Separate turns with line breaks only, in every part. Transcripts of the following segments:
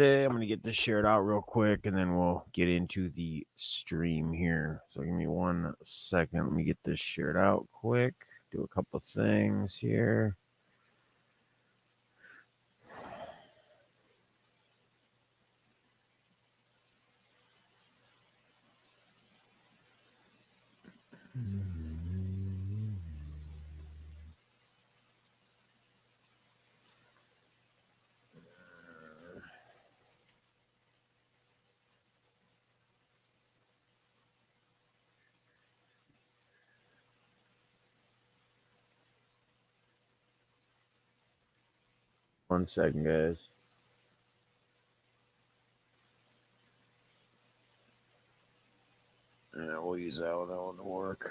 I'm going to get this shared out real quick, and then we'll get into the stream here. So give me 1 second. Let me get this shared out quick. Do a couple things here. One second, guys. We'll use that one to work.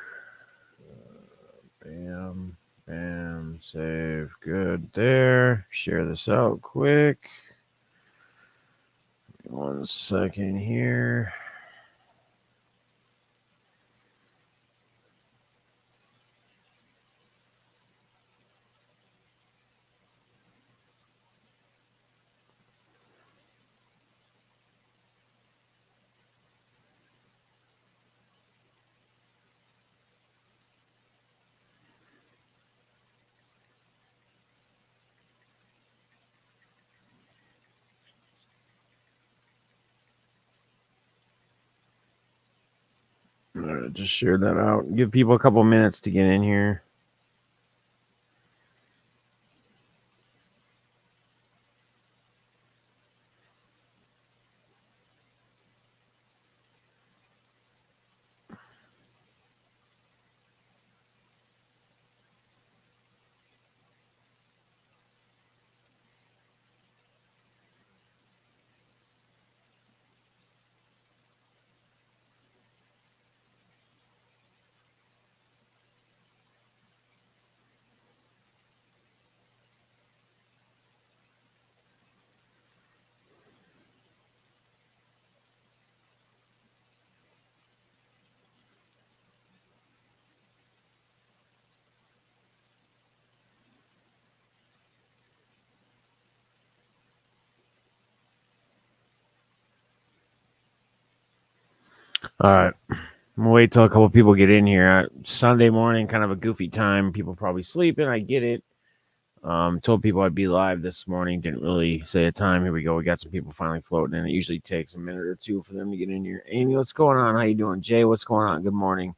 Bam, bam, save. Good there. Share this out quick. 1 second here. Just share that out. Give people a couple minutes to get in here. All right. I'm gonna wait till a couple people get in here. Sunday morning, kind of a goofy time. People probably sleeping. I get it. Told people I'd be live this morning. Didn't really say a time. Here we go. We got some people finally floating in. It usually takes a minute or two for them to get in here. Amy, what's going on? How you doing? Jay, what's going on? Good morning.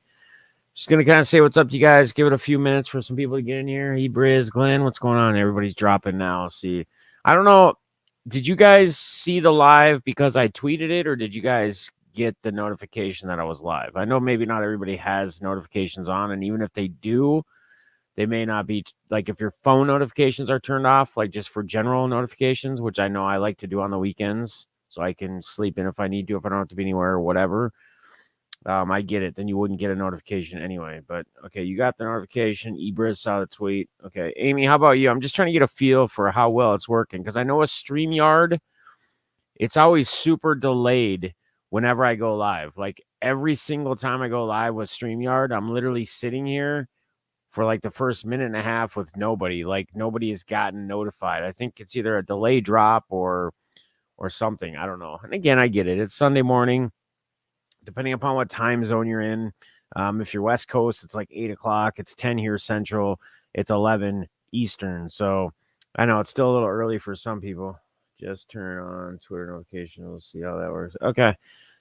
Just gonna kind of say what's up to you guys. Give it a few minutes for some people to get in here. Briz, Glenn, what's going on? Everybody's dropping now. See, I don't know. Did you guys see the live because I tweeted it, or did you guys get the notification that I was live? I know maybe not everybody has notifications on, and even if they do, they may not be like if your phone notifications are turned off, like just for general notifications, which I know I like to do on the weekends so I can sleep in if I need to, if I don't have to be anywhere or whatever. I get it. Then you wouldn't get a notification anyway. But okay, you got the notification. Ebriz saw the tweet. Okay, Amy, how about you? I'm just trying to get a feel for how well it's working because I know a StreamYard, it's always super delayed whenever I go live. Like every single time I go live with StreamYard, I'm literally sitting here for like the first minute and a half with nobody. Like nobody has gotten notified. I think it's either a delay drop or something. I don't know. And again, I get it. It's Sunday morning. Depending upon what time zone you're in. If you're West Coast, it's like 8 o'clock. It's 10 here Central. It's 11 Eastern. So I know it's still a little early for some people. Just turn on Twitter notifications. We'll see how that works. Okay.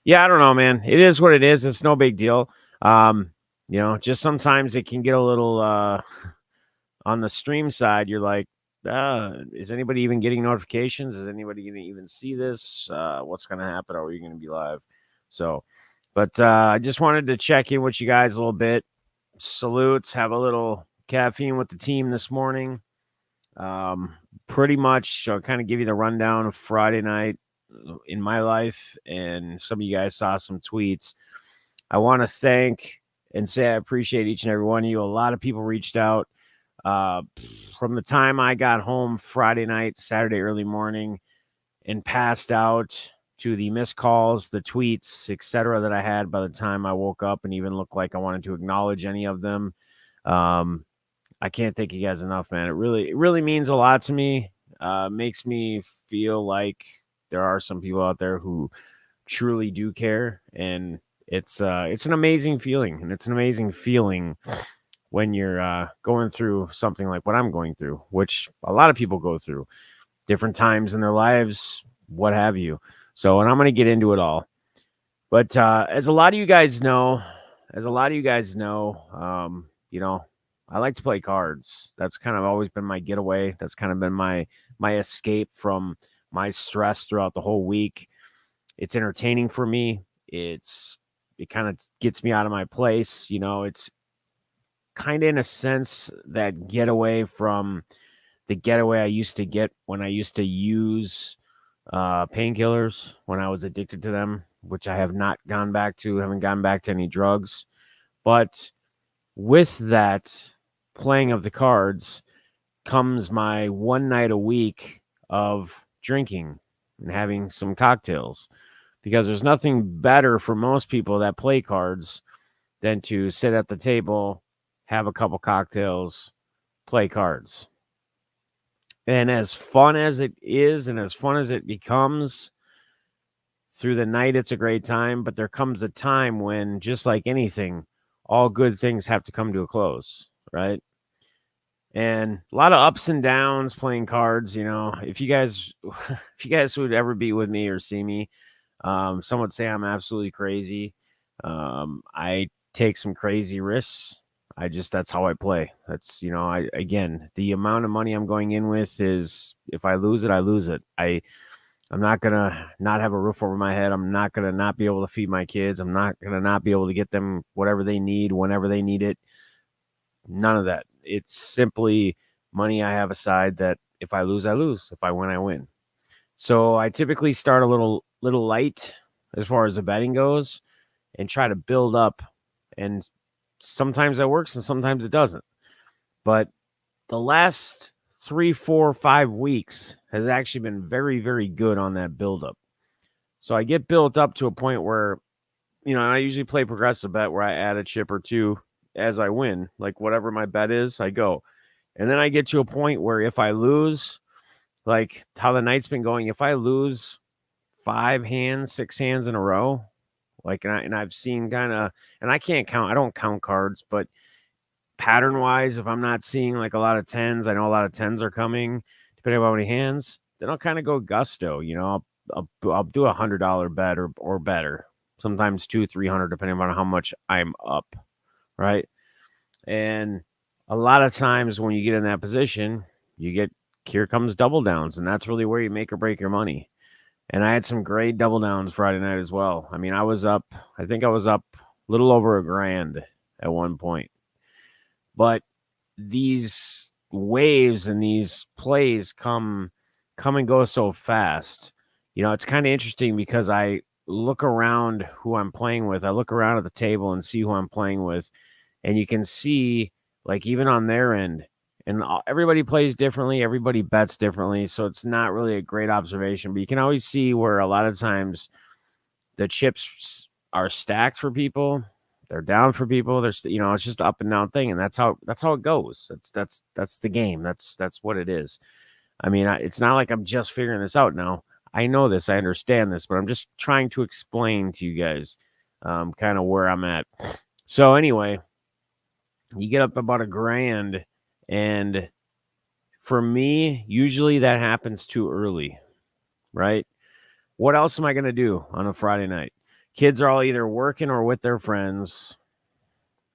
Yeah, I don't know, man. It is what it is. It's no big deal. Just sometimes it can get a little on the stream side. You're like, is anybody even getting notifications? Is anybody going to even see this? What's going to happen? Are we going to be live? So, but I just wanted to check in with you guys a little bit. Salutes. Have a little caffeine with the team this morning. Pretty much, I'll kind of give you the rundown of Friday night in my life, and some of you guys saw some tweets. I want to thank and say I appreciate each and every one of you. A lot of people reached out from the time I got home Friday night, Saturday early morning, and passed out to the missed calls, the tweets, etc. that I had by the time I woke up and even looked like I wanted to acknowledge any of them. I can't thank you guys enough, man. It really means a lot to me. Makes me feel like there are some people out there who truly do care, and it's an amazing feeling, and it's an amazing feeling when you're going through something like what I'm going through, which a lot of people go through different times in their lives, what have you. So, and I'm going to get into it all. But as a lot of you guys know, you know, I like to play cards. That's kind of always been my getaway. That's kind of been my escape from my stress throughout the whole week. It's entertaining for me. It kind of gets me out of my place. It's kind of in a sense that getaway from the getaway I used to get when I used to use painkillers when I was addicted to them, which I have not gone back to, haven't gone back to any drugs. But with that playing of the cards comes my one night a week of drinking and having some cocktails, because there's nothing better for most people that play cards than to sit at the table, have a couple cocktails, play cards. And as fun as it is and as fun as it becomes, through the night, it's a great time. But there comes a time when, just like anything, all good things have to come to a close, right? And a lot of ups and downs playing cards. If you guys would ever be with me or see me, some would say I'm absolutely crazy. I take some crazy risks. That's how I play. That's, again, the amount of money I'm going in with is, if I lose it, I lose it. I'm not going to not have a roof over my head. I'm not going to not be able to feed my kids. I'm not going to not be able to get them whatever they need, whenever they need it. None of that. It's simply money I have aside that if I lose, I lose. If I win, I win. So I typically start a little light as far as the betting goes and try to build up. And sometimes that works and sometimes it doesn't. But the last 3, 4, 5 weeks has actually been very, very good on that buildup. So I get built up to a point where, I usually play progressive bet where I add a chip or two as I win. Like whatever my bet is, I go. And then I get to a point where if I lose, like how the night's been going, if I lose 5 hands, 6 hands in a row, like, and I've seen kind of, and I don't count cards, but pattern wise, if I'm not seeing like a lot of 10s, I know a lot of 10s are coming, depending on how many hands, then I'll kind of go gusto. I'll do $100 bet or better, sometimes 200-300, depending on how much I'm up, right? And a lot of times when you get in that position, here comes double downs, and that's really where you make or break your money. And I had some great double downs Friday night as well. I mean, I think I was up a little over $1,000 at one point. But these waves and these plays come and go so fast. It's kind of interesting because I look around who I'm playing with. I look around at the table and see who I'm playing with. And you can see, like, even on their end, and everybody plays differently. Everybody bets differently. So it's not really a great observation. But you can always see where a lot of times the chips are stacked for people. They're down for people. There's, it's just up and down thing. And that's how it goes. That's the game. That's what it is. I mean, it's not like I'm just figuring this out now. I know this. I understand this. But I'm just trying to explain to you guys kind of where I'm at. So anyway, you get up about $1,000. And for me, usually that happens too early, right? What else am I going to do on a Friday night? Kids are all either working or with their friends,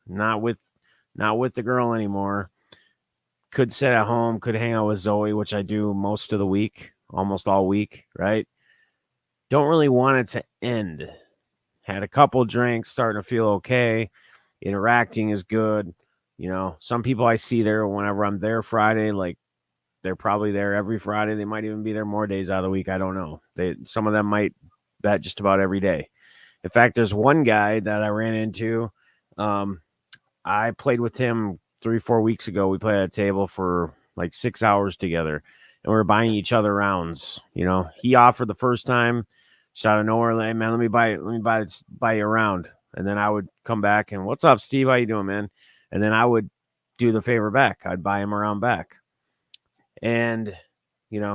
not with the girl anymore. Could sit at home, could hang out with Zoe, which I do most of the week, almost all week, right? Don't really want it to end. Had a couple drinks, starting to feel okay. Interacting is good. Some people I see there whenever I'm there Friday, like they're probably there every Friday. They might even be there more days out of the week. I don't know. Some of them might bet just about every day. In fact, there's one guy that I ran into. I played with him 3-4 weeks ago. We played at a table for like 6 hours together, and we were buying each other rounds. He offered the first time, just out of nowhere, like, man, let me buy you a round. And then I would come back and, what's up, Steve? How you doing, man? And then I would do the favor back. I'd buy him a round back. And,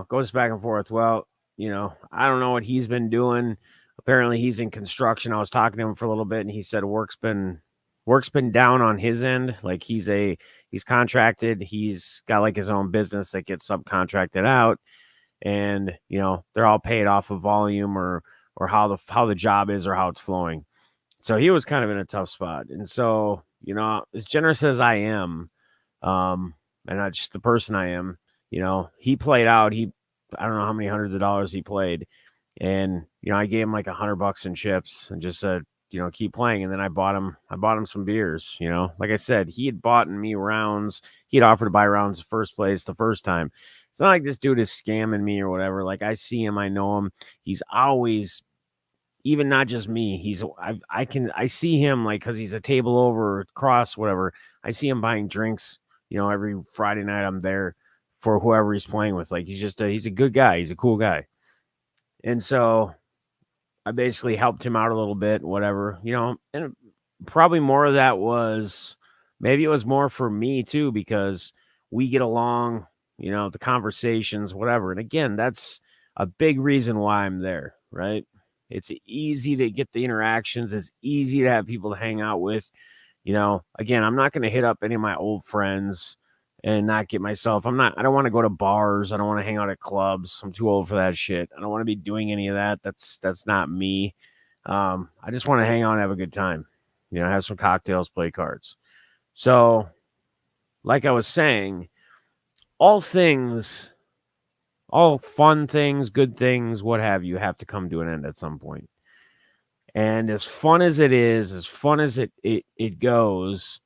goes back and forth. Well, I don't know what he's been doing. Apparently he's in construction. I was talking to him for a little bit and he said work's been down on his end. Like he's contracted. He's got like his own business that gets subcontracted out, and they're all paid off of volume or how the job is or how it's flowing. So he was kind of in a tough spot. And so, as generous as I am, and not just the person I am, he played out. I don't know how many hundreds of dollars he played. And, I gave him like $100 in chips and just said, keep playing. And then I bought him some beers, like I said, he had bought me rounds. He had offered to buy rounds the first time. It's not like this dude is scamming me or whatever. Like I see him, I know him. He's always, even not just me, I see him like, cause he's a table over across, whatever. I see him buying drinks, every Friday night I'm there for whoever he's playing with. Like he's a good guy. He's a cool guy. And so I basically helped him out a little bit, whatever, and probably more of that was, maybe it was more for me too, because we get along, the conversations, whatever. And again, that's a big reason why I'm there, right? It's easy to get the interactions. It's easy to have people to hang out with. Again, I'm not going to hit up any of my old friends and not get myself. I don't want to go to bars. I don't want to hang out at clubs. I'm too old for that shit. I don't want to be doing any of that. That's not me. I just want to hang out and have a good time, have some cocktails, play cards. So like I was saying, all fun things, good things, what have you, have to come to an end at some point. And as fun as it is, as fun as it goes,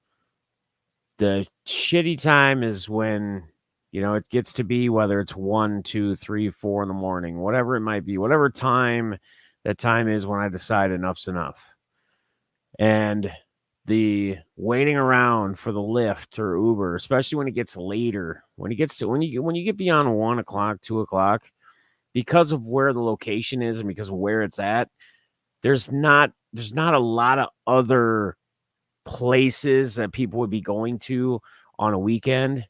the shitty time is when, it gets to be, whether it's 1, 2, 3, 4 in the morning, whatever it might be, whatever time that time is when I decide enough's enough. And the waiting around for the Lyft or Uber, especially when it gets later, when you get beyond 1 o'clock, 2 o'clock, because of where the location is and because of where it's at, there's not a lot of other places that people would be going to on a weekend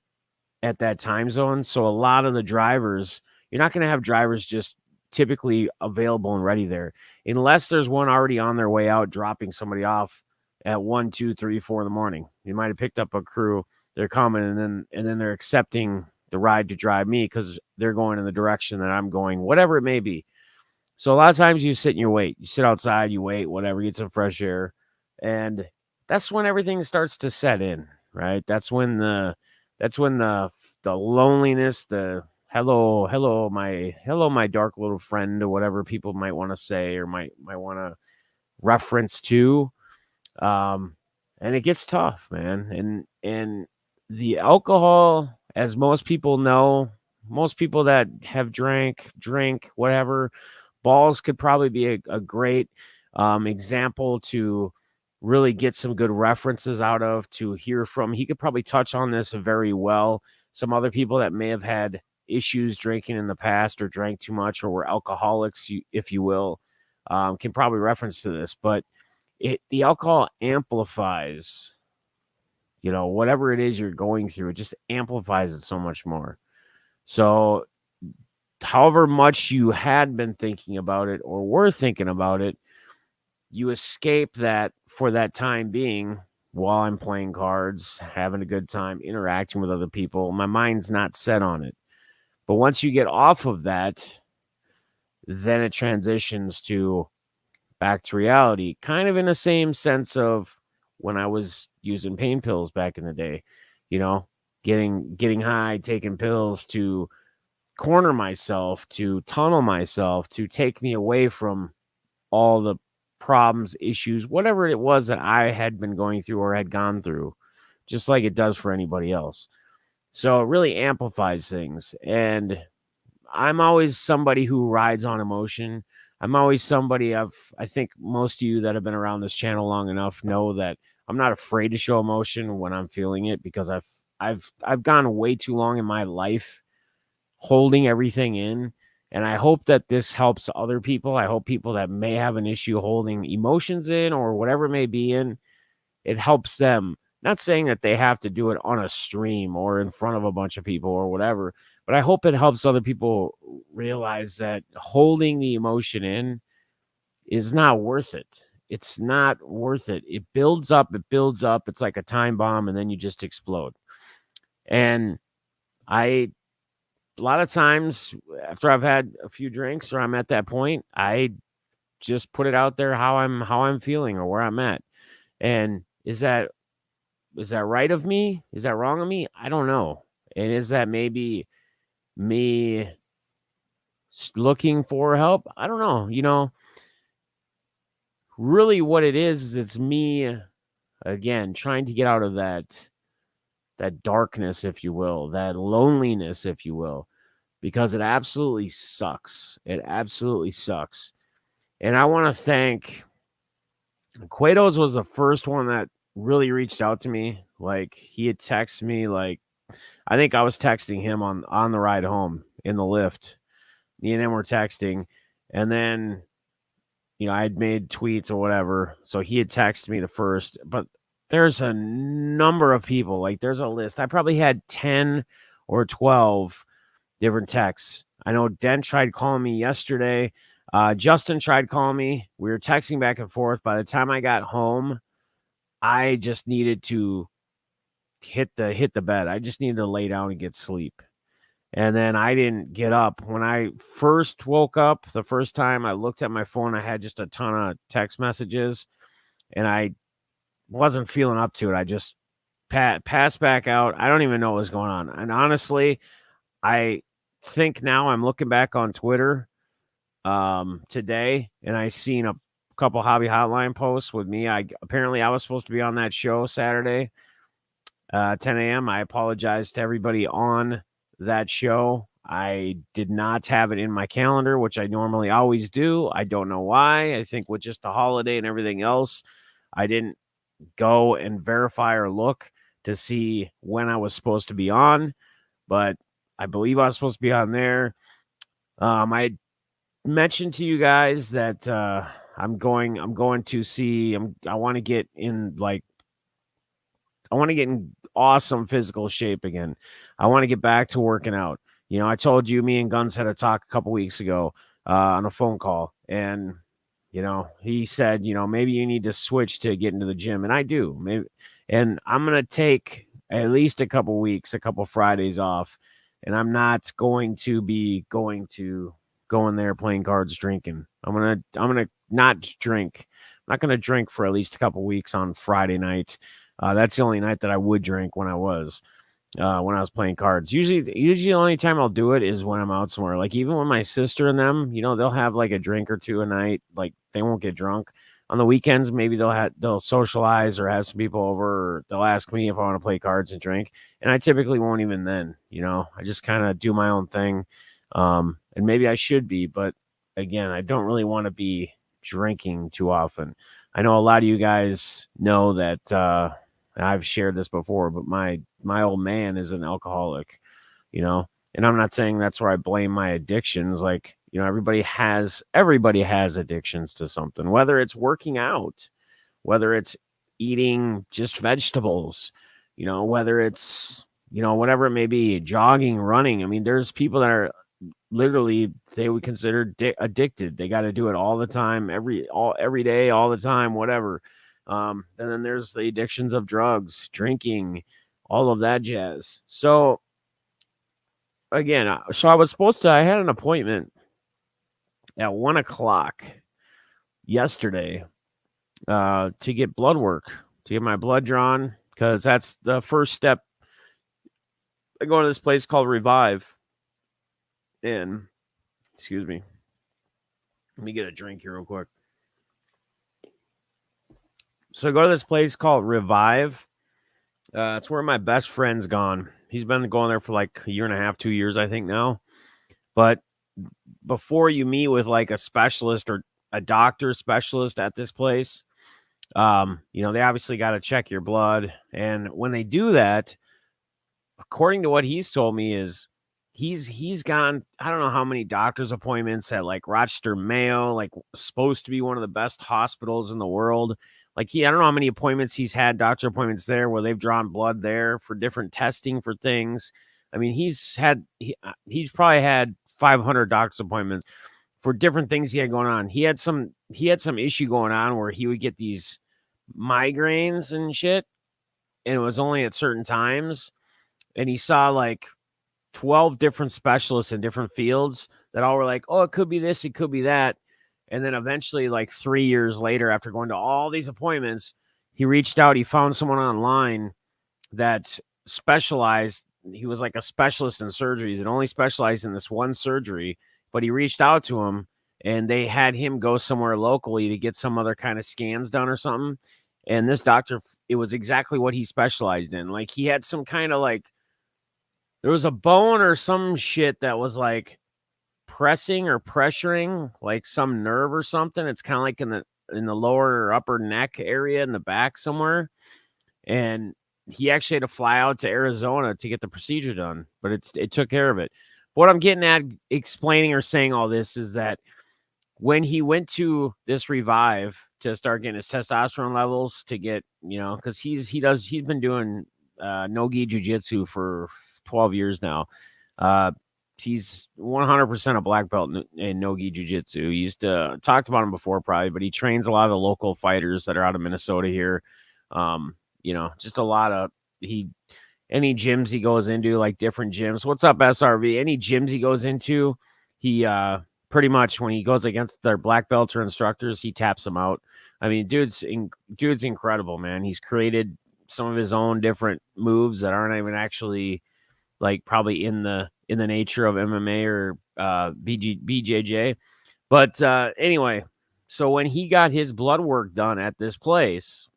at that time zone. So a lot of the drivers, you're not going to have drivers just typically available and ready there, unless there's one already on their way out dropping somebody off at 1, 2, 3, 4 in the morning. You might have picked up a crew, they're coming, and then they're accepting the ride to drive me because they're going in the direction that I'm going, whatever it may be. So a lot of times you sit and you wait. You sit outside, you wait, whatever, get some fresh air. And that's when everything starts to set in, right? That's when the loneliness, the hello, my dark little friend, or whatever people might want to say or might want to reference to. And it gets tough, man. And the alcohol, as most people know, most people that have drink, whatever, balls could probably be a great example to really get some good references out of, to hear from. He could probably touch on this very well. Some other people that may have had issues drinking in the past or drank too much or were alcoholics, if you will, can probably reference to this. But the alcohol amplifies, whatever it is you're going through. It just amplifies it so much more. So however much you had been thinking about it or were thinking about it, you escape that for that time being while I'm playing cards, having a good time, interacting with other people. My mind's not set on it. But once you get off of that, then it transitions to back to reality, kind of in the same sense of when I was using pain pills back in the day, getting high, taking pills to corner myself, to tunnel myself, to take me away from all the problems, issues, whatever it was that I had been going through or had gone through, just like it does for anybody else. So it really amplifies things. And I'm always somebody who rides on emotion. I'm always somebody I think most of you that have been around this channel long enough know that I'm not afraid to show emotion when I'm feeling it, because I've gone way too long in my life holding everything in. And I hope that this helps other people. I hope people that may have an issue holding emotions in or whatever it may be in, it helps them Not saying that they have to do it on a stream or in front of a bunch of people or whatever, but I hope it helps other people realize that holding the emotion in is not worth it. It's not worth it. It builds up, it builds up. It's like a time bomb, and then you just explode. And I a lot of times after I've had a few drinks or I'm at that point, I just put it out there how I'm feeling or where I'm at. And is that right of me? Is that wrong of me? I don't know. And is that maybe me looking for help? I don't know. Really what it is it's me again trying to get out of that darkness, if you will, that loneliness, if you will, because it absolutely sucks. It absolutely sucks. And I want to thank Quados was the first one that really reached out to me. Like he had texted me, like I think I was texting him on the ride home in the lift. Me and him were texting, and then I had made tweets or whatever. So he had texted me the first, but there's a number of people. Like there's a list. I probably had 10 or 12 different texts. I know Dent tried calling me yesterday. Justin tried calling me. We were texting back and forth. By the time I got home, I just needed to hit the bed. I just needed to lay down and get sleep. And then I didn't get up. When I first woke up, the first time I looked at my phone, I had just a ton of text messages, and I wasn't feeling up to it. I just passed back out. I don't even know what was going on. And honestly, I think now I'm looking back on Twitter today, and I seen a couple hobby hotline posts with me. Apparently I was supposed to be on that show Saturday, 10 a.m. I apologize to everybody on that show. I did not have it in my calendar, which I normally always do. I don't know why. I think with just the holiday and everything else, I didn't go and verify or look to see when I was supposed to be on, but I believe I was supposed to be on there. I mentioned to you guys that I'm going to see. I want to get in awesome physical shape again. I want to get back to working out. I told you me and Guns had a talk a couple weeks ago on a phone call, and he said, maybe you need to switch to get into the gym, and I do. Maybe, and I'm gonna take at least a couple weeks, a couple Fridays off, and I'm not going to be going there playing cards, drinking. I'm gonna not drink. I'm not gonna drink for at least a couple weeks on Friday night. That's the only night that I would drink when I was playing cards. Usually the only time I'll do it is when I'm out somewhere. Like even with my sister and them, they'll have like a drink or two a night. Like they won't get drunk. On the weekends, maybe they'll socialize or have some people over, or they'll ask me if I want to play cards and drink. And I typically won't even then, I just kind of do my own thing. And maybe I should be, but again, I don't really want to be drinking too often. I know a lot of you guys know that I've shared this before, but my old man is an alcoholic, and I'm not saying that's where I blame my addictions. Like, everybody has addictions to something, whether it's working out, whether it's eating just vegetables, whether it's, whatever it may be, jogging, running. I mean, there's people that are literally, they would consider addicted. They got to do it all the time, every day, all the time, whatever. And then there's the addictions of drugs, drinking, all of that jazz. So again, I had an appointment at 1:00 yesterday to get blood work, to get my blood drawn, because that's the first step. I go to this place called Revive, and excuse me, let me get a drink here real quick. So I go to this place called Revive. It's where my best friend's gone. He's been going there for like a year and a half, 2 years, I think now. But before you meet with like a specialist or a doctor specialist at this place, they obviously got to check your blood. And when they do that, according to what he's told me, is he's gone, I don't know how many doctor's appointments at like Rochester Mayo, like supposed to be one of the best hospitals in the world. Like I don't know how many appointments he's had, doctor appointments there where they've drawn blood there for different testing for things. I mean, he's probably had 500 doctor's appointments for different things he had going on. He had some issue going on where he would get these migraines and shit, and it was only at certain times. And he saw like 12 different specialists in different fields that all were like, oh, it could be this, it could be that. And then eventually, like 3 years later, after going to all these appointments, he reached out. He found someone online that specialized. He was like a specialist in surgeries and only specialized in this one surgery. But he reached out to him, and they had him go somewhere locally to get some other kind of scans done or something. And this doctor, it was exactly what he specialized in. Like he had some kind of like, there was a bone or some shit that was like pressing or pressuring like some nerve or something. It's kind of like in the lower or upper neck area in the back somewhere. And he actually had to fly out to Arizona to get the procedure done, but it took care of it. What I'm getting at explaining or saying all this is that when he went to this Revive to start getting his testosterone levels to get, because he's been doing no-gi jiu-jitsu for 12 years now. He's 100% a black belt in no-gi jiu-jitsu. He used to talked about him before probably, but he trains a lot of the local fighters that are out of Minnesota here. Just a lot of any gyms he goes into, like different gyms. What's up, SRV? Any gyms he goes into, he pretty much when he goes against their black belts or instructors, he taps them out. I mean, dude's incredible, man. He's created some of his own different moves that aren't even actually like probably in the nature of MMA or BJJ. But anyway, so when he got his blood work done at this place,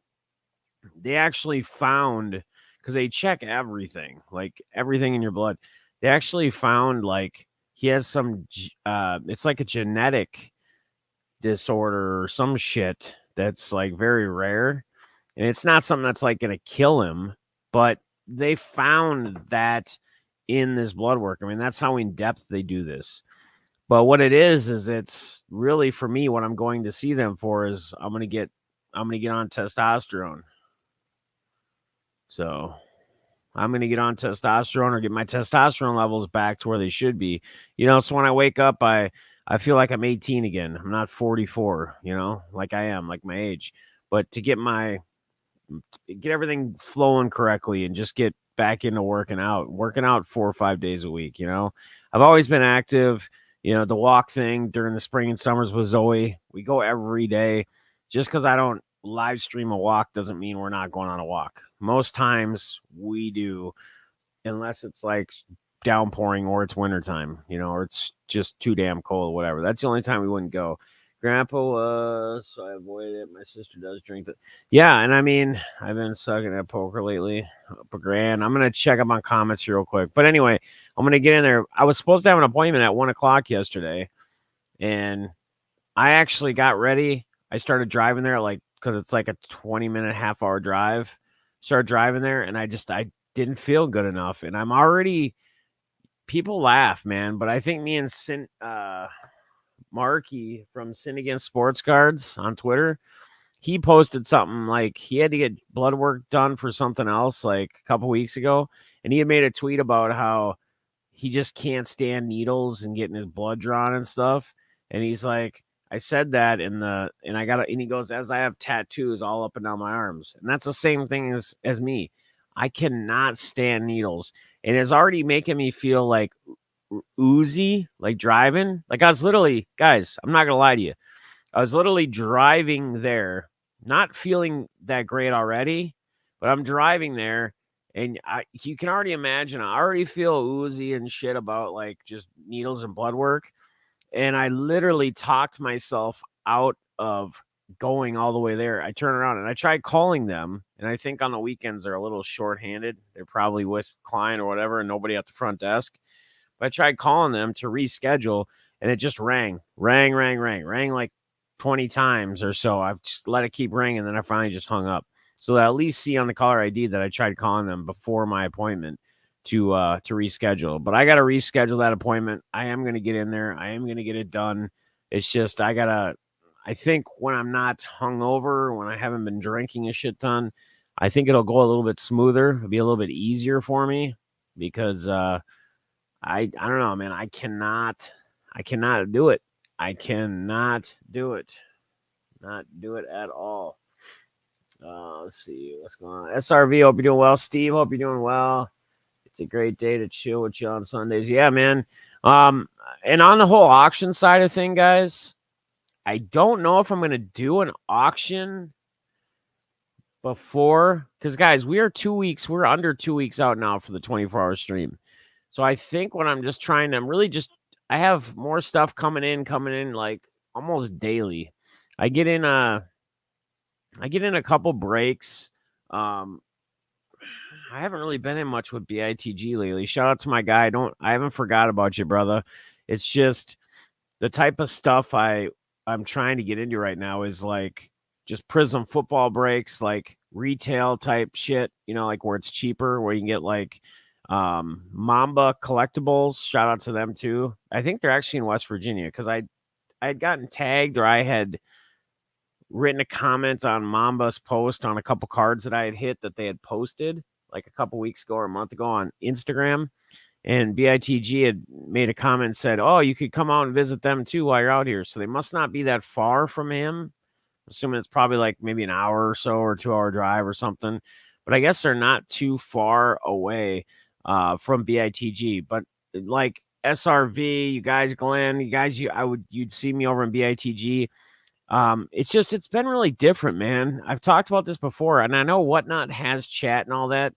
they actually found, because they check everything, like everything in your blood. They actually found like he has some, it's like a genetic disorder or some shit that's like very rare. And it's not something that's like going to kill him, but they found that in this blood work. I mean, that's how in depth they do this. But what it is it's really for me, what I'm going to see them for is I'm going to get on testosterone. So I'm going to get on testosterone or get my testosterone levels back to where they should be. So when I wake up, I feel like I'm 18 again. I'm not 44, like I am, like my age. But to get everything flowing correctly and just get back into working out 4 or 5 days a week. I've always been active. The walk thing during the spring and summers with Zoe, we go every day. Just because I don't live stream a walk doesn't mean we're not going on a walk. Most times we do, unless it's like downpouring or it's wintertime, or it's just too damn cold, whatever. That's the only time we wouldn't go. Grandpa was, so I avoided it. My sister does drink it. Yeah, and I mean, I've been sucking at poker lately. Up a grand. I'm gonna check up on comments here real quick. But anyway, I'm gonna get in there. I was supposed to have an appointment at 1:00 yesterday, and I actually got ready. I started driving there because it's like a 20-minute, half-hour drive. Started driving there, and I didn't feel good enough, and I'm already. People laugh, man, but I think me and Marky from Sin Against Sports Cards on Twitter, he posted something like he had to get blood work done for something else like a couple weeks ago, and he had made a tweet about how he just can't stand needles and getting his blood drawn and stuff. And he's like, I said that and he goes, as I have tattoos all up and down my arms. And that's the same thing as me. I cannot stand needles. And it's already making me feel like oozy, like driving. Like I was literally, guys, I'm not gonna lie to you. I was literally driving there, not feeling that great already, but I'm driving there, and you can already imagine. I already feel oozy and shit about like just needles and blood work, and I literally talked myself out of going all the way there. I turn around and I tried calling them, and I think on the weekends they're a little shorthanded. They're probably with client or whatever, and nobody at the front desk. But I tried calling them to reschedule, and it just rang like 20 times or so. I've just let it keep ringing, and then I finally just hung up. So that I at least see on the caller ID that I tried calling them before my appointment to reschedule. But I got to reschedule that appointment. I am going to get in there. I am going to get it done. It's just I I think when I'm not hungover, when I haven't been drinking a shit ton, I think it'll go a little bit smoother. It'll be a little bit easier for me because I don't know, man. I cannot do it. I cannot do it. Not do it at all. Let's see what's going on. SRV, hope you're doing well. Steve, hope you're doing well. It's a great day to chill with you on Sundays. Yeah, man. And on the whole auction side of thing, guys, I don't know if I'm gonna do an auction before, because guys, we're under 2 weeks out now for the 24-hour stream. So I think what I'm just trying to, I have more stuff coming in like almost daily. I get in a couple breaks. I haven't really been in much with BITG lately. Shout out to my guy. I haven't forgot about you, brother. It's just the type of stuff I'm trying to get into right now is like just Prism football breaks, like retail type shit, like where it's cheaper, where you can get like Mamba collectibles. Shout out to them too. I think they're actually in West Virginia because I had gotten tagged, or I had written a comment on Mamba's post on a couple cards that I had hit that they had posted like a couple weeks ago or a month ago on Instagram. And BITG had made a comment and said, oh, you could come out and visit them too while you're out here. So they must not be that far from him. Assuming it's probably like maybe an hour or so or 2-hour drive or something. But I guess they're not too far away from BITG. But like SRV, you guys, Glenn, you'd see me over in BITG. It's been really different, man. I've talked about this before, and I know Whatnot has chat and all that,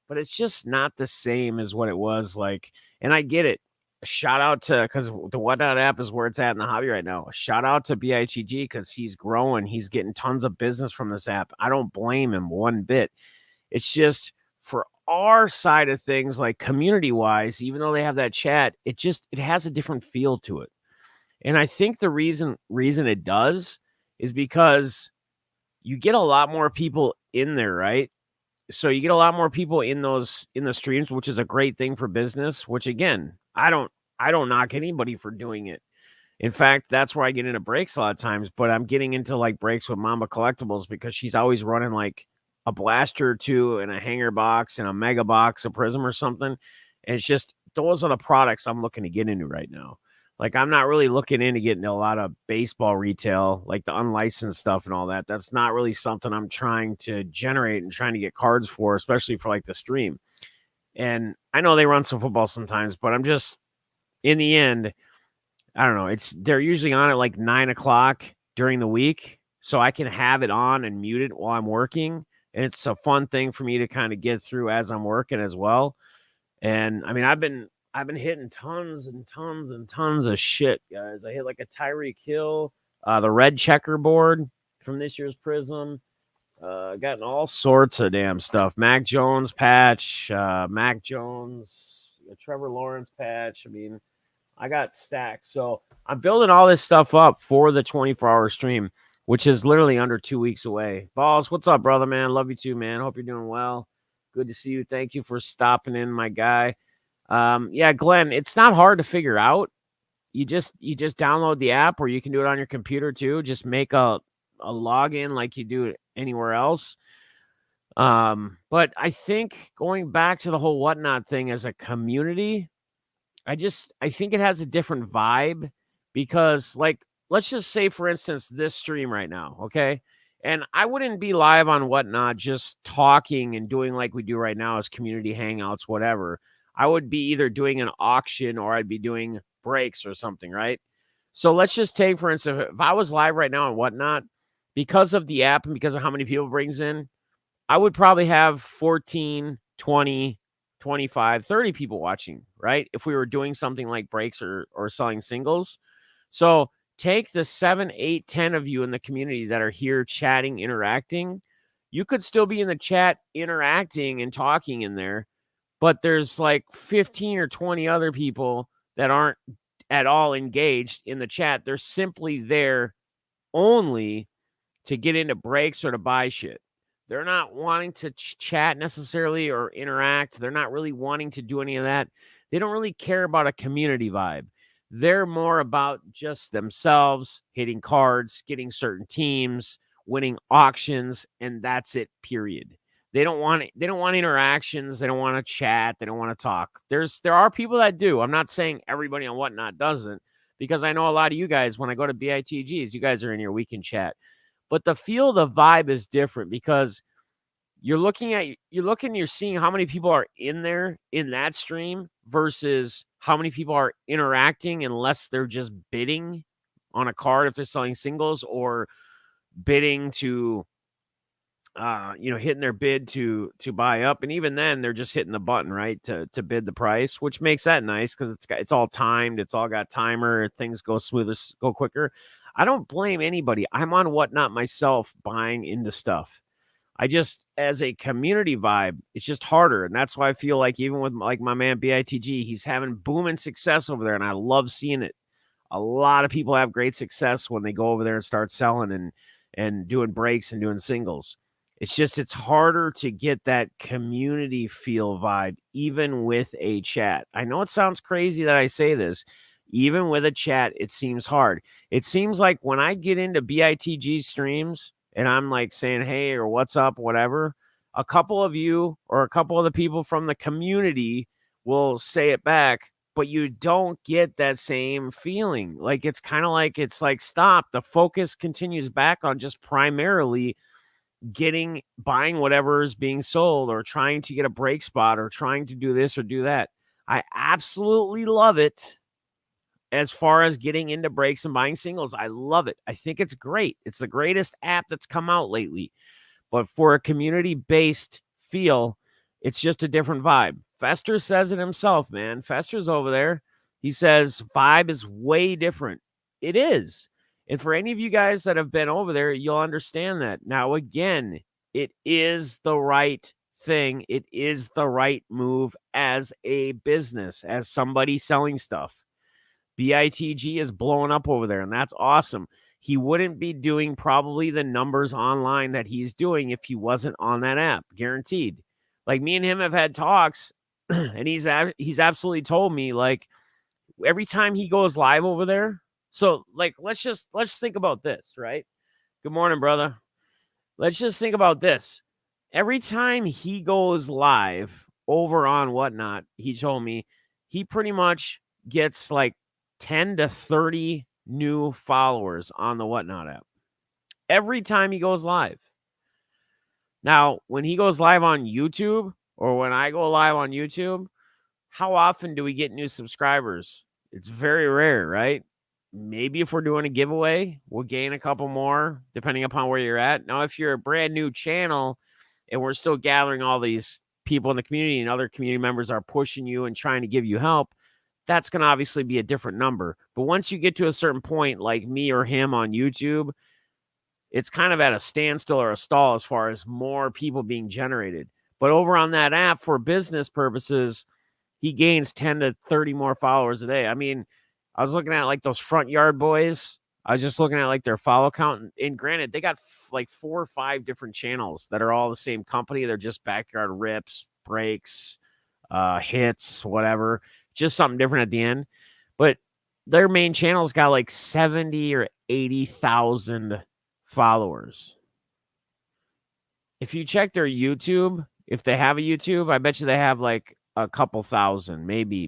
but it's just not the same as what it was like. And I get it. A shout out to, because the Whatnot app is where it's at in the hobby right now. A shout out to BITG because he's growing. He's getting tons of business from this app. I don't blame him one bit. It's just for our side of things, like community wise, even though they have that chat, it has a different feel to it. And I think the reason it does is because you get a lot more people in there, right? So you get a lot more people in the streams, which is a great thing for business, which again, I don't knock anybody for doing it. In fact, that's where I get into breaks a lot of times, but I'm getting into like breaks with Mama Collectibles because she's always running like a blaster or two and a hanger box and a mega box, a prism or something. And it's just, those are the products I'm looking to get into right now. Like, I'm not really looking into getting a lot of baseball retail, like the unlicensed stuff and all that. That's not really something I'm trying to generate and trying to get cards for, especially for like the stream. And I know they run some football sometimes, but I'm just, in the end, I don't know. They're usually on at like 9:00 during the week, so I can have it on and mute it while I'm working. And it's a fun thing for me to kind of get through as I'm working as well. And I mean, I've been hitting tons and tons and tons of shit, guys. I hit like a Tyreek Hill, the red checkerboard from this year's Prism. Gotten all sorts of damn stuff. Mac Jones patch, Mac Jones, Trevor Lawrence patch. I mean, I got stacks. So I'm building all this stuff up for the 24-hour stream, which is literally under 2 weeks away. Balls, what's up, brother, man? Love you too, man. Hope you're doing well. Good to see you. Thank you for stopping in, my guy. Yeah, Glenn, it's not hard to figure out. You just download the app, or you can do it on your computer too. Just make a login like you do it anywhere else. But I think going back to the whole Whatnot thing as a community, I think it has a different vibe because, like, let's just say, for instance, this stream right now, okay? And I wouldn't be live on Whatnot just talking and doing like we do right now as community hangouts, whatever. I would be either doing an auction or I'd be doing breaks or something, right? So let's just take, for instance, if I was live right now on Whatnot, because of the app and because of how many people it brings in, I would probably have 14, 20, 25, 30 people watching, right? If we were doing something like breaks or selling singles. So take the 7, 8, 10 of you in the community that are here chatting, interacting. You could still be in the chat interacting and talking in there, but there's like 15 or 20 other people that aren't at all engaged in the chat. They're simply there only to get into breaks or to buy shit. They're not wanting to chat necessarily or interact. They're not really wanting to do any of that. They don't really care about a community vibe. They're more about just themselves, hitting cards, getting certain teams, winning auctions, and that's it, period. They don't want interactions, they don't want to chat, they don't want to talk. There are people that do. I'm not saying everybody on Whatnot doesn't, because I know a lot of you guys, when I go to BITGs, you guys are in here, we can chat. But the feel, the vibe is different because you're seeing how many people are in there in that stream versus how many people are interacting, unless they're just bidding on a card if they're selling singles, or bidding to hitting their bid to buy up. And even then they're just hitting the button, right, to bid the price, which makes that nice because it's all timed, it's all got timer, things go smoother, go quicker. I don't blame anybody. I'm on Whatnot myself, buying into stuff. I just, as a community vibe, it's just harder. And that's why I feel like, even with like my man BITG, he's having booming success over there. And I love seeing it. A lot of people have great success when they go over there and start selling and doing breaks and doing singles. It's harder to get that community feel vibe, even with a chat. I know it sounds crazy that I say this. Even with a chat, it seems hard. It seems like when I get into BITG streams and I'm like saying, hey, or what's up, whatever, a couple of you or a couple of the people from the community will say it back, but you don't get that same feeling. Like, it's kind of like, it's like, stop. The focus continues back on just primarily buying whatever is being sold, or trying to get a break spot, or trying to do this or do that. I absolutely love it. As far as getting into breaks and buying singles, I love it. I think it's great. It's the greatest app that's come out lately. But for a community-based feel, it's just a different vibe. Fester says it himself, man. Fester's over there. He says vibe is way different. It is. And for any of you guys that have been over there, you'll understand that. Now, again, it is the right thing. It is the right move as a business, as somebody selling stuff. BITG is blowing up over there, and that's awesome. He wouldn't be doing probably the numbers online that he's doing if he wasn't on that app, guaranteed. Like, me and him have had talks, and he's absolutely told me, like, every time he goes live over there. So, like, let's think about this, right? Good morning, brother. Let's just think about this. Every time he goes live over on Whatnot, he told me he pretty much gets like 10 to 30 new followers on the Whatnot app every time he goes live. Now, when he goes live on YouTube, or when I go live on YouTube, how often do we get new subscribers? It's very rare, right? Maybe if we're doing a giveaway, we'll gain a couple more, depending upon where you're at. Now, if you're a brand new channel and we're still gathering all these people in the community, and other community members are pushing you and trying to give you help, that's going to obviously be a different number. But once you get to a certain point, like me or him on YouTube, it's kind of at a standstill or a stall as far as more people being generated. But over on that app, for business purposes, he gains 10 to 30 more followers a day. I mean, I was looking at like those Front Yard Boys. I was just looking at like their follow count. And granted, they got like 4 or 5 different channels that are all the same company. They're just backyard rips, breaks, hits, whatever. Just something different at the end. But their main channel's got like 70 or 80,000 followers. If you check their YouTube, if they have a YouTube, I bet you they have like a couple thousand, maybe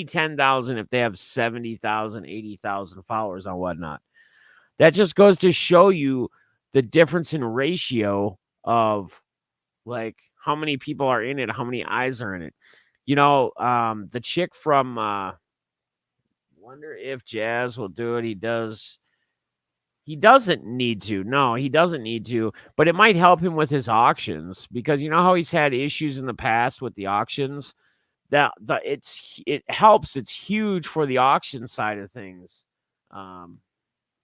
10,000 if they have 70,000, 80,000 followers on Whatnot. That just goes to show you the difference in ratio of like how many people are in it, how many eyes are in it. You know, the chick from Wonder If Jazz will do it. He doesn't need to. No, he doesn't need to. But it might help him with his auctions, because you know how he's had issues in the past with the auctions. It helps. It's huge for the auction side of things.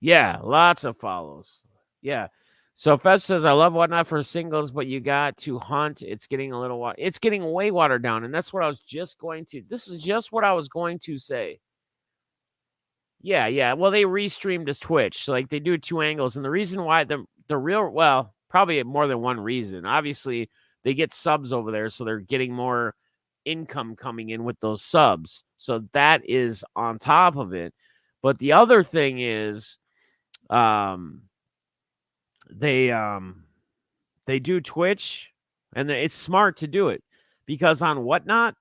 Yeah, lots of follows. Yeah. So Fest says, I love Whatnot for singles, but you got to hunt. It's getting it's getting way watered down. And that's what I was just going to. This is just what I was going to say. Yeah. Well, they restreamed to Twitch. So like, they do 2 angles. And the reason why probably more than one reason. Obviously, they get subs over there, so they're getting more income coming in with those subs. So that is on top of it. But the other thing is, they do Twitch, and it's smart to do it because on Whatnot,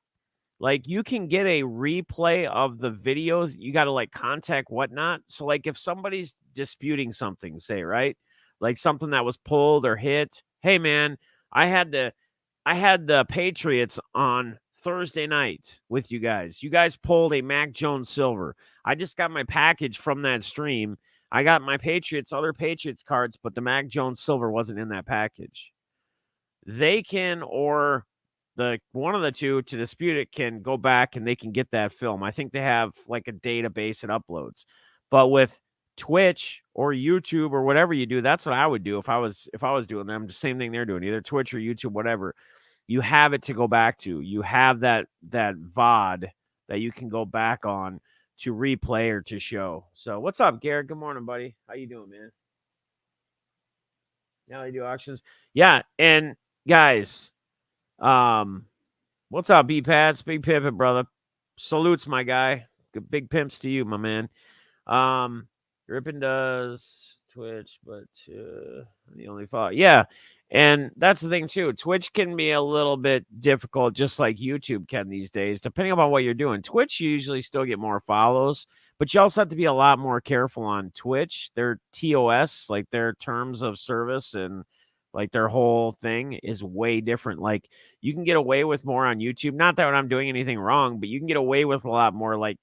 like, you can get a replay of the videos. You got to like contact Whatnot. So like if somebody's disputing something, say, right? Like something that was pulled or hit. Hey man, I had the Patriots on Thursday night with you guys. You guys pulled a Mac Jones silver. I just got my package from that stream. I got my other Patriots cards, but the Mac Jones silver wasn't in that package. They can, or the one of the two to dispute it, can go back and they can get that film. I think they have like a database it uploads. But with Twitch or YouTube or whatever you do, that's what I would do if I was doing them. The same thing they're doing, either Twitch or YouTube, whatever. You have it to go back to. You have that VOD that you can go back on to replay or to show. So what's up, Garrett? Good morning, buddy. How you doing, man? Now they do auctions. Yeah, and guys, what's up, B-Pats? Big Pimpin', brother. Salutes, my guy. Big pimps to you, my man. Rippin does Twitch, but the only follow. Yeah, and that's the thing, too. Twitch can be a little bit difficult, just like YouTube can these days, depending on what you're doing. Twitch, you usually still get more follows, but you also have to be a lot more careful on Twitch. Their TOS, like their terms of service and like their whole thing is way different. Like you can get away with more on YouTube. Not that I'm doing anything wrong, but you can get away with a lot more like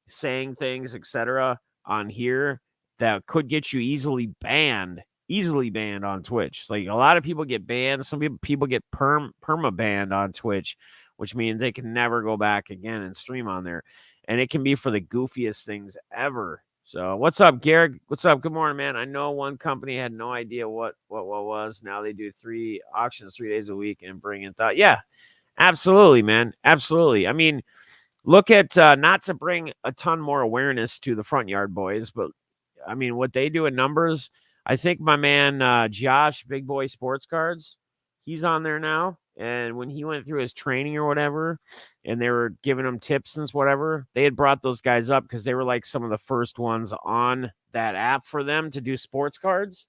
saying things, etc. on here that could get you easily banned on Twitch. Like a lot of people get banned. Some people get perma banned on Twitch, which means they can never go back again and stream on there. And it can be for the goofiest things ever. So what's up, Garrett? What's up? Good morning, man. I know one company had no idea what was. Now they do 3 auctions 3 days a week and bring in thought. Yeah, absolutely, man. Absolutely. I mean, look at not to bring a ton more awareness to the Front Yard Boys, but I mean, what they do in numbers, I think my man Josh, Big Boy Sports Cards, he's on there now. And when he went through his training or whatever, and they were giving him tips and whatever, they had brought those guys up because they were like some of the first ones on that app for them to do sports cards.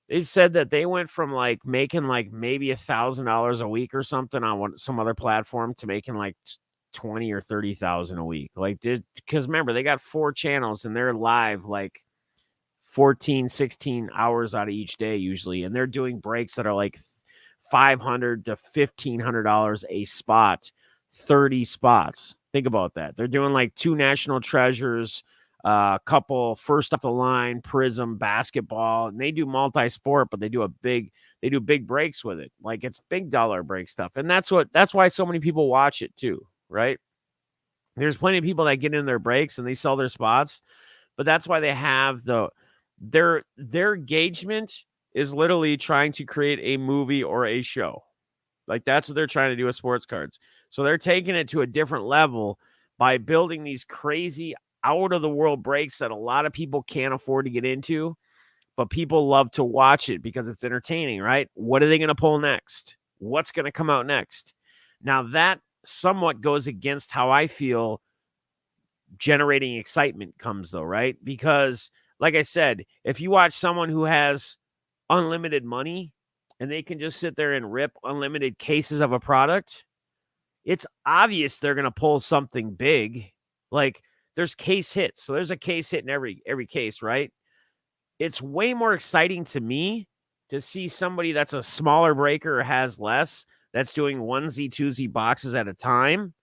They said that they went from like making like maybe $1,000 a week or something on some other platform to making like 20 or 30,000 a week. Like, because remember, they got 4 channels and they're live like 14, 16 hours out of each day usually. And they're doing breaks that are like $500 to $1,500 a spot, 30 spots. Think about that. They're doing like 2 national treasures, a couple first off the line, Prism basketball, and they do multi-sport, but they do big breaks with it. Like it's big dollar break stuff. And that's why so many people watch it too, right? There's plenty of people that get in their breaks and they sell their spots, but that's why they have their engagement is literally trying to create a movie or a show. Like that's what they're trying to do with sports cards. So they're taking it to a different level by building these crazy out of the world breaks that a lot of people can't afford to get into, but people love to watch it because it's entertaining, right? What are they going to pull next? What's going to come out next? Now that somewhat goes against how I feel generating excitement comes though, right? Because like I said, if you watch someone who has unlimited money and they can just sit there and rip unlimited cases of a product, it's obvious they're going to pull something big. Like there's case hits. So there's a case hit in every case, right? It's way more exciting to me to see somebody that's a smaller breaker or has less, that's doing onesie, twosie boxes at a time.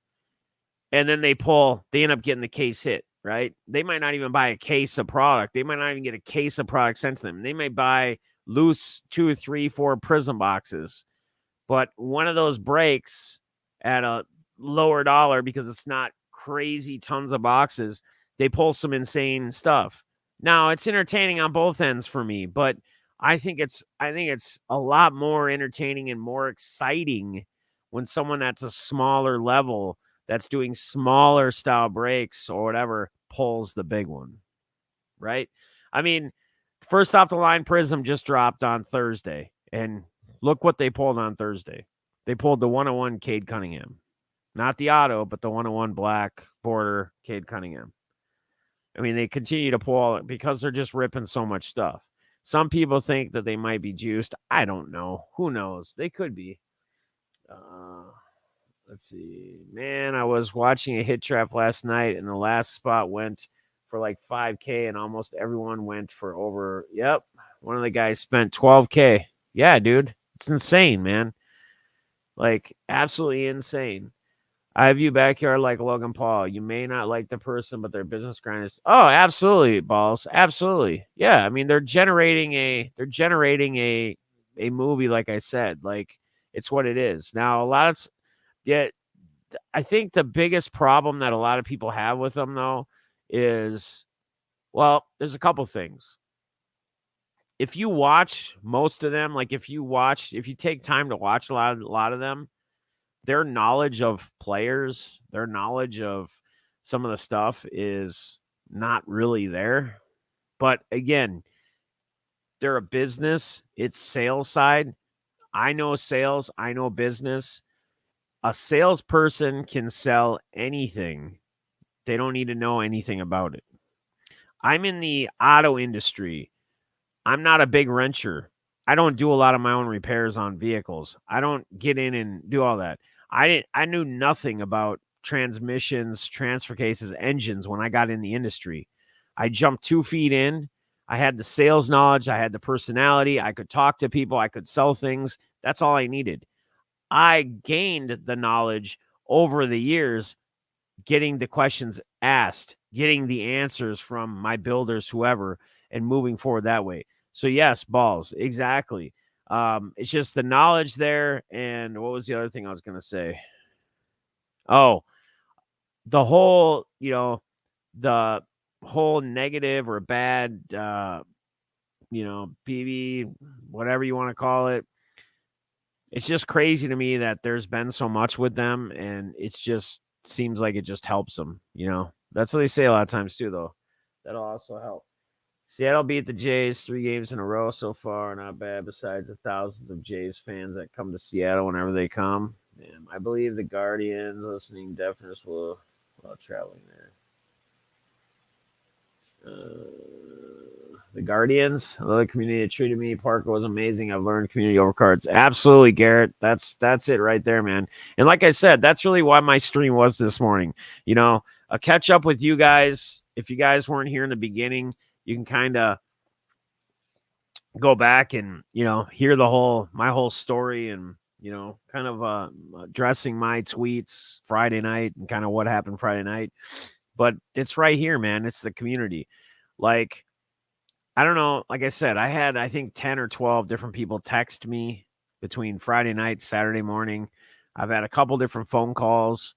And then they end up getting the case hit, right? They might not even buy a case of product. They might not even get a case of product sent to them. They may buy loose 2, 3, 4 Prism boxes. But one of those breaks at a lower dollar because it's not crazy tons of boxes, they pull some insane stuff. Now, it's entertaining on both ends for me, but I think it's a lot more entertaining and more exciting when someone that's a smaller level, that's doing smaller style breaks or whatever, pulls the big one, right? I mean, first off the line Prism just dropped on Thursday, and look what they pulled on Thursday. They pulled the 101 Cade Cunningham. Not the auto, but the 101 black Border, Cade Cunningham. I mean, they continue to pull because they're just ripping so much stuff. Some people think that they might be juiced. I don't know. Who knows? They could be. Let's see. Man, I was watching a hit trap last night, and the last spot went for like 5K, and almost everyone went for over. Yep. One of the guys spent 12K. Yeah, dude. It's insane, man. Like, absolutely insane. I view backyard like Logan Paul. You may not like the person, but their business grind is absolutely, balls. Absolutely. Yeah. I mean, they're generating a movie, like I said. Like, it's what it is. Now, I think the biggest problem that a lot of people have with them though is, well, there's a couple things. If you watch most of them, like if you take time to watch a lot of them, their knowledge of players, their knowledge of some of the stuff is not really there. But again, they're a business. It's sales side. I know sales. I know business. A salesperson can sell anything. They don't need to know anything about it. I'm in the auto industry. I'm not a big wrencher. I don't do a lot of my own repairs on vehicles. I don't get in and do all that. I knew nothing about transmissions, transfer cases, engines when I got in the industry. I jumped 2 feet in. I had the sales knowledge. I had the personality. I could talk to people. I could sell things. That's all I needed. I gained the knowledge over the years, getting the questions asked, getting the answers from my builders, whoever, and moving forward that way. So yes, balls, exactly. It's just the knowledge there. And what was the other thing I was going to say? Oh, the whole, the whole negative or bad, PB, whatever you want to call it. It's just crazy to me that there's been so much with them, and it's just seems like it just helps them. That's what they say a lot of times too, though. That'll also help. Seattle beat the Jays 3 games in a row so far. Not bad, besides the thousands of Jays fans that come to Seattle whenever they come. I believe the Guardians listening deafness while traveling there. The Guardians, the community that treated me. Parker was amazing. I've learned community over cards. Absolutely, Garrett. That's it right there, man. And like I said, that's really why my stream was this morning. A catch up with you guys. If you guys weren't here in the beginning, you can kind of go back and hear my whole story and kind of addressing my tweets Friday night and kind of what happened Friday night. But it's right here, man. It's the community. Like, I don't know. Like I said, I had, I think, 10 or 12 different people text me between Friday night, Saturday morning. I've had a couple different phone calls.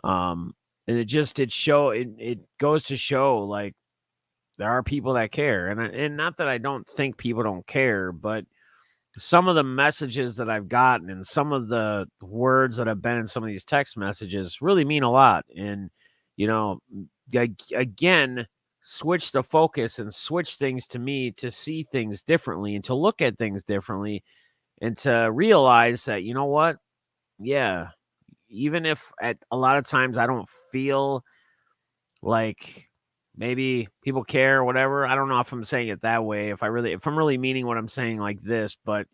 And it goes to show, like, there are people that care. And not that I don't think people don't care, but some of the messages that I've gotten and some of the words that have been in some of these text messages really mean a lot. And, again, switch the focus and switch things to me to see things differently and to look at things differently and to realize that, you know what? Yeah, even if at a lot of times I don't feel like maybe people care or whatever. I don't know if I'm saying it that way. If I'm really meaning what I'm saying like this, but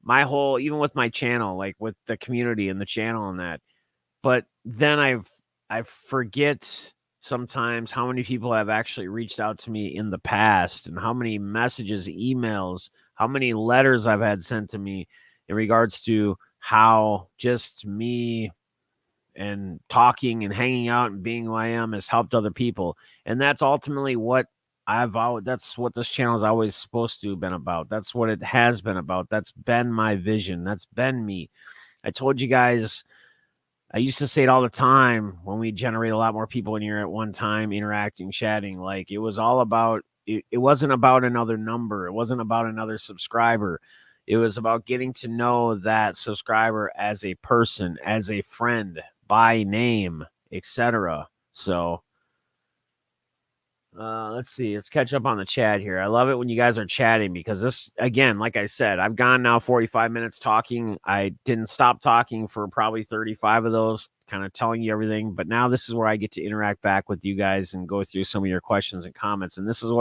my whole, even with my channel, like with the community and the channel and that, but then I forget sometimes how many people have actually reached out to me in the past and how many messages, emails, how many letters I've had sent to me in regards to how just me and talking and hanging out and being who I am has helped other people. And that's ultimately what that's what this channel is always supposed to have been about. That's what it has been about. That's been my vision. That's been me. I told you guys, I used to say it all the time when we generate a lot more people in here at one time, interacting, chatting. Like, it was all about, it wasn't about another number. It wasn't about another subscriber. It was about getting to know that subscriber as a person, as a friend, by name, etc. So, let's see. Let's catch up on the chat here. I love it when you guys are chatting because this, again, like I said, I've gone now 45 minutes talking. I didn't stop talking for probably 35 of those kind of telling you everything. But now this is where I get to interact back with you guys and go through some of your questions and comments. And this was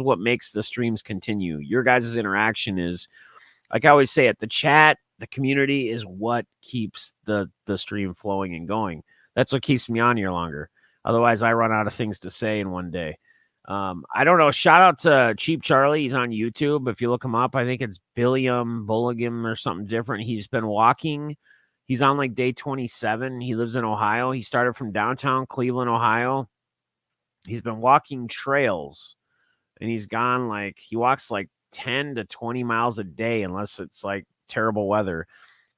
what makes the streams continue. Your guys' interaction is, like I always say it, the chat, the community is what keeps the stream flowing and going. That's what keeps me on here longer. Otherwise, I run out of things to say in one day. I don't know. Shout out to Cheap Charlie. He's on YouTube. If you look him up, I think it's Billiam Bulligam or something different. He's been walking. He's on like day 27. He lives in Ohio. He started from downtown Cleveland, Ohio. He's been walking trails, and he's gone he walks like 10 to 20 miles a day unless it's like terrible weather.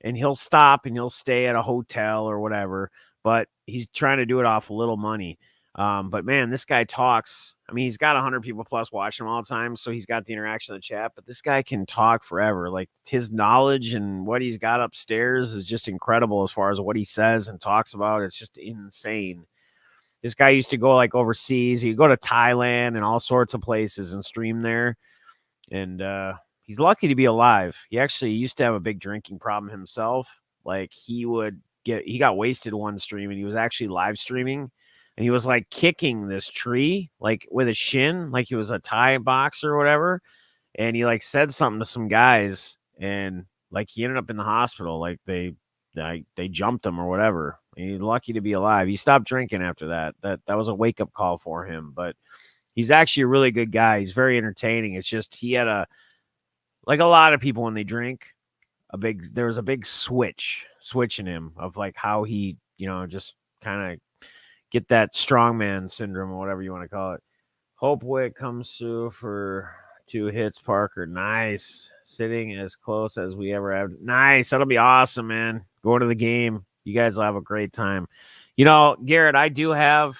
And he'll stop and he'll stay at a hotel or whatever, but he's trying to do it off little money. But man, this guy talks. I mean, he's got 100 people plus watching him all the time, so he's got the interaction in the chat, but this guy can talk forever. Like, his knowledge and what he's got upstairs is just incredible as far as what he says and talks about. It's just insane. This guy used to go like overseas. He'd go to Thailand and all sorts of places and stream there. And he's lucky to be alive. He actually used to have a big drinking problem himself. Like, he got wasted one stream, and he was actually live streaming. And he was like kicking this tree, like with a shin, like he was a Thai boxer or whatever. And he like said something to some guys, and like he ended up in the hospital. Like they jumped him or whatever. He's lucky to be alive. He stopped drinking after that. That was a wake up call for him. But he's actually a really good guy. He's very entertaining. It's just he had like a lot of people when they drink, there was a big switch in him of like how he, just kind of get that strongman syndrome or whatever you want to call it. Hope Wick comes through for 2 hits, Parker. Nice. Sitting as close as we ever have. Nice. That'll be awesome, man. Go to the game. You guys will have a great time. Garrett, I do have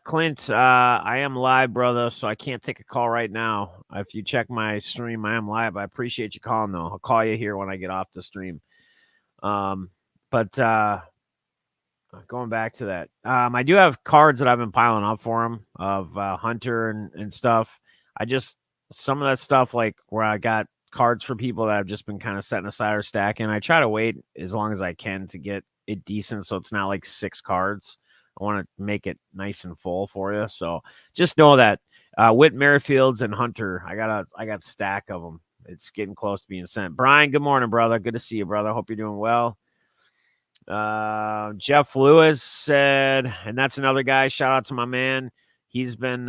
Clint. I am live, brother, so I can't take a call right now. If you check my stream, I am live. I appreciate you calling, though. I'll call you here when I get off the stream. But going back to that, I do have cards that I've been piling up for him of Hunter and stuff. Some of that stuff, like where I got cards for people that I've just been kind of setting aside or stacking. I try to wait as long as I can to get it decent, so it's not like 6 cards. I want to make it nice and full for you. So just know that Whit Merrifields and Hunter, I got a stack of them. It's getting close to being sent. Brian, good morning, brother. Good to see you, brother. Hope you're doing well. Jeff Lewis said, and that's another guy. Shout out to my man. He's been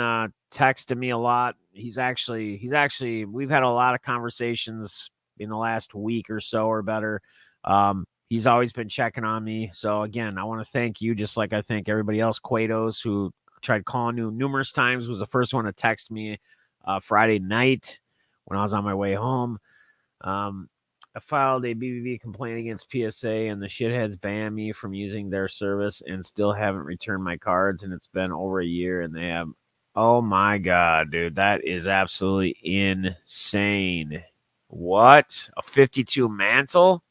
texting me a lot. He's actually we've had a lot of conversations in the last week or so or better. He's always been checking on me. So again, I want to thank you, just like I thank everybody else. Quados, who tried calling you numerous times, was the first one to text me Friday night when I was on my way home. I filed a BBB complaint against PSA, and the shitheads banned me from using their service and still haven't returned my cards, and it's been over a year, and they have. Oh my God, dude, that is absolutely insane. What? A 52 mantle?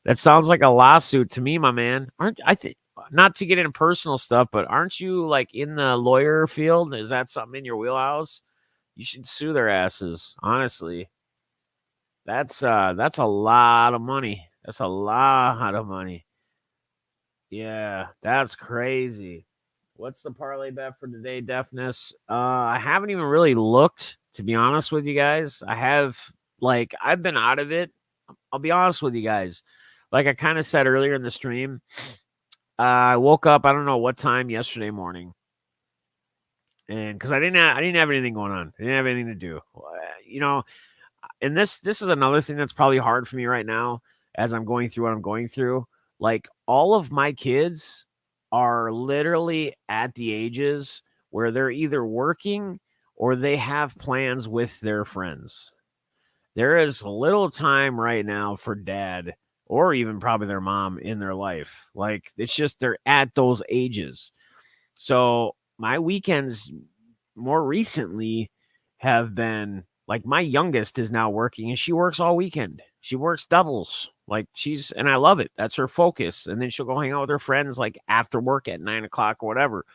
That sounds like a lawsuit to me, my man. Not to get into personal stuff, but aren't you like in the lawyer field? Is that something in your wheelhouse? You should sue their asses, honestly. That's a lot of money. That's a lot of money. Yeah, that's crazy. What's the parlay bet for today, Deafness? I haven't even really looked, to be honest with you guys. I've been out of it. I'll be honest with you guys. Like I kind of said earlier in the stream, I woke up, I don't know what time yesterday morning. And because I didn't have anything going on. I didn't have anything to do. And this is another thing that's probably hard for me right now as I'm going through what I'm going through. Like, all of my kids are literally at the ages where they're either working or they have plans with their friends. There is little time right now for dad or even probably their mom in their life. Like, it's just they're at those ages. So my weekends more recently have been like, my youngest is now working, and she works all weekend. She works doubles. Like, and I love it. That's her focus. And then she'll go hang out with her friends like after work at 9 o'clock or whatever.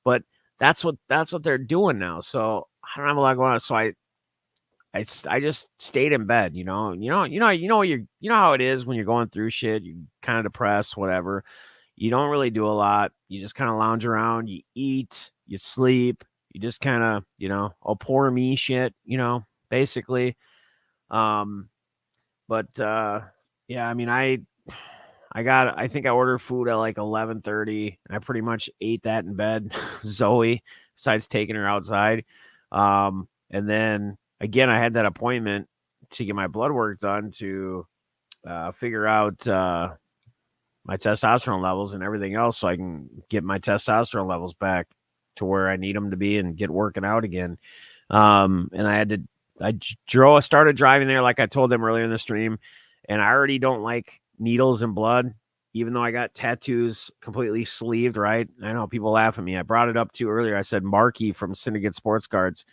But that's what they're doing now. So I don't have a lot going on. So I just stayed in bed, you know. You know how it is when you're going through shit, you're kind of depressed, whatever. You don't really do a lot. You just kind of lounge around, you eat, you sleep, you just kind of, oh, poor me shit, basically. Um, but yeah, I mean, I think I ordered food at like 11:30. I pretty much ate that in bed, Zoe, besides taking her outside. And then again, I had that appointment to get my blood work done to figure out my testosterone levels and everything else so I can get my testosterone levels back to where I need them to be and get working out again. And I started driving there like I told them earlier in the stream, and I already don't like needles and blood, even though I got tattoos completely sleeved, right? I know people laugh at me. I brought it up too earlier. I said Marky from Syndicate Sports Cards,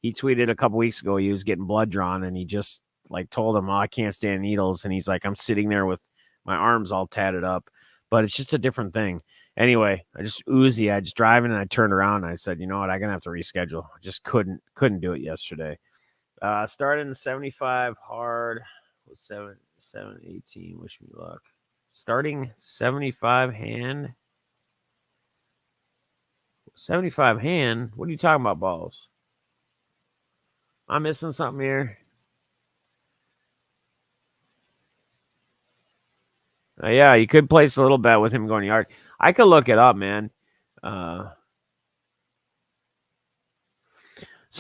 he tweeted a couple weeks ago he was getting blood drawn, and he just like told him, oh, I can't stand needles. And he's like, I'm sitting there with my arms all tatted up, but it's just a different thing. Anyway, I just driving and I turned around and I said, you know what, I'm gonna have to reschedule. I just couldn't do it yesterday. Started in 75 hard with 718. Wish me luck. Starting 75 hand. 75 hand. What are you talking about, balls? I'm missing something here. Yeah, you could place a little bet with him going yard. I could look it up, man. So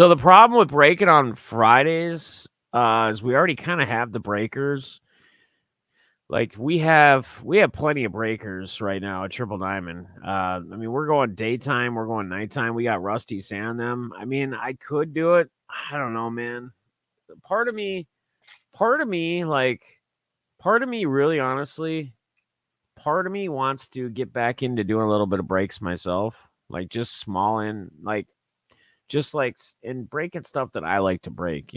the problem with breaking on Fridays is we already kind of have the breakers. Like we have plenty of breakers right now at Triple Diamond. I mean, we're going daytime, we're going nighttime. We got Rusty Sand them. I mean, I could do it. I don't know, man. Part of me, really honestly, part of me wants to get back into doing a little bit of breaks myself, like just small and like just like and breaking stuff that I like to break,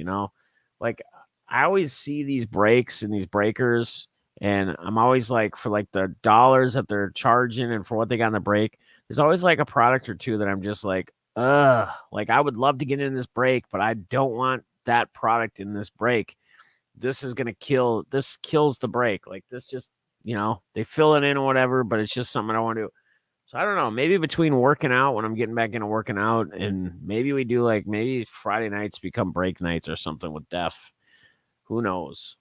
like I always see these breaks and these breakers, and I'm always like, for like the dollars that they're charging and for what they got in the break, there's always like a product or two that I'm just like, like I would love to get in this break, but I don't want that product in this break. This kills the break. Like this just, they fill it in or whatever, but it's just something I want to do. So I don't know. Maybe between working out, when I'm getting back into working out, and maybe we do like maybe Friday nights become break nights or something with Def. Who knows?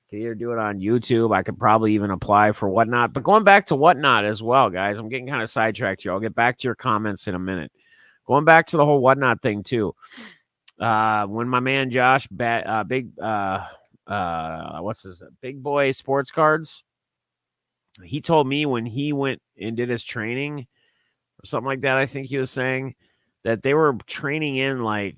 Could either do it on YouTube. I could probably even apply for Whatnot. But going back to Whatnot as well, guys, I'm getting kind of sidetracked here. I'll get back to your comments in a minute. Going back to the whole Whatnot thing too. When my man Josh, Big Boy Sports Cards, he told me when he went and did his training or something like that, I think he was saying that they were training in like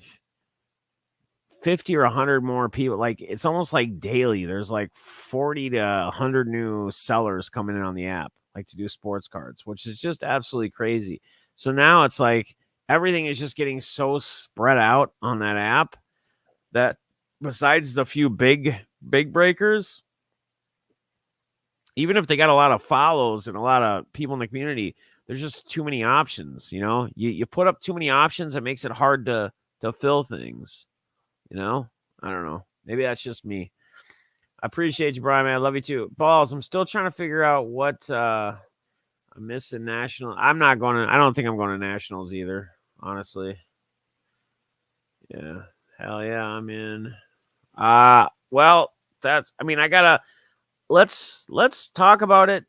50 or 100 more people. Like it's almost like daily. There's like 40 to 100 new sellers coming in on the app, like to do sports cards, which is just absolutely crazy. So now it's like everything is just getting so spread out on that app that besides the few big breakers, even if they got a lot of follows and a lot of people in the community, there's just too many options. You put up too many options, it makes it hard to fill things. I don't know. Maybe that's just me. I appreciate you, Brian, man. I love you too. Balls, I'm still trying to figure out what I'm missing national. I don't think I'm going to nationals either, honestly. Yeah. Hell yeah, I'm in. Well, let's talk about it.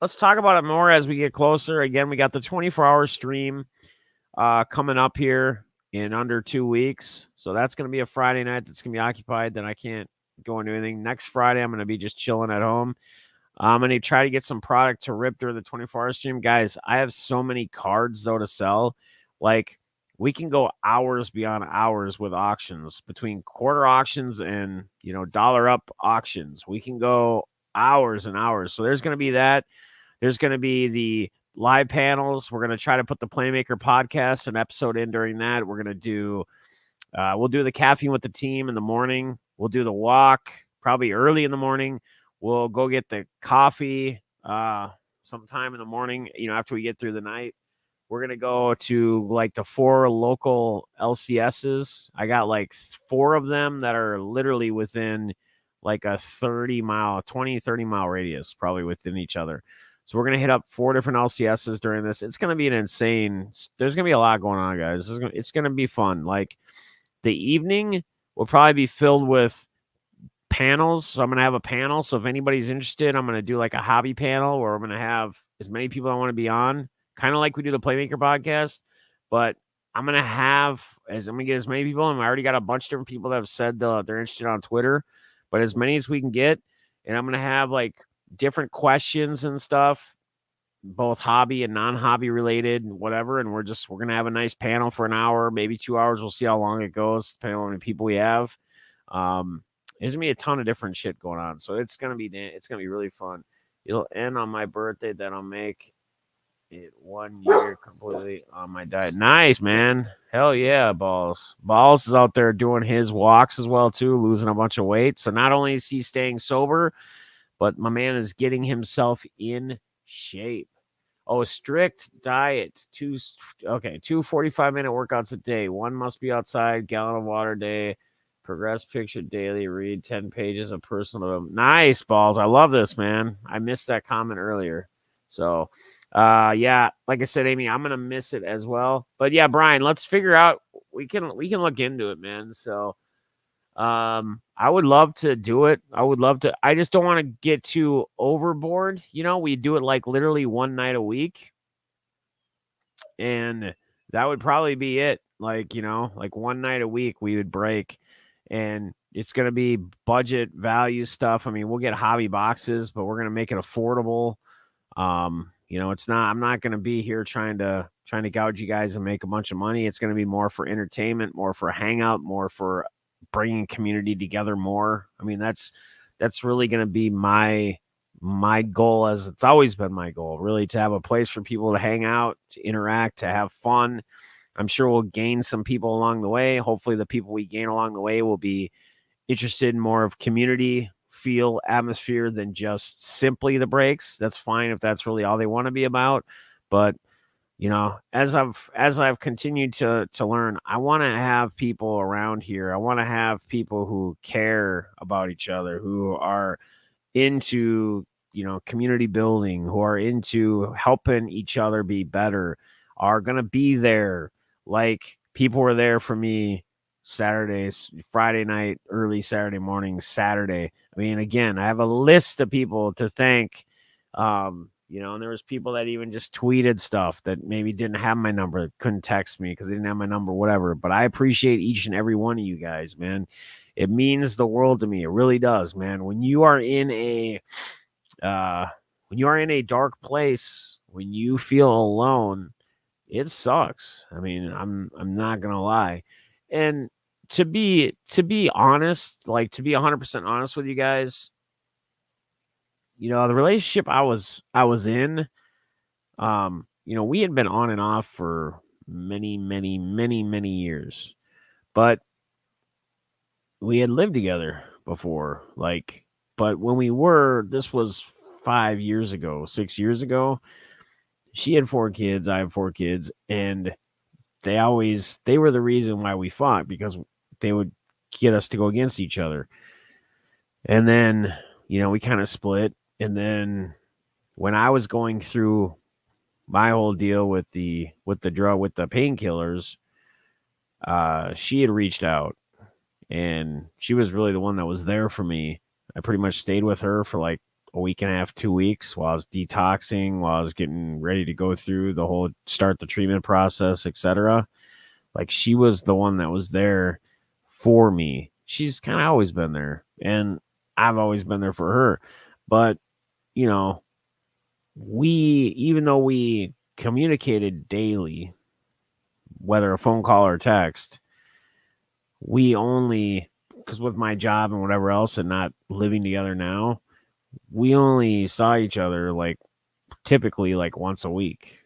Let's talk about it more as we get closer. Again, we got the 24-hour stream coming up here in under 2 weeks. So that's going to be a Friday night that's going to be occupied. Then I can't go into anything. Next Friday, I'm going to be just chilling at home. I'm going to try to get some product to rip during the 24-hour stream. Guys, I have so many cards, though, to sell. Like, we can go hours beyond hours with auctions, between quarter auctions and, dollar up auctions. We can go hours and hours. So there's going to be that. There's going to be the live panels. We're going to try to put the Playmaker podcast, an episode in during that. We're going to do, we'll do the caffeine with the team in the morning. We'll do the walk probably early in the morning. We'll go get the coffee sometime in the morning, after we get through the night. We're going to go to like the 4 local LCSs. I got like 4 of them that are literally within like a 30 mile radius, probably within each other. So we're going to hit up 4 different LCSs during this. It's going to be an insane, there's going to be a lot going on, guys. It's going to be fun. Like the evening will probably be filled with panels. So I'm going to have a panel. So if anybody's interested, I'm going to do like a hobby panel where I'm going to have as many people I want to be on, kind of like we do the Playmaker podcast. But I'm going to get as many people. And I already got a bunch of different people that have said they're interested on Twitter, but as many as we can get. And I'm going to have like different questions and stuff, both hobby and non-hobby related and whatever. And we're going to have a nice panel for an hour, maybe 2 hours. We'll see how long it goes, depending on how many people we have. There's gonna be a ton of different shit going on, so it's gonna be really fun. It'll end on my birthday. That'll make it 1 year completely on my diet. Nice, man. Hell yeah, Balls. Balls is out there doing his walks as well too, losing a bunch of weight. So not only is he staying sober, but my man is getting himself in shape. Oh, a strict diet. 2 45-minute workouts a day. 1 must be outside. Gallon of water a day. Progress picture daily. Read 10 pages of personal. Nice, Balls. I love this, man. I missed that comment earlier. So, yeah, like I said, Amy, I'm gonna miss it as well. But yeah, Brian, let's figure out. We can look into it, man. So, I would love to do it. I just don't want to get too overboard. We do it like literally one night a week, and that would probably be it. Like one night a week we would break. And it's going to be budget value stuff. I mean, we'll get hobby boxes, but we're going to make it affordable. I'm not going to be here trying to gouge you guys and make a bunch of money. It's going to be more for entertainment, more for hangout, more for bringing community together more. I mean, that's really going to be my goal, as it's always been my goal, really, to have a place for people to hang out, to interact, to have fun. I'm sure we'll gain some people along the way. Hopefully the people we gain along the way will be interested in more of community feel atmosphere than just simply the breaks. That's fine if that's really all they want to be about. But, as I've continued to learn, I want to have people around here. I want to have people who care about each other, who are into, community building, who are into helping each other be better, are going to be there. Like people were there for me Saturdays, Friday night, early Saturday morning, Saturday. I mean, again, I have a list of people to thank. And there was people that even just tweeted stuff that maybe didn't have my number, couldn't text me because they didn't have my number, whatever. But I appreciate each and every one of you guys, man. It means the world to me. It really does, man. When you are in a dark place, when you feel alone, it sucks. I mean, I'm not gonna lie. And to be honest, like to be 100% honest with you guys, the relationship I was in, we had been on and off for many, many, many, many years, but we had lived together before. But when this was 5 years ago, 6 years ago. She had 4 kids, I have 4 kids, and they were the reason why we fought, because they would get us to go against each other. And then, we kind of split. And then when I was going through my whole deal with the painkillers, she had reached out, and she was really the one that was there for me. I pretty much stayed with her for like a week and a half, 2 weeks, while I was detoxing, while I was getting ready to go through start the treatment process, etc. Like, she was the one that was there for me. She's kind of always been there, and I've always been there for her. But, even though we communicated daily, whether a phone call or text, because with my job and whatever else and not living together now, we only saw each other typically once a week.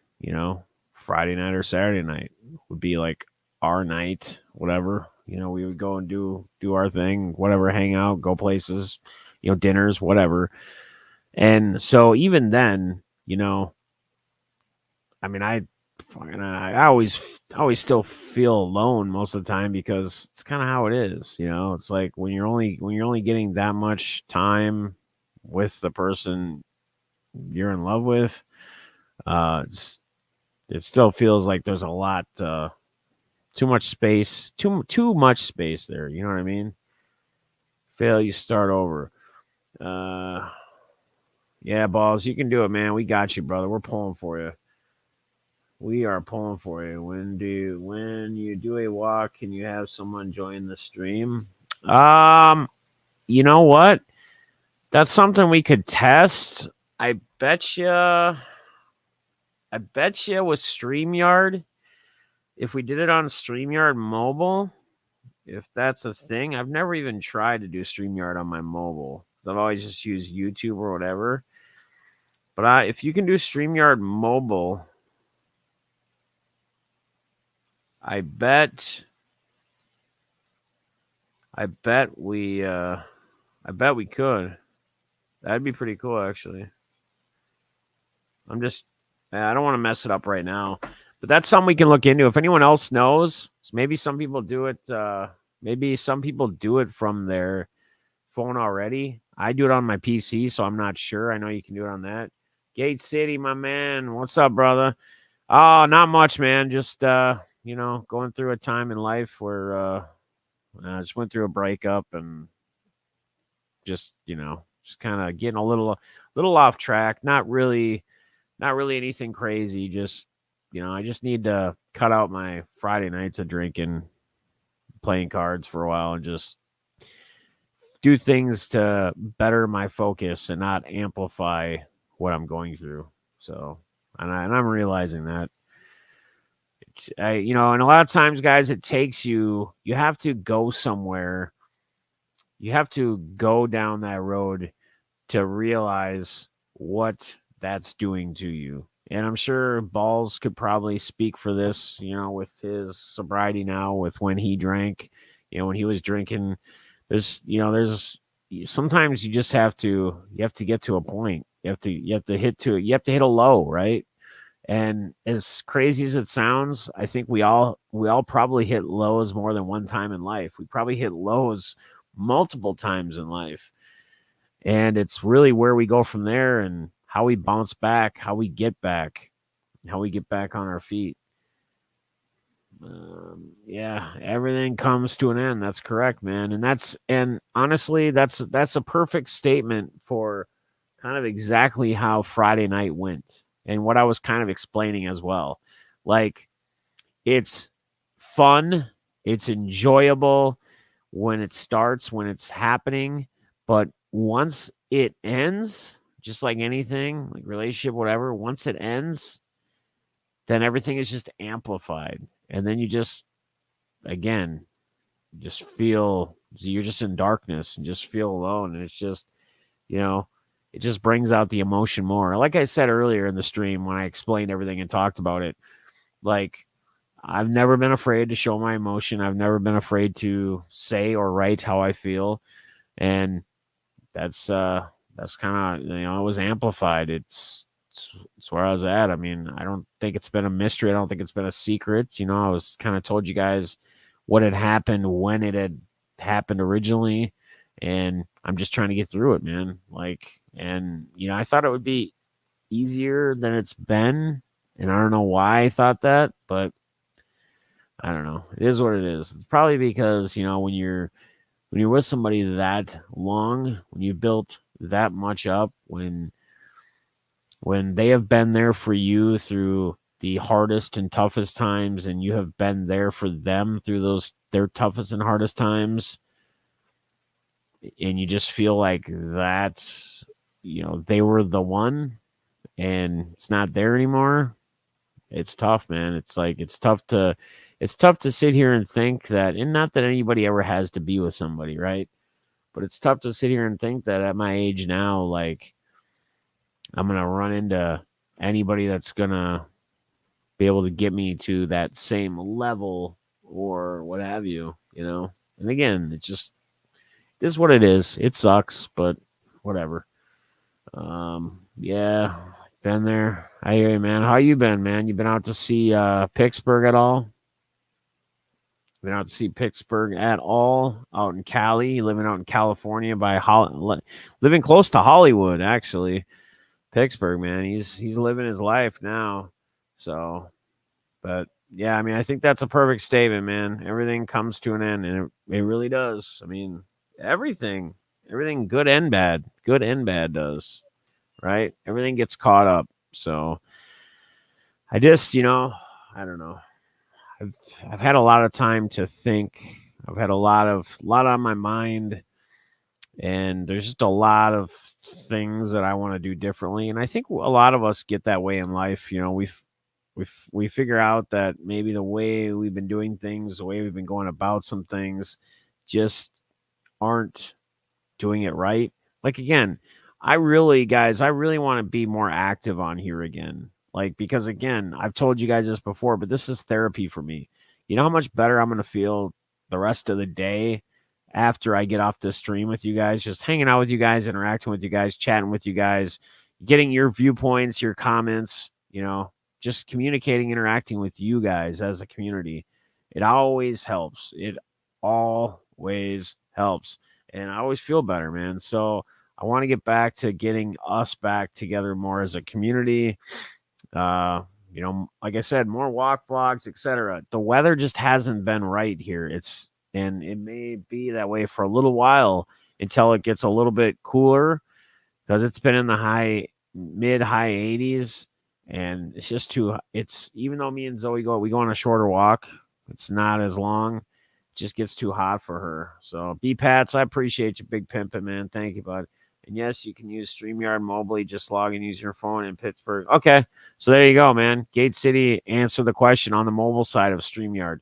Friday night or Saturday night would be like our night, whatever. We would go and do our thing, whatever, hang out, go places, dinners, whatever. And so even then, I mean, I fucking, I always still feel alone most of the time because it's kind of how it is, you know. It's like when you're only getting that much time with the person you're in love with, it still feels like there's a lot, too much space, too much space there. You know what I mean? Fail, you start over. Uh, yeah, balls, you can do it, man. We got you, brother. We're pulling for you. We are pulling for you. When you do a walk, can you have someone join the stream? You know what? That's something we could test. I bet you. I bet you with StreamYard, if we did it on StreamYard mobile, if that's a thing, I've never even tried to do StreamYard on my mobile. I've always just used YouTube or whatever. But if you can do StreamYard mobile, I bet I bet we could. That'd be pretty cool, actually. I don't want to mess it up right now, but that's something we can look into. If anyone else knows, maybe some people do it. Maybe some people do it from their phone already. I do it on my PC, so I'm not sure. I know you can do it on that. Gate City, my man. What's up, brother? Oh, not much, man. Just going through a time in life where I just went through a breakup and just kind of getting a little off track. Not really anything crazy. Just I just need to cut out my Friday nights of drinking, playing cards for a while, and just do things to better my focus and not amplify what I'm going through. So, and I'm realizing that. And a lot of times, guys, it takes you have to go somewhere. You have to go down that road to realize what that's doing to you. And I'm sure Balls could probably speak for this, with his sobriety now, with when he drank, when he was drinking. There's sometimes you have to get to a point. You have to hit a low, right? And as crazy as it sounds, I think we all probably hit lows more than one time in life. We probably hit lows multiple times in life. And it's really where we go from there and how we bounce back, how we get back on our feet. Yeah, everything comes to an end. That's correct, man. And honestly, that's a perfect statement for kind of exactly how Friday night went and what I was kind of explaining as well. Like, it's fun, it's enjoyable when it starts, when it's happening, but once it ends, just like anything, like relationship, whatever, once it ends, then everything is just amplified. And then you just, again, just feel you're just in darkness and just feel alone. And it's just, it just brings out the emotion more. Like I said earlier in the stream when I explained everything and talked about it, like, I've never been afraid to show my emotion. I've never been afraid to say or write how I feel. And that's kind of, it was amplified. It's where I was at. I mean, I don't think it's been a mystery. I don't think it's been a secret. I was kind of told you guys what had happened when it had happened originally. And I'm just trying to get through it, man. I thought it would be easier than it's been. And I don't know why I thought that, but I don't know. It is what it is. It's probably because, when you're with somebody that long, when you've built that much up, when they have been there for you through the hardest and toughest times, and you have been there for them through their toughest and hardest times, and you just feel like that, they were the one, and it's not there anymore. It's tough, man. It's like it's tough to sit here and think that, and not that anybody ever has to be with somebody, right? But it's tough to sit here and think that at my age now, like, I'm going to run into anybody that's going to be able to get me to that same level or what have you, And again, it is what it is. It sucks, but whatever. Yeah, been there. I hear you, man. How you been, man? You been out to see Pittsburgh at all? Been out to see Pittsburgh at all? Out in Cali, living out in California by living close to Hollywood, actually. Pittsburgh, man. He's living his life now. So, but yeah, I mean, I think that's a perfect statement, man. Everything comes to an end, and it really does. I mean, everything, everything, good and bad does, right? Everything gets caught up. So, I just, I don't know. I've I've had a lot of time to think. I've had a lot on my mind, and there's just a lot of things that I want to do differently. And I think a lot of us get that way in life. We figure out that maybe the way we've been doing things, the way we've been going about some things, just aren't doing it right. Like again, I really want to be more active on here again. Like because again, I've told you guys this before, but this is therapy for me. You know how much better I'm going to feel the rest of the day after I get off this stream with you guys, just hanging out with you guys, interacting with you guys, chatting with you guys, getting your viewpoints, your comments, just communicating, interacting with you guys as a community. It always helps. It always helps. And I always feel better, man. So I want to get back to getting us back together more as a community. Like I said, more walk vlogs, etc. The weather just hasn't been right here. And it may be that way for a little while until it gets a little bit cooler because it's been in the mid high 80s, and it's just too. It's even though me and Zoe we go on a shorter walk. It's not as long. It just gets too hot for her. So B Pats, I appreciate you, big pimpin', man. Thank you, bud. And yes, you can use StreamYard mobily. Just log in using your phone in Pittsburgh. Okay, so there you go, man. Gate City answered the question on the mobile side of StreamYard.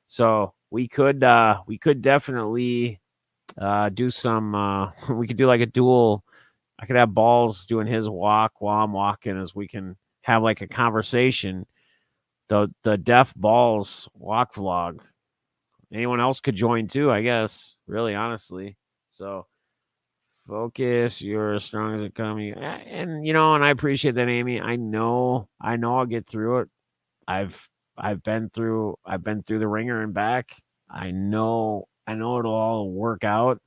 So we could definitely do some. We could do like a dual. I could have Balls doing his walk while I'm walking, as we can have like a conversation. The Deaf Balls walk vlog. Anyone else could join too, I guess. Really, honestly. So focus. You're as strong as it comes. And I appreciate that, Amy. I know I'll get through it. I've been through the ringer and back. I know it'll all work out.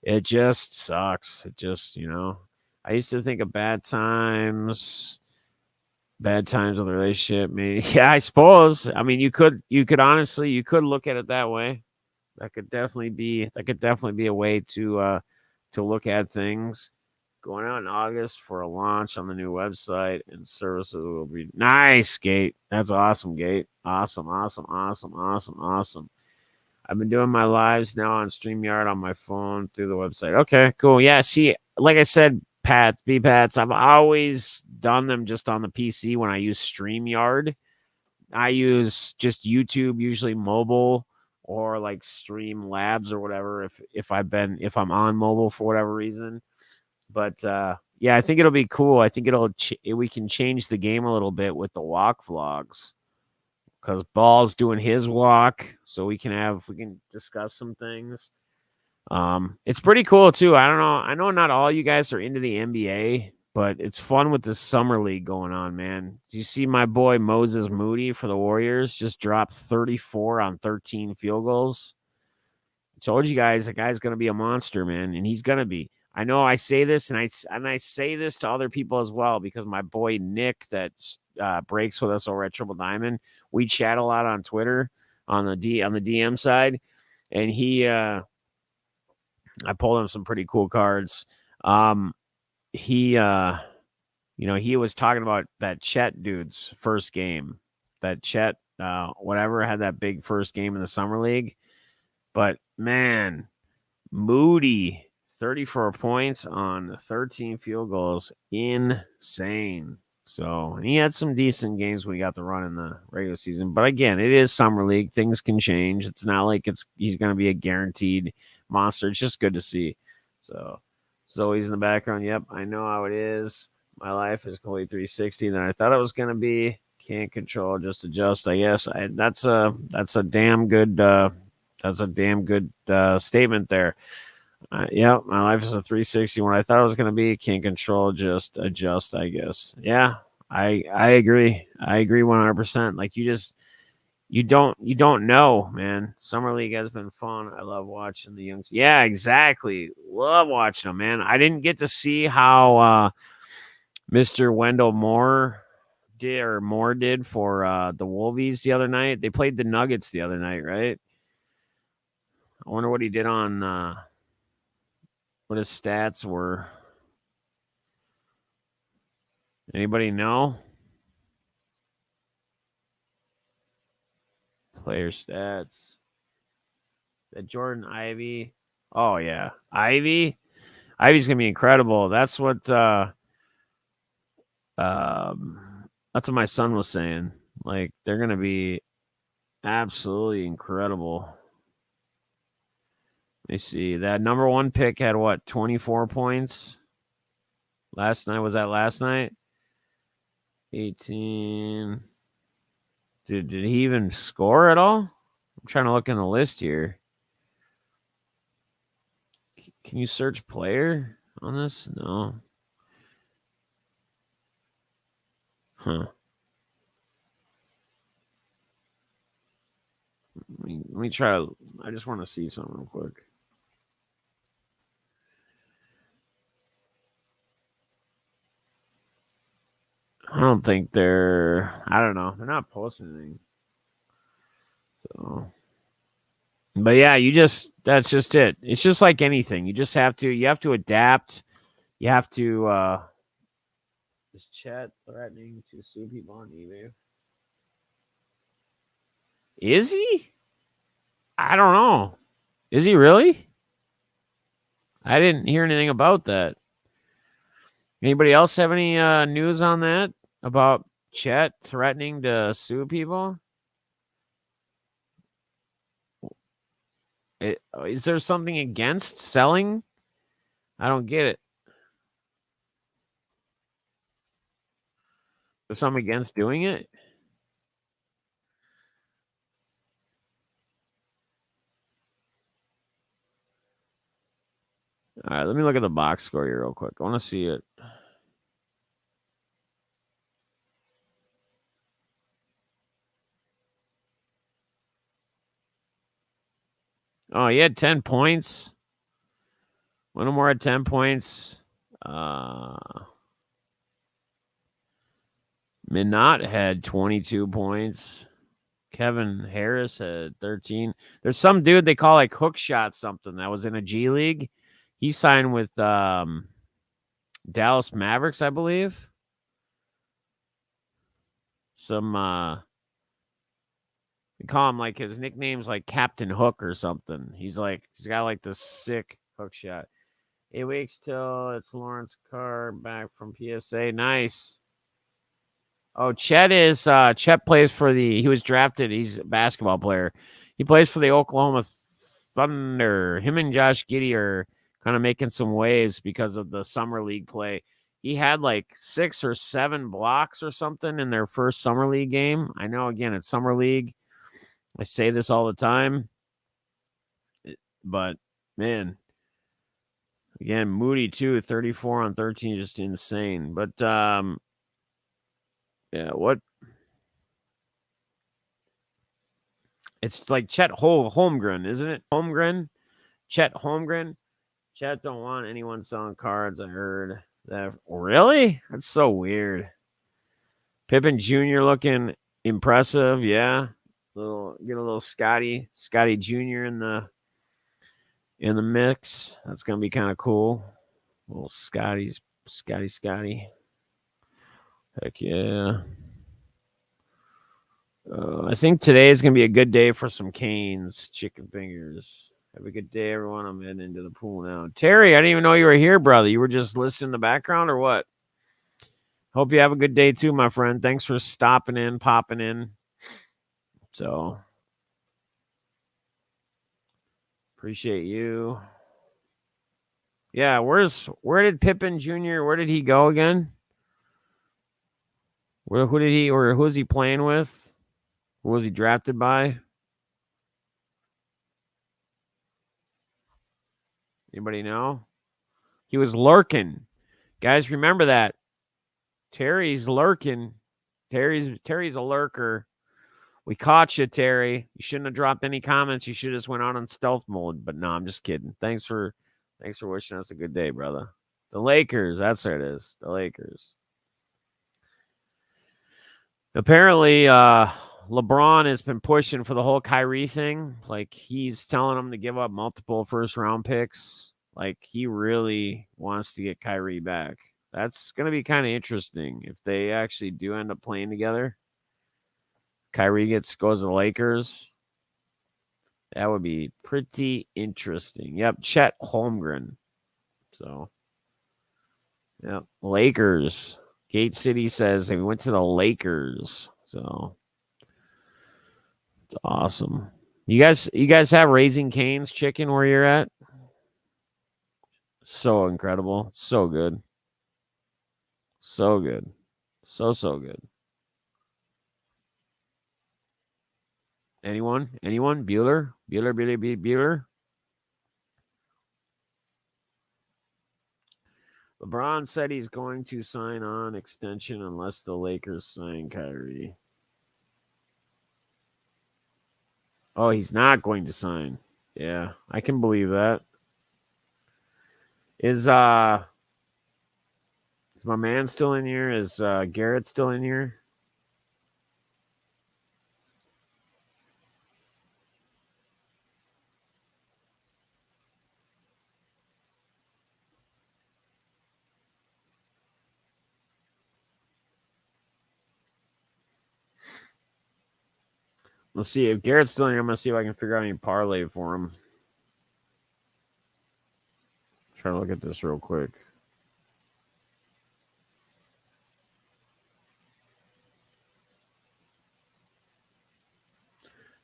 It just sucks. It just, I used to think of bad times of the relationship. Maybe, yeah, I suppose. I mean, you could honestly, you could look at it that way. That could definitely be a way to look at things. Going out in August for a launch on the new website and services will be nice, Gate. That's awesome, Gate. Awesome. I've been doing my lives now on StreamYard on my phone through the website. Okay, cool. Yeah, see, like I said, B-Pats, I've always done them just on the PC when I use StreamYard. I use just YouTube, usually mobile, or like Stream Labs or whatever if I'm on mobile for whatever reason. But yeah, I think it'll be cool. I think we can change the game a little bit with the walk vlogs, because Ball's doing his walk, so we can discuss some things. It's pretty cool too. I don't know. I know not all you guys are into the NBA, but it's fun with the summer league going on, man. Do you see my boy Moses Moody for the Warriors just dropped 34 on 13 field goals? I told you guys, the guy's going to be a monster, man, and he's going to be. I know I say this, and I say this to other people as well, because my boy Nick that breaks with us over at Triple Diamond, we chat a lot on Twitter on the DM side, and I pulled him some pretty cool cards. He was talking about that Chet dude's first game, that Chet whatever had that big first game in the summer league, but man, Moody, 34 points on 13 field goals. Insane. So he had some decent games when he got the run in the regular season. But again, it is summer league. Things can change. It's not like he's going to be a guaranteed monster. It's just good to see. So Zoe's in the background. Yep, I know how it is. My life is completely 360 than I thought it was going to be. Can't control, just adjust. I guess that's a damn good statement there. Yeah, my life is a 360 when I thought it was going to be. Can't control, just adjust, I guess. Yeah, I agree. I agree 100%. Like you don't know, man. Summer League has been fun. I love watching the youngs. Yeah, exactly. Love watching them, man. I didn't get to see how Mr. Wendell Moore did for the Wolvies the other night. They played the Nuggets the other night, right? I wonder what he did on what his stats were. Anybody know? Player stats. That Jordan Ivy. Oh yeah. Ivy's gonna be incredible. That's what my son was saying. Like they're gonna be absolutely incredible. Let me see. That number one pick had what, 24 points? Last night was that last night? 18. Did he even score at all? I'm trying to look in the list here. Can you search player on this? No. Huh. Let me try. I just want to see something real quick. I don't think I don't know. They're not posting anything. So, but yeah, that's just it. It's just like anything. You have to adapt. You have to, is chat threatening to sue people on eBay? Is he? I don't know. Is he really? I didn't hear anything about that. Anybody else have any news on that about Chet threatening to sue people? Is there something against selling? I don't get it. There's something against doing it? All right, let me look at the box score here real quick. I want to see it. Oh, he had 10 points. One more at 10 points. Minot had 22 points. Kevin Harris had 13. There's some dude they call like Hookshot something that was in a G League. He signed with Dallas Mavericks, I believe. Some they call him like his nickname's like Captain Hook or something. He's got like this sick hook shot. 8 weeks till it's Lawrence Carr back from PSA. Nice. Oh, Chet plays for he was drafted. He's a basketball player. He plays for the Oklahoma Thunder. Him and Josh Giddey are kind of making some waves because of the summer league play. He had like 6 or 7 blocks or something in their first summer league game. I know, again, it's summer league. I say this all the time, but man, again, Moody too, 34 on 13, just insane. But yeah, what? It's like Chet Holmgren, isn't it? Chet Holmgren. Chet don't want anyone selling cards. I heard that. Really? That's so weird. Pippen Jr. looking impressive. Yeah, get a little Scotty Jr. in the mix. That's gonna be kind of cool. Little Scotty. Heck yeah. I think today is going to be a good day for some Canes chicken fingers. Have a good day, everyone. I'm heading into the pool now. Terry, I didn't even know you were here, brother. You were just listening in the background or what? Hope you have a good day too, my friend. Thanks for stopping in, popping in. So, appreciate you. Yeah, where did Pippen Jr., where did he go again? Who was he playing with? Who was he drafted by? Anybody know? He was lurking. Guys, remember that. Terry's lurking. Terry's a lurker. We caught you, Terry. You shouldn't have dropped any comments. You should have just went out on stealth mode. But no, I'm just kidding. Thanks for wishing us a good day, brother. The Lakers. That's what it is. The Lakers. Apparently, LeBron has been pushing for the whole Kyrie thing. Like, he's telling him to give up multiple first-round picks. Like, he really wants to get Kyrie back. That's going to be kind of interesting if they actually do end up playing together. Kyrie goes to the Lakers. That would be pretty interesting. Yep, Chet Holmgren. So, yep, Lakers. Gate City says they went to the Lakers. So, it's awesome. You guys have Raising Cane's chicken where you're at? So incredible. So good. So good. So good. Anyone? Bueller? Bueller? LeBron said he's going to sign on extension unless the Lakers sign Kyrie. Oh, he's not going to sign. Yeah, I can believe that. Is my man still in here? Is Garrett still in here? Let's see if Garrett's still in here. I'm gonna see if I can figure out any parlay for him. Try to look at this real quick.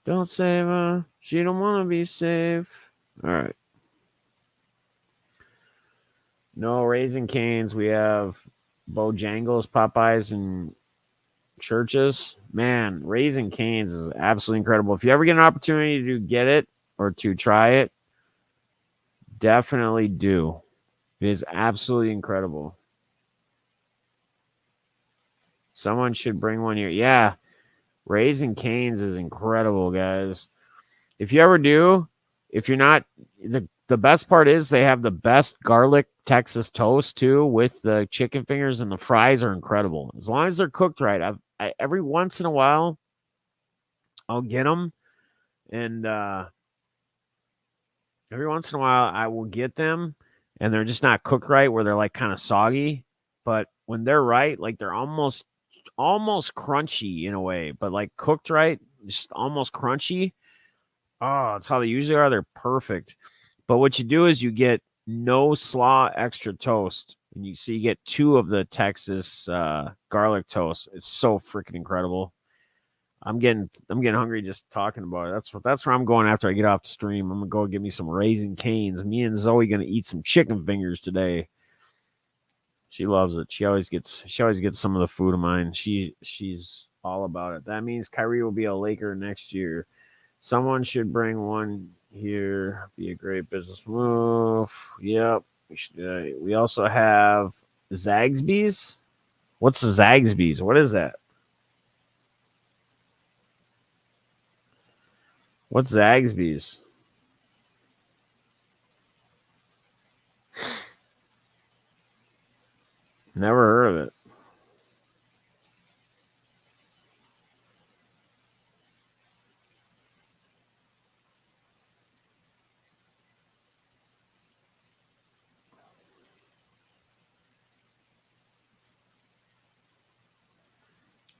Don't save her. She don't want to be safe. All right. No Raising Canes. We have Bojangles, Popeyes, and Churches. Man, Raising Canes is absolutely incredible. If you ever get an opportunity to get it or to try it, definitely do. It is absolutely incredible. Someone should bring one here. Yeah, Raising Canes is incredible, guys. If you ever do, if you're not, the best part is they have the best garlic Texas toast too with the chicken fingers, and the fries are incredible. As long as they're cooked right. Every once in a while, I'll get them, and every once in a while I will get them, and they're just not cooked right, where they're like kind of soggy. But when they're right, like they're almost crunchy in a way, but like cooked right, just almost crunchy. Oh, that's how they usually are. They're perfect. But what you do is you get no slaw extra toast, and you get two of the Texas garlic toast. It's so freaking incredible. I'm getting hungry just talking about it. That's where I'm going after I get off the stream. I'm gonna go get me some Raising Canes. Me and Zoe gonna eat some chicken fingers today. She loves it. She always gets some of the food of mine. She's all about it. That means Kyrie will be a Laker next year. Someone should bring one here. Be a great business move. Yep. We also have Zaxby's. What's the Zaxby's? What is that? What's Zaxby's? Never heard of it.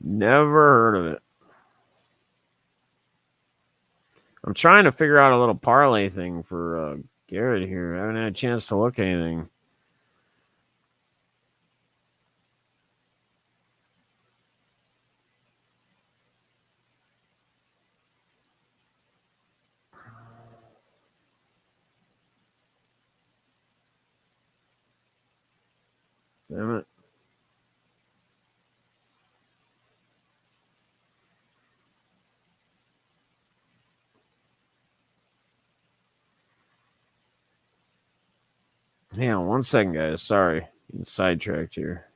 Never heard of it. I'm trying to figure out a little parlay thing for Garrett here. I haven't had a chance to look at anything. Damn it. Hang on 1 second, guys. Sorry. Getting sidetracked here.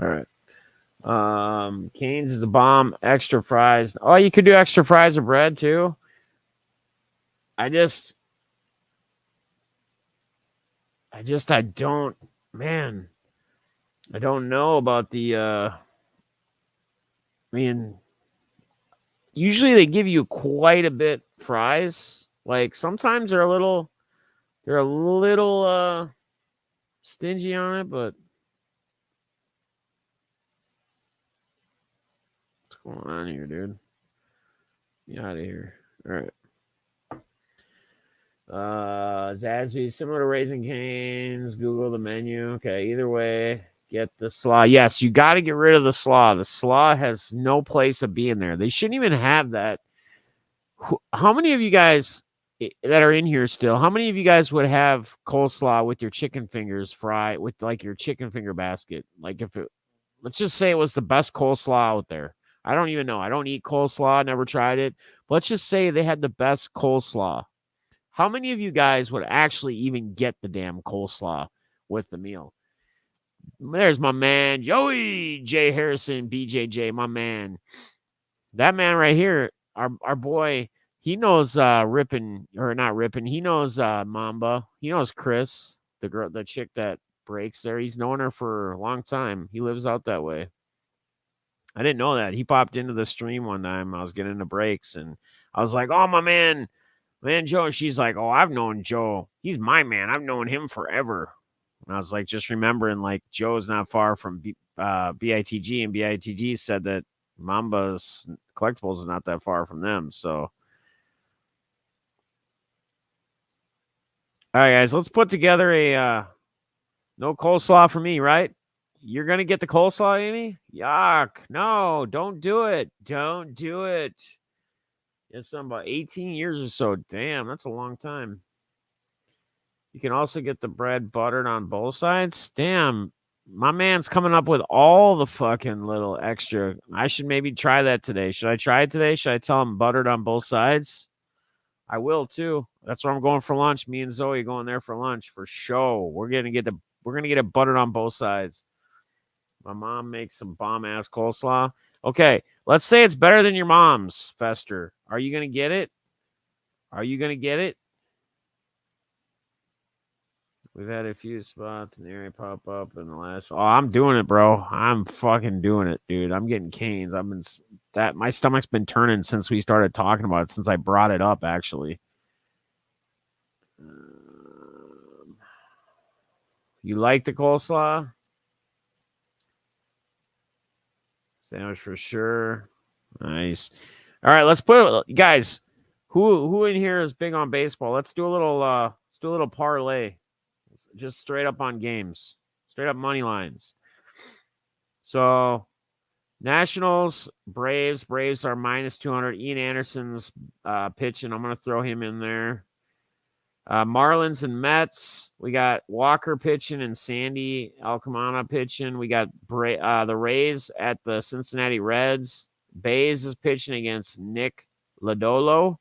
All right. Canes is a bomb. Extra fries. Oh, you could do extra fries or bread too. I don't, man. I don't know about the. I mean, usually they give you quite a bit fries. Like sometimes they're a little stingy on it, but what's going on here, dude? Get out of here. All right. Zasby, similar to Raising Cane's. Google the menu. Okay, either way, get the slaw. Yes, you got to get rid of the slaw. The slaw has no place of being there. They shouldn't even have that. How many of you guys that are in here still? How many of you guys would have coleslaw with your chicken fingers fried with like your chicken finger basket? Like if it, let's just say it was the best coleslaw out there. I don't even know. I don't eat coleslaw. Never tried it. But let's just say they had the best coleslaw. How many of you guys would actually even get the damn coleslaw with the meal? There's my man, Joey J. Harrison, BJJ, my man. That man right here, our boy, he knows Rippin, or not Rippin, he knows Mamba. He knows Chris, the chick that breaks there. He's known her for a long time. He lives out that way. I didn't know that. He popped into the stream one time. I was getting into breaks and I was like, oh, my man, Joe. And she's like, oh, I've known Joe. He's my man. I've known him forever. And I was like, just remembering, like, Joe's not far from BITG, and BITG said that Mamba's Collectibles is not that far from them. So, all right, guys, let's put together a no coleslaw for me, right? You're going to get the coleslaw, Amy? Yuck. No, don't do it. Don't do it. It's something about 18 years or so. Damn, that's a long time. You can also get the bread buttered on both sides. Damn, my man's coming up with all the fucking little extra. I should maybe try that today. Should I try it today? Should I tell him buttered on both sides? I will too. That's where I'm going for lunch. Me and Zoe going there for lunch for show. We're gonna get it buttered on both sides. My mom makes some bomb ass coleslaw. Okay, let's say it's better than your mom's, Fester. Are you gonna get it? Are you gonna get it? We've had a few spots in the area pop up in the last. Oh, I'm doing it, bro. I'm fucking doing it, dude. I'm getting canes. My stomach's been turning since we started talking about it. Since I brought it up, actually. You like the coleslaw? Sandwich for sure. Nice. All right, let's put guys. Who in here is big on baseball? Let's do a little parlay. Just straight up on games. Straight up money lines. So Nationals, Braves. Braves are minus 200. Ian Anderson's pitching. I'm going to throw him in there. Marlins and Mets. We got Walker pitching and Sandy Alcamana pitching. We got the Rays at the Cincinnati Reds. Bays is pitching against Nick Lodolo.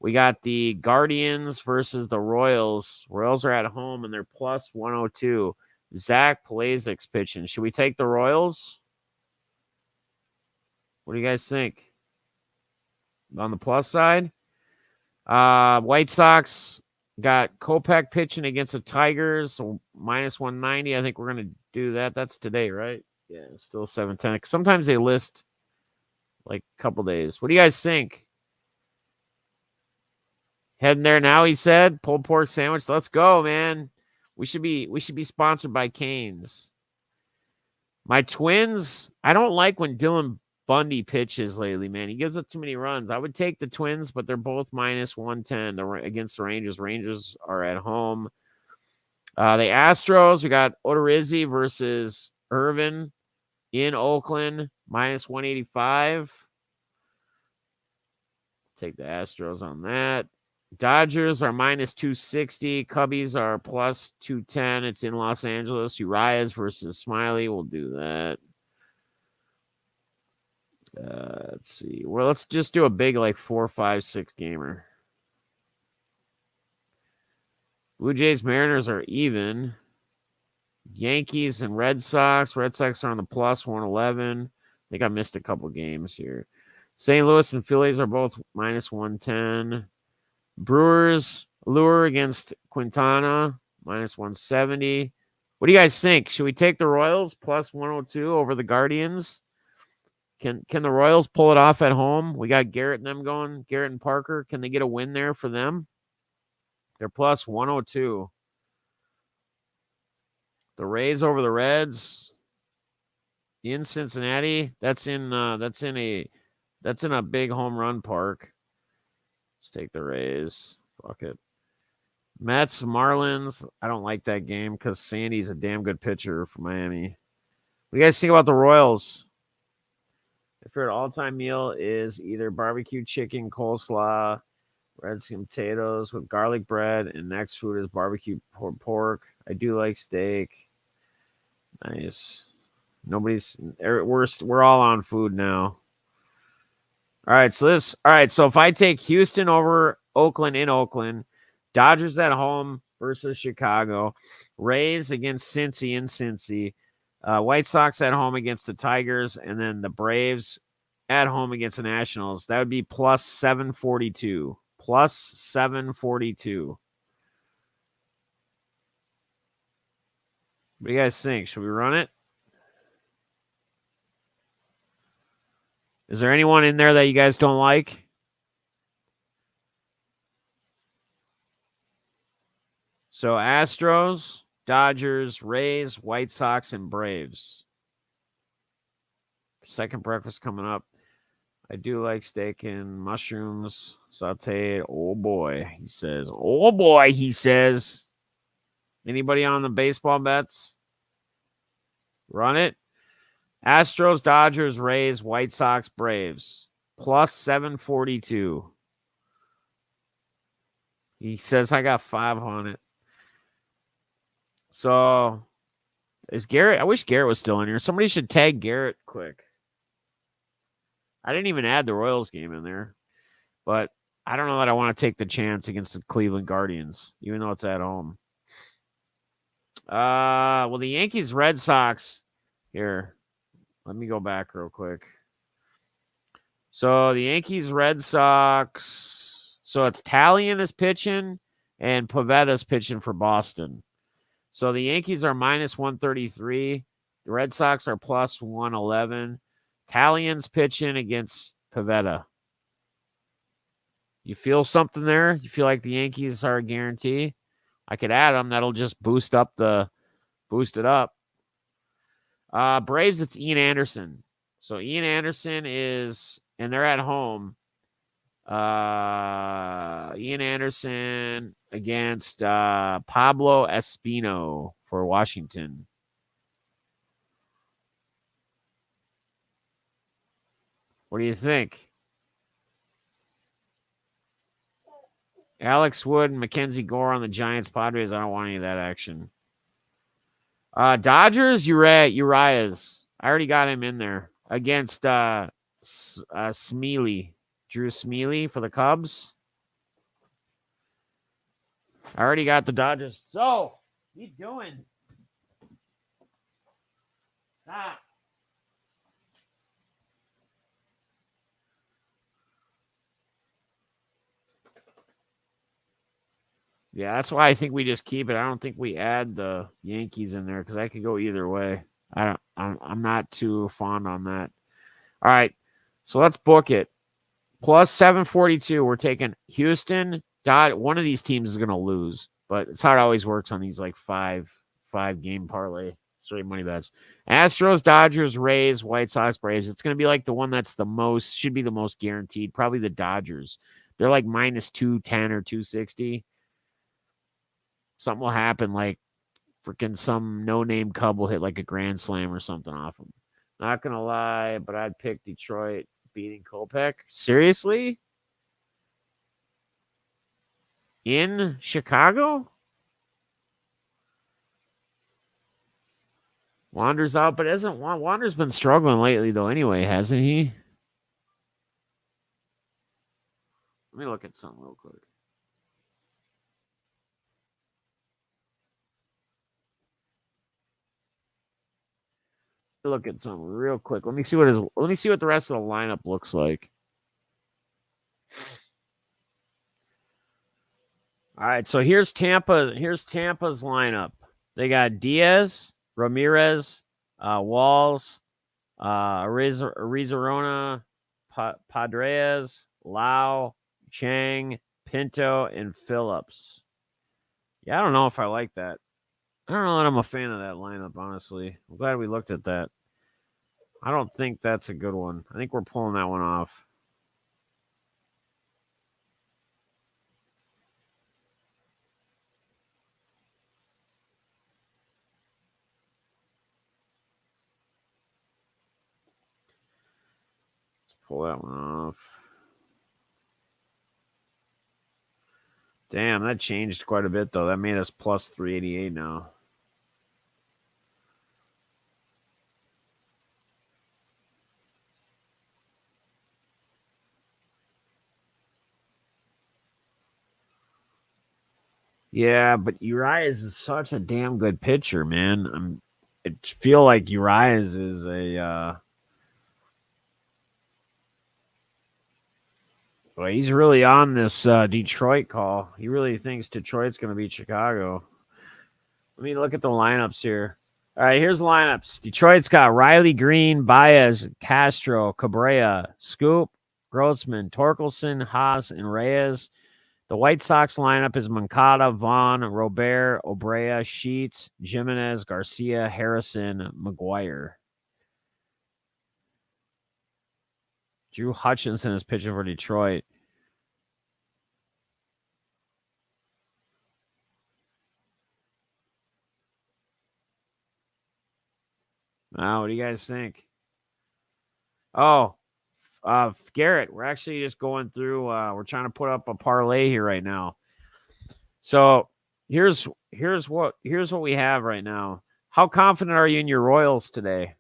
We got the Guardians versus the Royals. Royals are at home and they're plus 102. Zach Plazik's pitching. Should we take the Royals? What do you guys think? On the plus side? White Sox got Kopech pitching against the Tigers, so minus 190. I think we're going to do that. That's today, right? Yeah, still 7:10. Sometimes they list like a couple days. What do you guys think? Heading there now, he said. Pulled pork sandwich. Let's go, man. We should be sponsored by Cane's. My Twins, I don't like when Dylan Bundy pitches lately, man. He gives up too many runs. I would take the Twins, but they're both minus 110 against the Rangers. Rangers are at home. The Astros, we got Odorizzi versus Irvin in Oakland, minus 185. Take the Astros on that. Dodgers are minus 260. Cubbies are plus 210. It's in Los Angeles. Urias versus Smiley. We'll do that. Let's see. Well, let's just do a big, like 4, 5, 6 gamer. Blue Jays Mariners are even. Yankees and Red Sox. Red Sox are on the plus 111. I think I missed a couple games here. St. Louis and Phillies are both minus 110. Brewers lure against Quintana minus 170. What do you guys think? Should we take the Royals plus 102 over the Guardians? Can the Royals pull it off at home? We got Garrett and them going. Garrett and Parker. Can they get a win there for them? They're plus 102. The Rays over the Reds in Cincinnati. That's in a big home run park. Let's take the Rays. Fuck it. Mets, Marlins. I don't like that game because Sandy's a damn good pitcher for Miami. What do you guys think about the Royals? If your all-time meal is either barbecue chicken, coleslaw, red skin potatoes with garlic bread, and next food is barbecue pork. I do like steak. Nice. We're all on food now. All right, so if I take Houston over Oakland in Oakland, Dodgers at home versus Chicago, Rays against Cincy in Cincy, White Sox at home against the Tigers, and then the Braves at home against the Nationals, that would be plus 742. Plus 742. What do you guys think? Should we run it? Is there anyone in there that you guys don't like? So Astros, Dodgers, Rays, White Sox, and Braves. Second breakfast coming up. I do like steak and mushrooms sauteed. Oh boy, he says. Oh boy, he says. Anybody on the baseball bets? Run it. Astros, Dodgers, Rays, White Sox, Braves. Plus 742. He says I got 5 on it. So is Garrett? I wish Garrett was still in here. Somebody should tag Garrett quick. I didn't even add the Royals game in there. But I don't know that I want to take the chance against the Cleveland Guardians, even though it's at home. Well, the Yankees, Red Sox. Here, let me go back real quick. So the Yankees, Red Sox. So it's Talion is pitching and Pavetta's pitching for Boston. So the Yankees are minus 133. The Red Sox are plus 111. Talion's pitching against Pavetta. You feel something there? You feel like the Yankees are a guarantee? I could add them. That'll just boost it up. Braves, it's Ian Anderson. So Ian Anderson is, and they're at home. Ian Anderson against Pablo Espino for Washington. What do you think? Alex Wood and Mackenzie Gore on the Giants, Padres. I don't want any of that action. Dodgers, Urias. I already got him in there against Smealy. Drew Smealy for the Cubs. I already got the Dodgers. So, what you doing? Stop. Yeah, that's why I think we just keep it. I don't think we add the Yankees in there because I could go either way. I'm not too fond on that. All right, so let's book it. Plus 742. We're taking Houston. One of these teams is going to lose, but it's how it always works on these like five game parlay straight money bets. Astros, Dodgers, Rays, White Sox, Braves. It's going to be like the one that's should be the most guaranteed. Probably the Dodgers. They're like minus 210 or 260. Something will happen, like freaking some no-name Cub will hit like a grand slam or something off him. Not gonna lie, but I'd pick Detroit beating Kopech. Seriously? In Chicago? Wander's out, but Wander's been struggling lately though anyway, hasn't he? Let me look at something real quick. Look at something real quick. Let me see what the rest of the lineup looks like. All right, so here's Tampa. Here's Tampa's lineup. They got Diaz, Ramirez, Walls, Arizarona, Padres, Lau, Chang, Pinto, and Phillips. Yeah, I don't know if I like that. I don't know that I'm a fan of that lineup, honestly. I'm glad we looked at that. I don't think that's a good one. I think we're pulling that one off. Let's pull that one off. Damn, that changed quite a bit, though. That made us plus 388 now. Yeah, but Urias is such a damn good pitcher, man. I feel like Urias is well, he's really on this Detroit call. He really thinks Detroit's going to beat Chicago. Let me look at the lineups here. All right, here's the lineups. Detroit's got Riley Green, Baez, Castro, Cabrera, Scoop, Grossman, Torkelson, Haas, and Reyes. The White Sox lineup is Moncada, Vaughn, Robert, Obrea, Sheets, Jimenez, Garcia, Harrison, McGuire. Drew Hutchinson is pitching for Detroit. Now, what do you guys think? Oh, Garrett, we're actually just going through. We're trying to put up a parlay here right now. So here's what we have right now. How confident are you in your Royals today?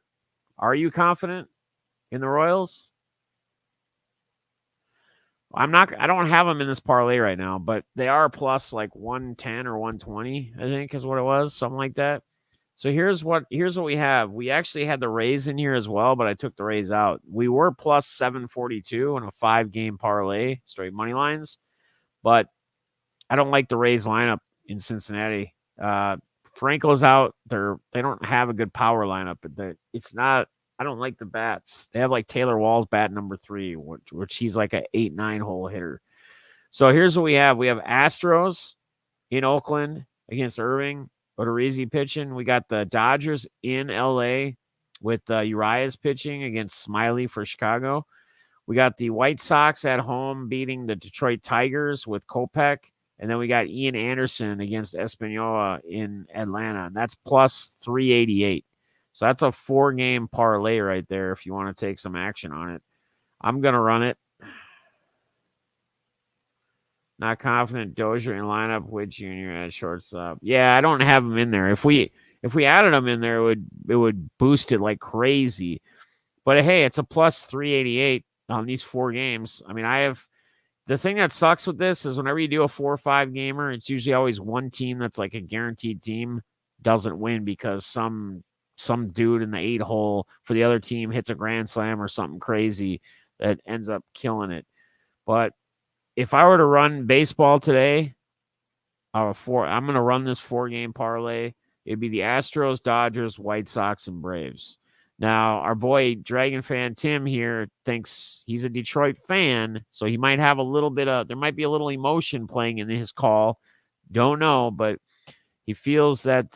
Are you confident in the Royals? I'm not. I don't have them in this parlay right now, but they are plus like 110 or 120. I think is what it was, something like that. So here's what we have. We actually had the Rays in here as well, but I took the Rays out. We were plus 742 in a 5-game parlay, straight money lines, but I don't like the Rays lineup in Cincinnati. Franco's out. They don't have a good power lineup, but it's not. I don't like the bats. They have like Taylor Wall's bat number 3, which he's like a 8-9 hole hitter. So here's what we have. We have Astros in Oakland against Irving. Odorizzi pitching. We got the Dodgers in LA with Urias pitching against Smiley for Chicago. We got the White Sox at home beating the Detroit Tigers with Kopech. And then we got Ian Anderson against Espanola in Atlanta. And that's plus 388. So that's a 4-game parlay right there if you want to take some action on it. I'm going to run it. Not confident Dozier in lineup with Junior at shortstop. Yeah, I don't have him in there. If we added him in there, it would boost it like crazy. But hey, it's a plus 388 on these 4 games. I mean, the thing that sucks with this is whenever you do a 4 or 5 gamer, it's usually always one team that's like a guaranteed team doesn't win because some dude in the 8 hole for the other team hits a grand slam or something crazy that ends up killing it. But if I were to run baseball today, I'm going to run this 4-game parlay. It'd be the Astros, Dodgers, White Sox, and Braves. Now, our boy Dragon fan Tim here thinks he's a Detroit fan, so he might have there might be a little emotion playing in his call. Don't know, but he feels that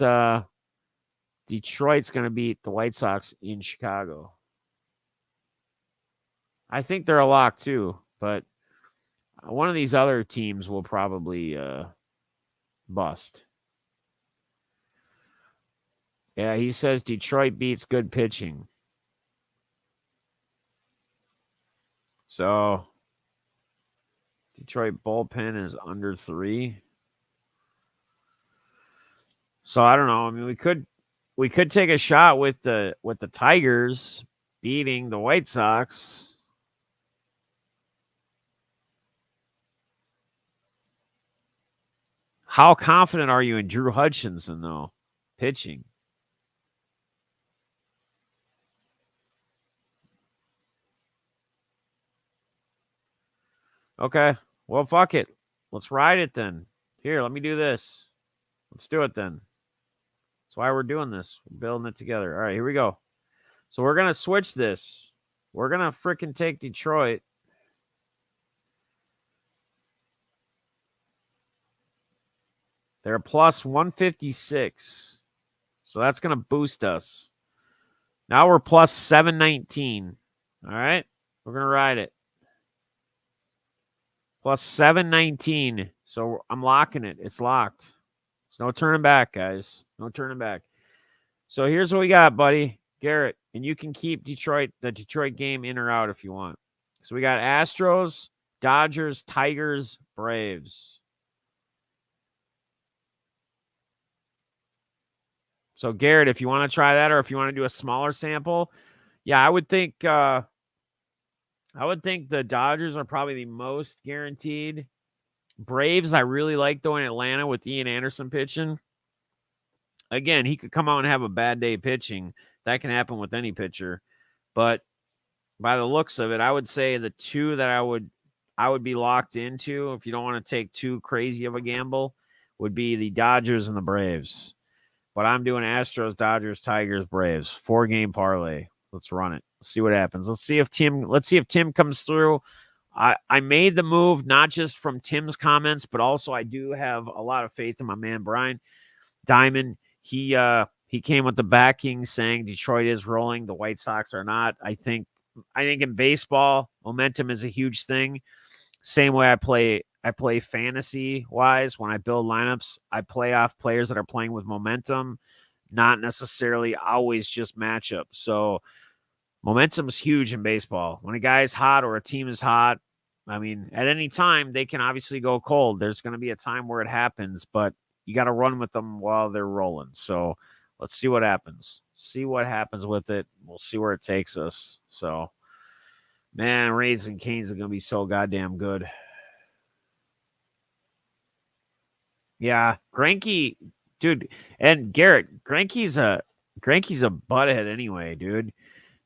Detroit's going to beat the White Sox in Chicago. I think they're a lock too, but one of these other teams will probably bust. Yeah, he says Detroit beats good pitching. So Detroit bullpen is under 3. So I don't know. I mean, we could take a shot with the Tigers beating the White Sox. How confident are you in Drew Hutchinson though, pitching? Okay. Well, fuck it. Let's ride it then. Here, let me do this. Let's do it then. That's why we're doing this. We're building it together. All right, here we go. So we're going to switch this. We're going to freaking take Detroit. They're plus 156. So that's going to boost us. Now we're plus 719. All right. We're going to ride it. Plus 719. So I'm locking it. It's locked. There's no turning back, guys. No turning back. So here's what we got, buddy. Garrett, and you can keep the Detroit game in or out if you want. So we got Astros, Dodgers, Tigers, Braves. So Garrett, if you want to try that, or if you want to do a smaller sample, yeah, I would think the Dodgers are probably the most guaranteed. Braves, I really like though in Atlanta with Ian Anderson pitching. Again, he could come out and have a bad day pitching. That can happen with any pitcher. But by the looks of it, I would say the two that I would be locked into, if you don't want to take too crazy of a gamble, would be the Dodgers and the Braves. But I'm doing Astros, Dodgers, Tigers, Braves. 4-game parlay. Let's run it. Let's see what happens. Let's see if Tim comes through. I made the move not just from Tim's comments, but also I do have a lot of faith in my man Brian Diamond. He came with the backing saying Detroit is rolling, the White Sox are not. I think in baseball, momentum is a huge thing. Same way I play fantasy wise when I build lineups. I play off players that are playing with momentum, not necessarily always just matchups. So momentum is huge in baseball. When a guy is hot or a team is hot, I mean, at any time they can obviously go cold. There's going to be a time where it happens, but you got to run with them while they're rolling. So let's see what happens. See what happens with it. We'll see where it takes us. So, man, Rays and Canes are going to be so goddamn good. Yeah, Greinke, dude, and Garrett, Greinke's a butthead anyway, dude.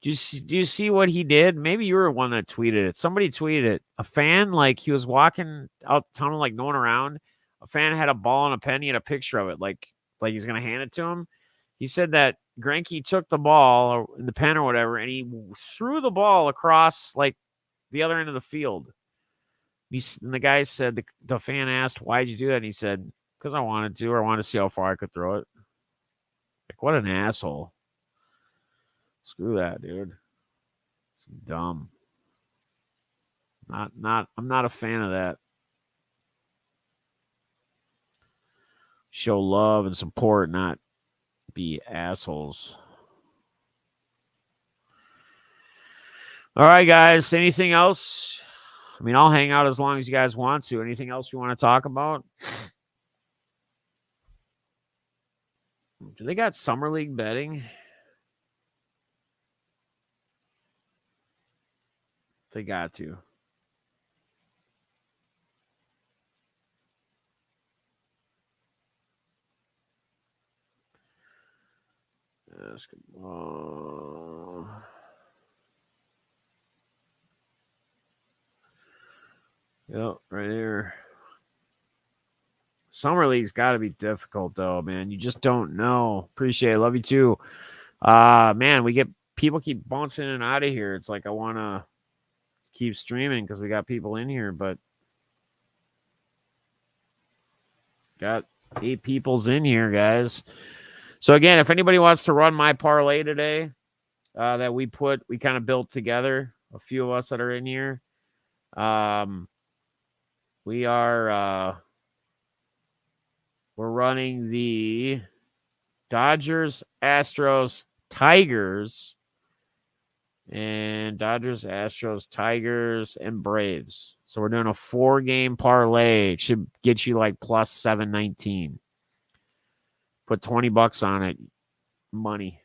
Do you see what he did? Maybe you were the one that tweeted it. Somebody tweeted it. A fan, like he was walking out the tunnel, like no one around. A fan had a ball and a pen. He had a picture of it, like he's gonna hand it to him. He said that Greinke took the ball or the pen or whatever, and he threw the ball across like the other end of the field. And the guy said the fan asked, "Why'd you do that?" And he said, "Because I wanted to, or I wanted to see how far I could throw it." Like, what an asshole! Screw that, dude. It's dumb. I'm not a fan of that. Show love and support, not be assholes. All right, guys. Anything else? I mean, I'll hang out as long as you guys want to. Anything else you want to talk about? Do they got summer league betting? They got to. Basketball. Yep, right here. Summer league's got to be difficult though, man. You just don't know. Appreciate it. Love you too. Man, people keep bouncing in and out of here. It's like I want to keep streaming because we got people in here, but got 8 people's in here, guys. So again, if anybody wants to run my parlay today, that we kind of built together, a few of us that are in here. We're running the Dodgers, Astros, Tigers, and Dodgers, Astros, Tigers, and Braves. So we're doing a 4-game parlay. It should get you like plus 719. Put $20 on it. Money.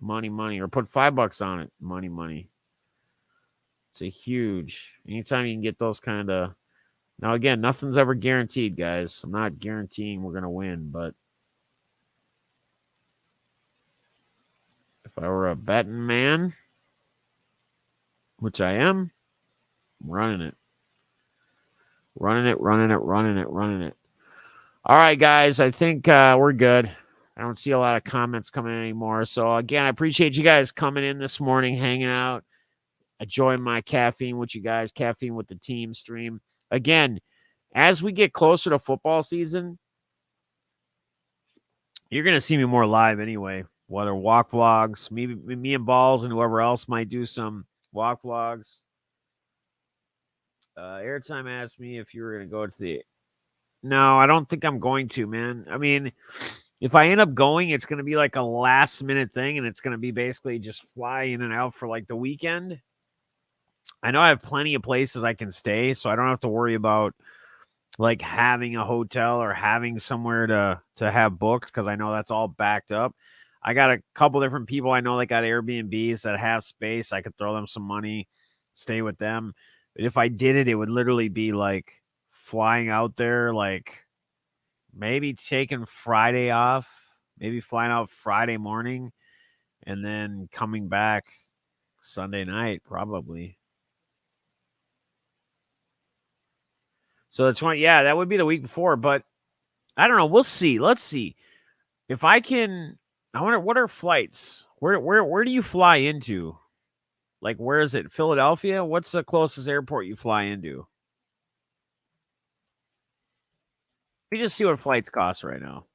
Or put $5 on it. Money. It's a huge. Anytime you can get those kind of. Now, again, nothing's ever guaranteed, guys. I'm not guaranteeing we're going to win, but if I were a betting man, which I am, I'm running it. Running it. All right, guys. I think we're good. I don't see a lot of comments coming in anymore. So, again, I appreciate you guys coming in this morning, hanging out. Enjoying my caffeine with you guys, caffeine with the team stream. Again, as we get closer to football season, you're going to see me more live anyway, whether walk vlogs, me and Balls and whoever else might do some walk vlogs. Airtime asked me if you were going to go to the. No, I don't think I'm going to, man. I mean, if I end up going, it's going to be like a last minute thing, and it's going to be basically just fly in and out for like the weekend. I know I have plenty of places I can stay, so I don't have to worry about like having a hotel or having somewhere to have booked because I know that's all backed up. I got a couple different people I know that got Airbnbs that have space. I could throw them some money, stay with them. But if I did it, it would literally be like flying out there, like maybe taking Friday off, maybe flying out Friday morning, and then coming back Sunday night, probably. So the 20, yeah, that would be the week before, but I don't know. We'll see. Let's see. If I can, I wonder what are flights? Where do you fly into? Like where is it? Philadelphia? What's the closest airport you fly into? Let me just see what flights cost right now.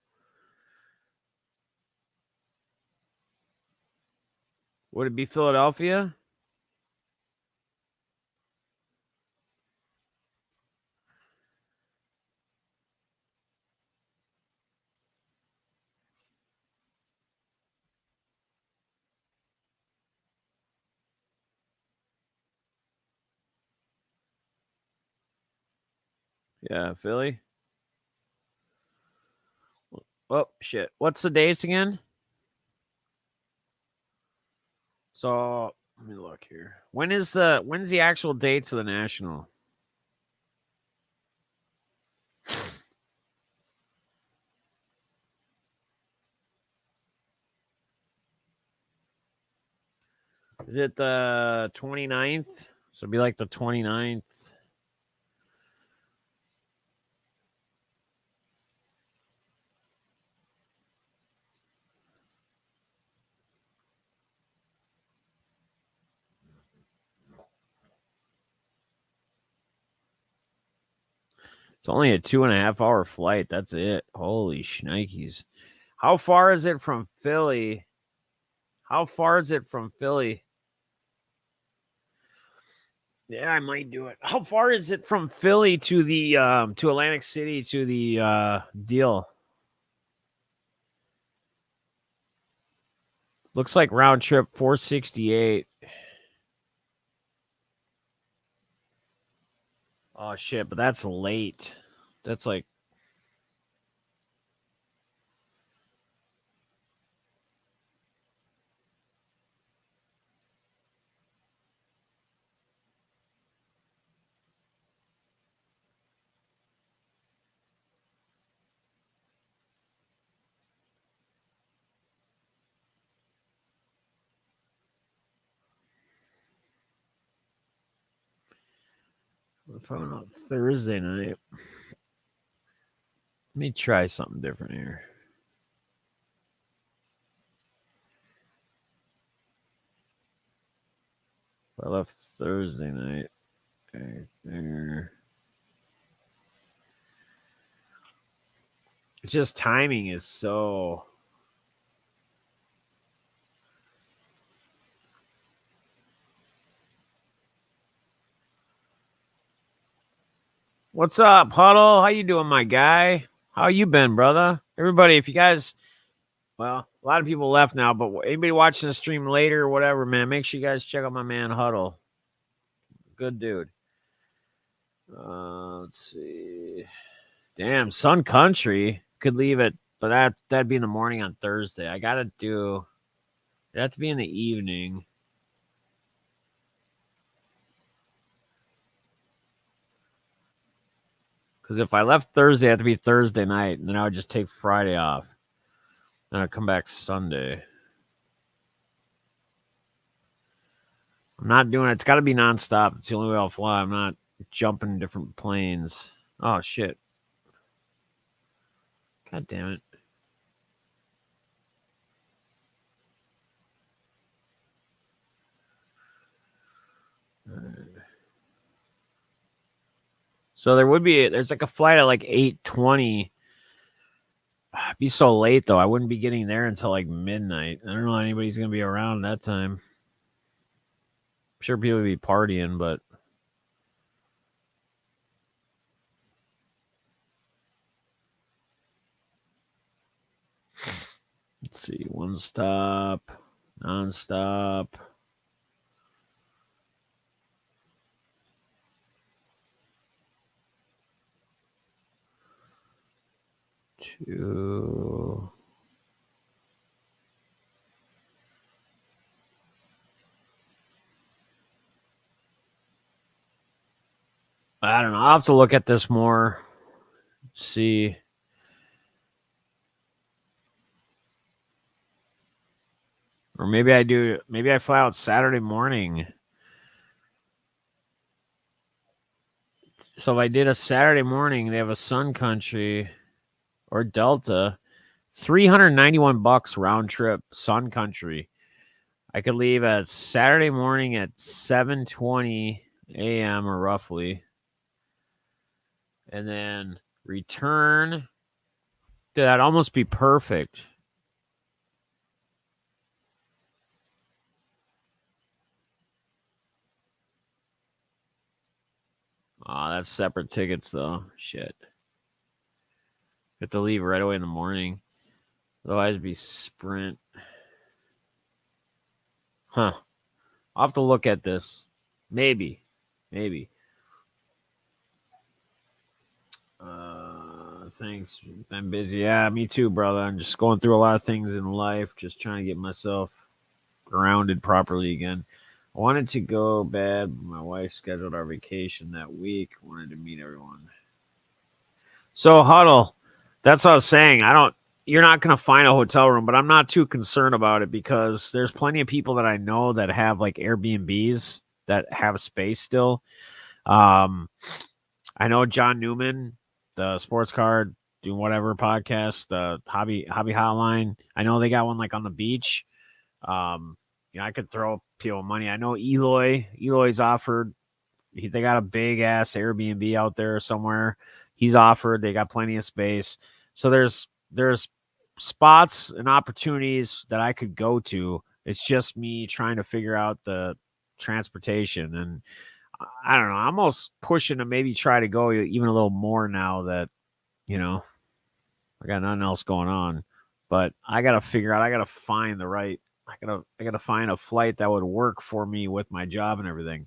Would it be Philadelphia? Yeah, Philly. Oh shit. What's the dates again? So let me look here. When's the actual dates of the national? Is it the 29th? So it'd be like the 29th. It's only a 2.5 hour flight. That's it. Holy shnikes. How far is it from Philly? How far is it from Philly? Yeah, I might do it. How far is it from Philly to the to Atlantic City to the deal? Looks like round trip 468. Oh shit, but that's late. That's like if I'm on Thursday night. Let me try something different here. If I left Thursday night. Right there. It's just timing is so. What's up, Huddle? How you doing, my guy? How you been, brother? Everybody, if you guys, well, a lot of people left now, but anybody watching the stream later or whatever, man, make sure you guys check out my man Huddle. Good dude. Let's see. Damn, Sun Country could leave it, but that'd be in the morning on Thursday. I gotta do. It'd have to be in the evening. Because if I left Thursday, it'd have to be Thursday night, and then I would just take Friday off. Then I'd come back Sunday. I'm not doing it. It's got to be nonstop. It's the only way I'll fly. I'm not jumping different planes. Oh shit! God damn it! So there's like a flight at like 8:20. It'd be so late though. I wouldn't be getting there until like midnight. I don't know anybody's gonna be around that time. I'm sure people would be partying, but let's see. One stop, nonstop. Two. I don't know. I'll have to look at this more. Let's see. Or maybe I do. Maybe I fly out Saturday morning. So if I did a Saturday morning, they have a Sun Country or Delta, $391 round trip Sun Country. I could leave at Saturday morning at 7:20 a.m. or roughly, and then return. Dude, that'd almost be perfect. Oh, that's separate tickets though. Shit. Have to leave right away in the morning. Otherwise, it'd be Sprint. Huh. I'll have to look at this. Maybe. Thanks. I'm busy. Yeah, me too, brother. I'm just going through a lot of things in life, just trying to get myself grounded properly again. I wanted to go bad. My wife scheduled our vacation that week. Wanted to meet everyone. So Huddle, that's what I was saying. You're not going to find a hotel room, but I'm not too concerned about it because there's plenty of people that I know that have like Airbnbs that have space still. Um, I know John Newman, the sports card, doing whatever podcast, the hobby hotline. I know they got one like on the beach. I could throw people money. I know Eloy's offered. They got a big ass Airbnb out there somewhere. He's offered. They got plenty of space. So there's spots and opportunities that I could go to. It's just me trying to figure out the transportation, and I don't know. I'm almost pushing to maybe try to go even a little more now that you know I got nothing else going on. But I gotta figure out. I gotta find the right. I gotta find a flight that would work for me with my job and everything.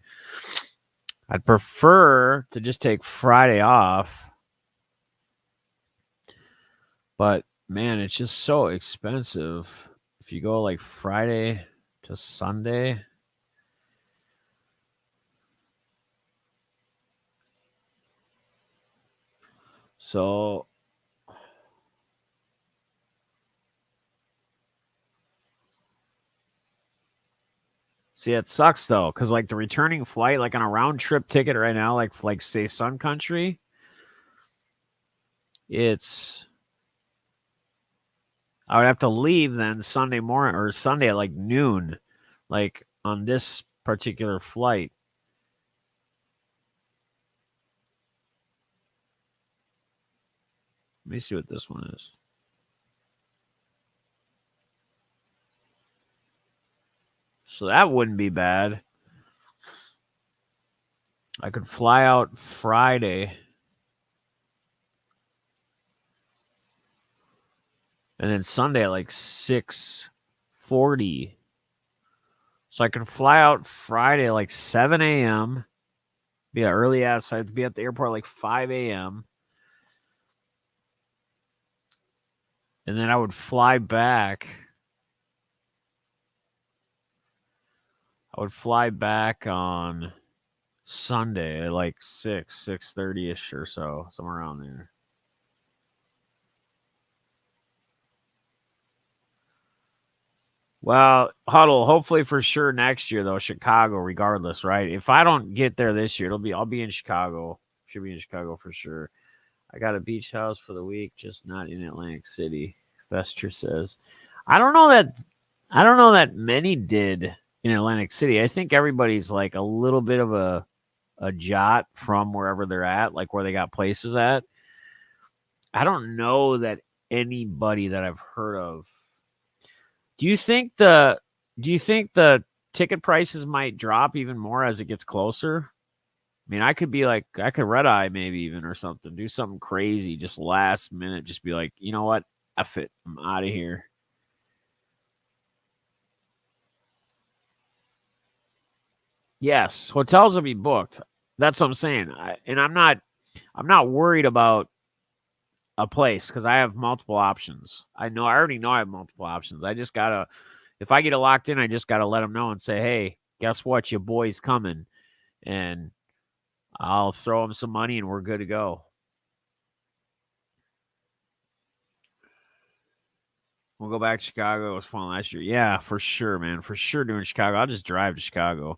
I'd prefer to just take Friday off, but man, it's just so expensive. If you go like Friday to Sunday, so see, it sucks though, because like the returning flight, like on a round trip ticket right now, like say Sun Country, it's I would have to leave then Sunday morning or Sunday at like noon, like on this particular flight. Let me see what this one is. So that wouldn't be bad. I could fly out Friday and then Sunday at like 6:40. So I could fly out Friday at like 7 a.m. Be early ass. I have to be at the airport like 5 a.m. And then I would fly back. I would fly back on Sunday at like 6:30 ish or so, somewhere around there. Well, Huddle, hopefully for sure next year though, Chicago, regardless, right? If I don't get there this year, I'll be in Chicago. Should be in Chicago for sure. I got a beach house for the week, just not in Atlantic City. Vester says. I don't know that I don't know that many did in Atlantic City. I think everybody's like a little bit of a jot from wherever they're at, like where they got places at. I don't know that anybody that I've heard of. Do you think the do you think the ticket prices might drop even more as it gets closer? I mean, I could be like I could red eye maybe even or something, do something crazy just last minute, just be like, you know what? F it. I'm out of here. Yes, hotels will be booked. That's what I'm saying. And I'm not worried about a place because I have multiple options. I already know I have multiple options. I just gotta if I get it locked in, I just gotta let them know and say, hey, guess what? Your boy's coming, and I'll throw him some money, and we're good to go. We'll go back to Chicago. It was fun last year. Yeah, for sure, man. For sure doing Chicago. I'll just drive to Chicago.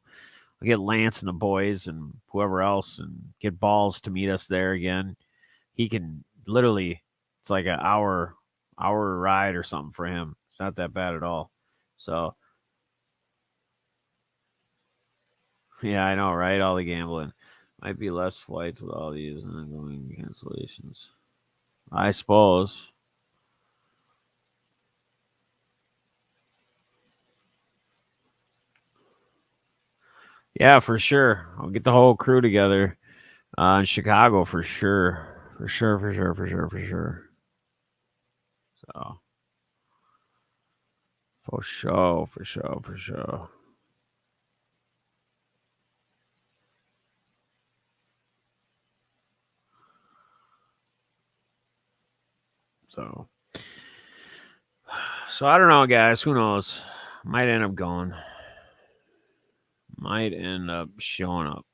I'll get Lance and the boys and whoever else and get Balls to meet us there again. He can literally it's like an hour ride or something for him. It's not that bad at all. So yeah, I know, right? All the gambling. Might be less flights with all these ongoing cancellations. I suppose. Yeah, for sure. I'll get the whole crew together in Chicago for sure. For sure, for sure, for sure, for sure. So, for sure, for sure, for sure. So, so I don't know, guys. Who knows? Might end up going. Might end up showing up.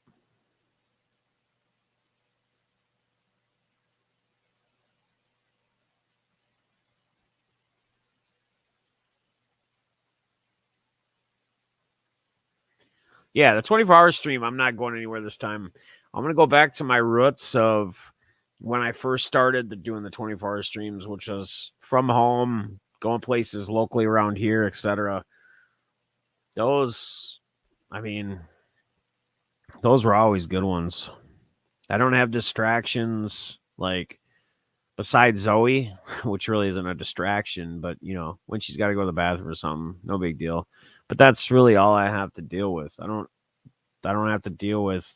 Yeah, the 24-hour stream, I'm not going anywhere this time. I'm going to go back to my roots of when I first started doing the 24-hour streams, which was from home, going places locally around here, etc. Those, I mean, those were always good ones. I don't have distractions like besides Zoe, which really isn't a distraction, but when she's got to go to the bathroom or something, no big deal. But that's really all I have to deal with. I don't have to deal with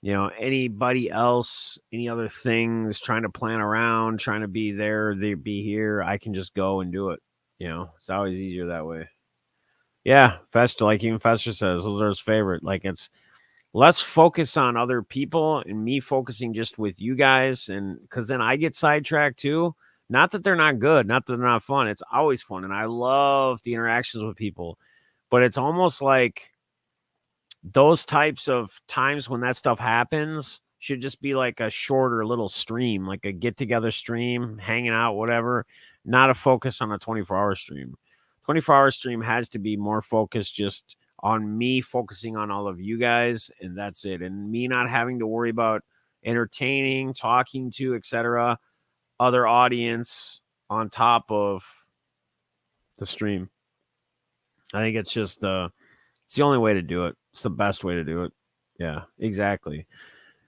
anybody else, any other things, trying to plan around, trying to be there, they be here. I can just go and do it. It's always easier that way. Yeah, Fester, like even Fester says, those are his favorite. Like it's let's focus on other people and me focusing just with you guys, and because then I get sidetracked too. Not that they're not good, not that they're not fun. It's always fun, and I love the interactions with people. But it's almost like those types of times when that stuff happens should just be like a shorter little stream, like a get together stream, hanging out, whatever, not a focus on a 24-hour stream. 24-hour stream has to be more focused just on me focusing on all of you guys, and that's it. And me not having to worry about entertaining, talking to, etc., other audience on top of the stream. I think it's just it's the only way to do it. It's the best way to do it. Yeah, exactly.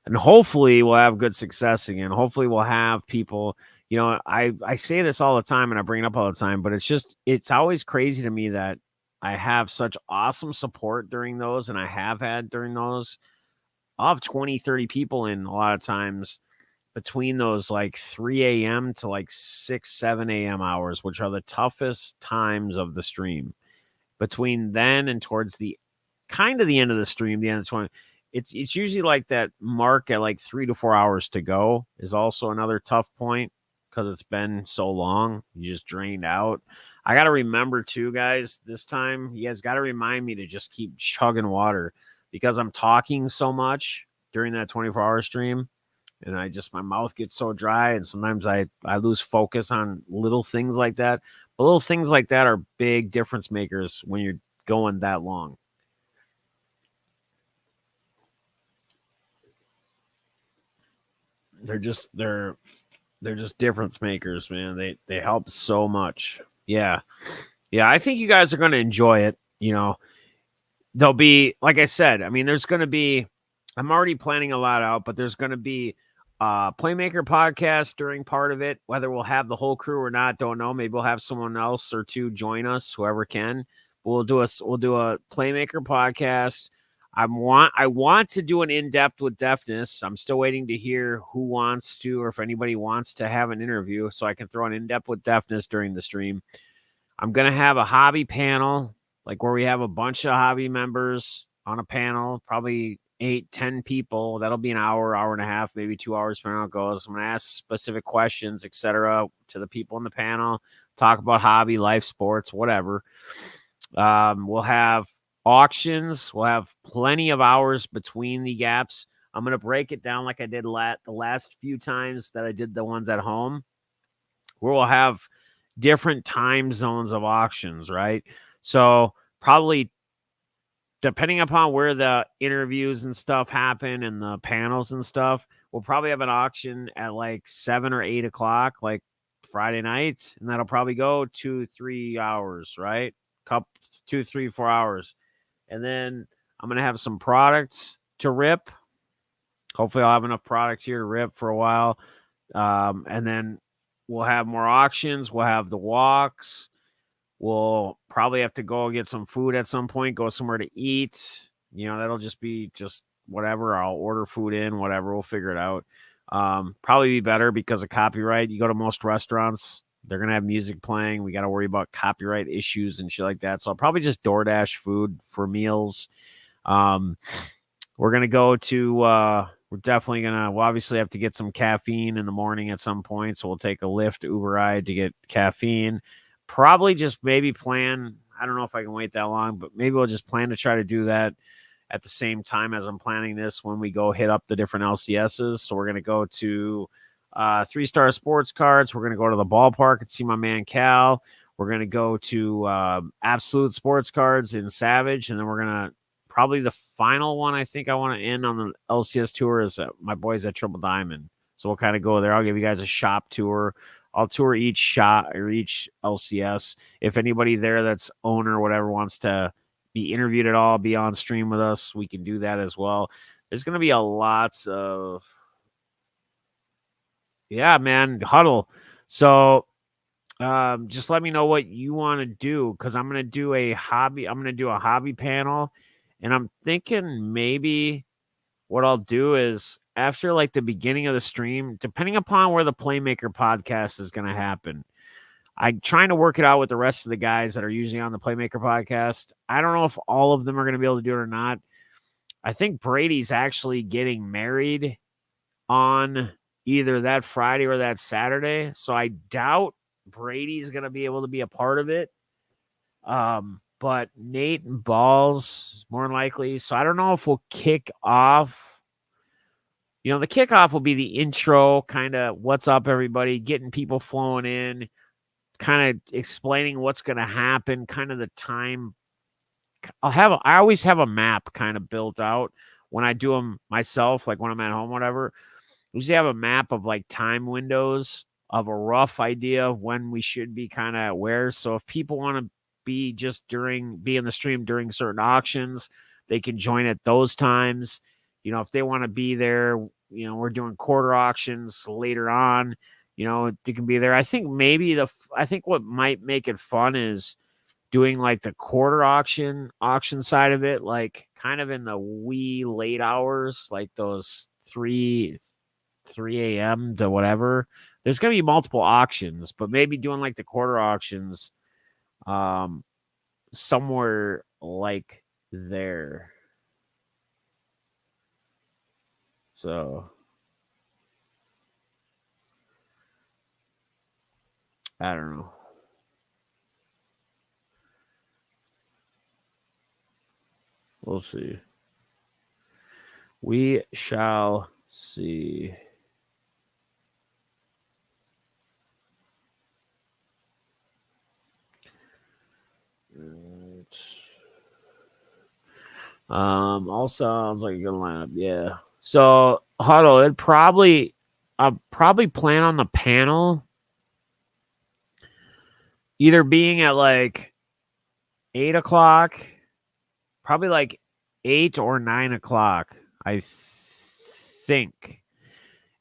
And hopefully we'll have good success again. Hopefully we'll have people, I say this all the time and I bring it up all the time, but it's always crazy to me that I have such awesome support during those, and I have had during those. I'll have 20, 30 people in a lot of times between those like 3 a.m. to like 6, 7 a.m. hours, which are the toughest times of the stream. Between then and towards the kind of the end of the stream, the end of the 20, it's usually like that mark at like 3 to 4 hours to go is also another tough point because it's been so long. You just drained out. I got to remember too, guys, this time, you guys got to remind me to just keep chugging water because I'm talking so much during that 24-hour stream. and my mouth gets so dry, and sometimes I lose focus on little things like that. But little things like that are big difference makers when you're going that long. They're just they're just difference makers, man. They help so much. Yeah. Yeah, I think you guys are going to enjoy it, you know. There'll be, like I said, I mean, there's going to be, I'm already planning a lot out, but there's going to be Playmaker podcast during part of it. Whether we'll have the whole crew or not, don't know. Maybe we'll have someone else or two join us, whoever can. We'll do a Playmaker podcast. I want to do an in-depth with deafness. I'm still waiting to hear who wants to, or if anybody wants to have an interview so I can throw an in-depth with deafness during the stream. I'm going to have a hobby panel, like where we have a bunch of hobby members on a panel, probably 8-10 people. That'll be an hour, hour and a half, maybe 2 hours, depending on how it goes. I'm going to ask specific questions, etc., to the people in the panel, talk about hobby, life, sports, whatever. We'll have auctions. We'll have plenty of hours between the gaps. I'm going to break it down like I did the last few times that I did the ones at home, where we'll have different time zones of auctions, right? So probably depending upon where the interviews and stuff happen and the panels and stuff, we'll probably have an auction at like 7 or 8 o'clock, like Friday night, and that'll probably go 2-3 hours, right? Couple 2-3-4 hours. And then I'm gonna have some products to rip. Hopefully I'll have enough products here to rip for a while. And then we'll have more auctions. We'll have the walks. We'll probably have to go get some food at some point, go somewhere to eat. You know, that'll just be just whatever. I'll order food in, whatever. We'll figure it out. Probably be better because of copyright. You go to most restaurants, they're going to have music playing. We got to worry about copyright issues and shit like that. So I'll probably just DoorDash food for meals. We're going to go to, we're definitely going to, we'll obviously have to get some caffeine in the morning at some point. So we'll take a Lyft Uber ride to get caffeine. Probably just maybe plan, I don't know if I can wait that long, but maybe we'll just plan to try to do that at the same time as I'm planning this when we go hit up the different LCSs. So we're going to go to 3-star sports cards. We're going to go to the ballpark and see my man Cal. We're going to go to Absolute Sports Cards in Savage. And then we're going to probably the final one I think I want to end on the LCS tour is my boys at Triple Diamond. So we'll kind of go there. I'll give you guys a shop tour. I'll tour each shot or each LCS. If anybody there that's owner or whatever wants to be interviewed at all, be on stream with us, we can do that as well. There's going to be a lots of, yeah, man, huddle. So just let me know what you want to do because I'm going to do a hobby panel, and I'm thinking maybe what I'll do is after like the beginning of the stream, depending upon where the Playmaker podcast is going to happen, I'm trying to work it out with the rest of the guys that are usually on the Playmaker podcast. I don't know if all of them are going to be able to do it or not. I think Brady's actually getting married on either that Friday or that Saturday. So I doubt Brady's going to be able to be a part of it. But Nate and Balls more than likely. So I don't know if we'll kick off. You know, the kickoff will be the intro, kind of what's up, everybody, getting people flowing in, kind of explaining what's going to happen, kind of the time. I always have a map kind of built out when I do them myself, like when I'm at home, whatever. We usually have a map of like time windows of a rough idea of when we should be kind of where. So if people want to be in the stream during certain auctions, they can join at those times. You know, if they want to be there, you know, we're doing quarter auctions later on, you know, they can be there. I think what might make it fun is doing like the quarter auction side of it, like kind of in the wee late hours, like those 3 a.m. to whatever. There's going to be multiple auctions, but maybe doing like the quarter auctions somewhere like there. So I don't know. We'll see. We shall see. All sounds like a good lineup. Yeah. So Huddle, I'll probably plan on the panel either being at like 8 o'clock, probably like 8 or 9 o'clock, I think.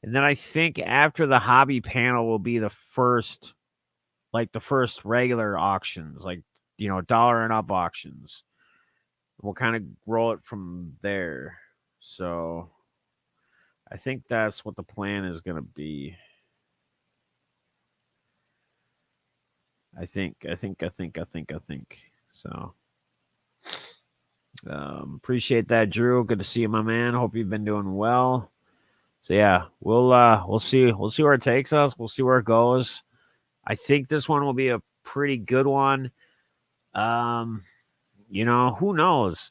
And then I think after the hobby panel will be the first regular auctions, like, dollar and up auctions. We'll kind of roll it from there. So I think that's what the plan is going to be. I think. So appreciate that, Drew. Good to see you, my man. Hope you've been doing well. So yeah, we'll see where it takes us. We'll see where it goes. I think this one will be a pretty good one. Who knows?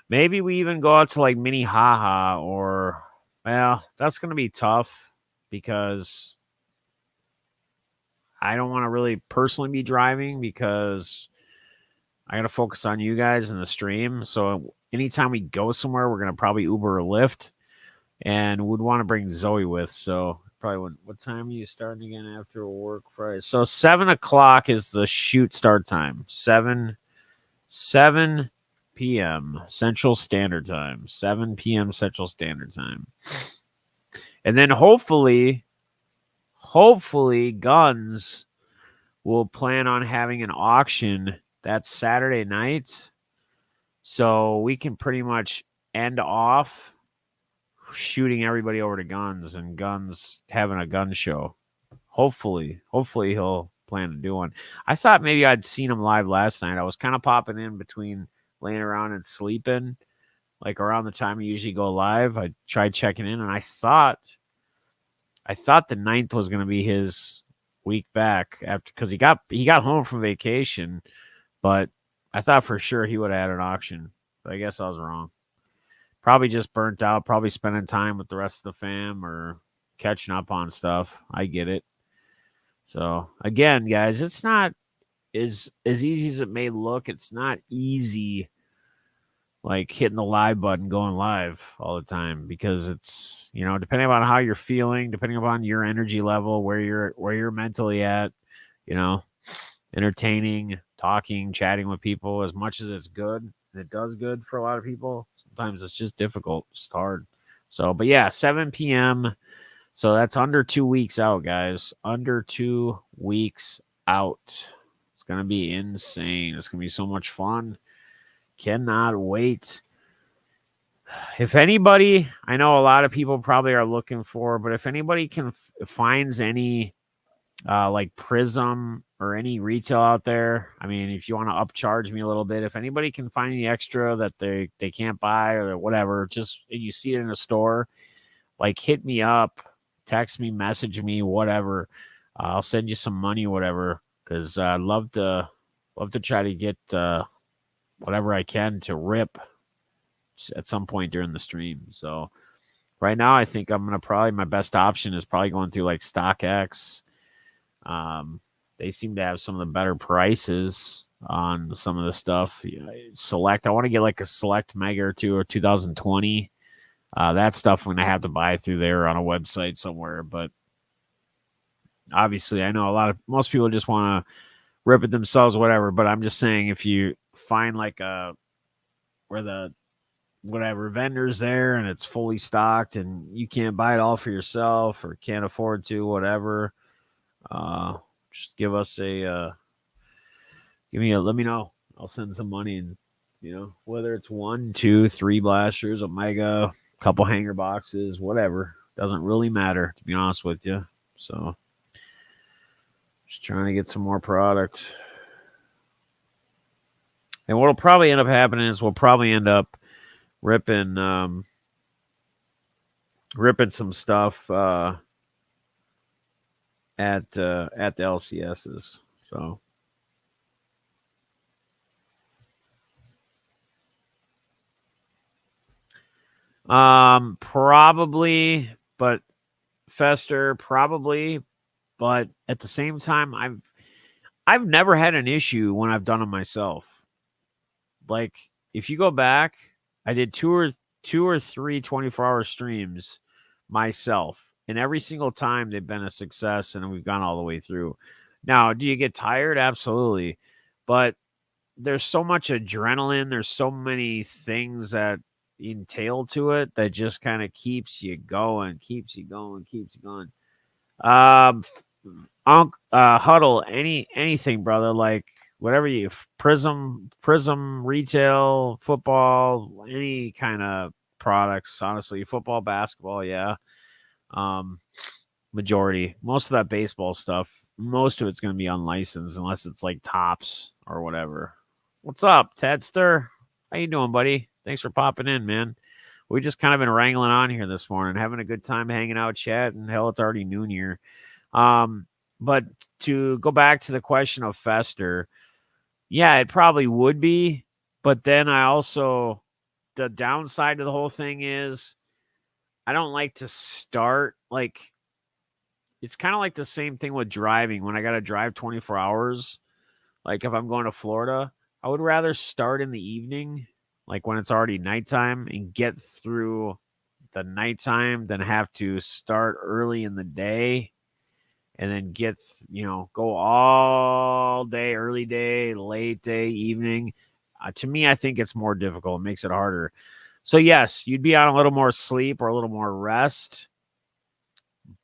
Maybe we even go out to like mini haha, or well, that's gonna be tough because I don't want to really personally be driving because I got to focus on you guys in the stream. So anytime we go somewhere, we're going to probably Uber or Lyft, and would want to bring Zoe with. So probably what time are you starting again after work Friday? So 7 o'clock is the shoot start time. 7 p.m. Central Standard Time. 7 p.m. Central Standard Time. And then hopefully Guns will plan on having an auction that Saturday night, so we can pretty much end off shooting everybody over to Guns and Guns having a gun show. Hopefully he'll plan to do one. I thought maybe I'd seen him live last night. I was kind of popping in between laying around and sleeping, like around the time you usually go live. I tried checking in, and I thought the 9th was going to be his week back after, because he got home from vacation, but I thought for sure he would have had an auction. But I guess I was wrong. Probably just burnt out, probably spending time with the rest of the fam or catching up on stuff. I get it. So again, guys, it's not as easy as it may look. It's not easy like hitting the live button, going live all the time, because it's, depending on how you're feeling, depending upon your energy level, where you're mentally at, entertaining, talking, chatting with people, as much as it's good, and it does good for a lot of people, sometimes it's just difficult. It's hard. So, but yeah, 7 p.m. So that's under 2 weeks out, guys. Under 2 weeks out. It's going to be insane. It's going to be so much fun. Cannot wait. If anybody, I know a lot of people probably are looking for, but if anybody finds any like Prism or any retail out there, I mean, if you want to upcharge me a little bit, if anybody can find any extra that they can't buy or whatever, just you see it in a store, like hit me up, text me, message me, whatever. I'll send you some money, whatever, because I'd love to try to get whatever I can to rip at some point during the stream. So right now, I think I'm going to probably, my best option is probably going through like StockX. They seem to have some of the better prices on some of the stuff. Select, I want to get like a Select Mega or two or 2020. That stuff I'm going to have to buy through there on a website somewhere. But obviously, I know most people just want to rip it themselves, whatever. But I'm just saying, if you find like where the whatever vendor's there and it's fully stocked and you can't buy it all for yourself or can't afford to, whatever, just give us let me know. I'll send some money, and whether it's 1, 2, 3 blasters, a mega, couple hanger boxes, whatever, doesn't really matter, to be honest with you. So just trying to get some more product. And what'll probably end up happening is we'll probably end up ripping some stuff at the LCSs. So probably, but Fester probably, but at the same time, I've never had an issue when I've done it myself. Like, if you go back, I did two or three 24-hour streams myself, and every single time they've been a success, and we've gone all the way through. Now, do you get tired? Absolutely, but there's so much adrenaline. There's so many things that entail to it that just kind of keeps you going, keeps you going, keeps you going. Huddle, anything, brother. Like whatever you prism, retail, football, any kind of products. Honestly, football, basketball, yeah. Um, Majority, most of that baseball stuff, most of it's going to be unlicensed unless it's like Tops or whatever. What's up, Tedster? How you doing, buddy? Thanks for popping in, man. We just kind of been wrangling on here this morning, having a good time hanging out, chatting. Hell, it's already noon here. But to go back to the question of Fester, yeah, it probably would be. But then I also, the downside of the whole thing is I don't like to start like, it's kind of like the same thing with driving. When I got to drive 24 hours, like if I'm going to Florida, I would rather start in the evening, like when it's already nighttime, and get through the nighttime than have to start early in the day and then go all day, early day, late day, evening. To me, I think it's more difficult. It makes it harder. So, yes, you'd be on a little more sleep or a little more rest,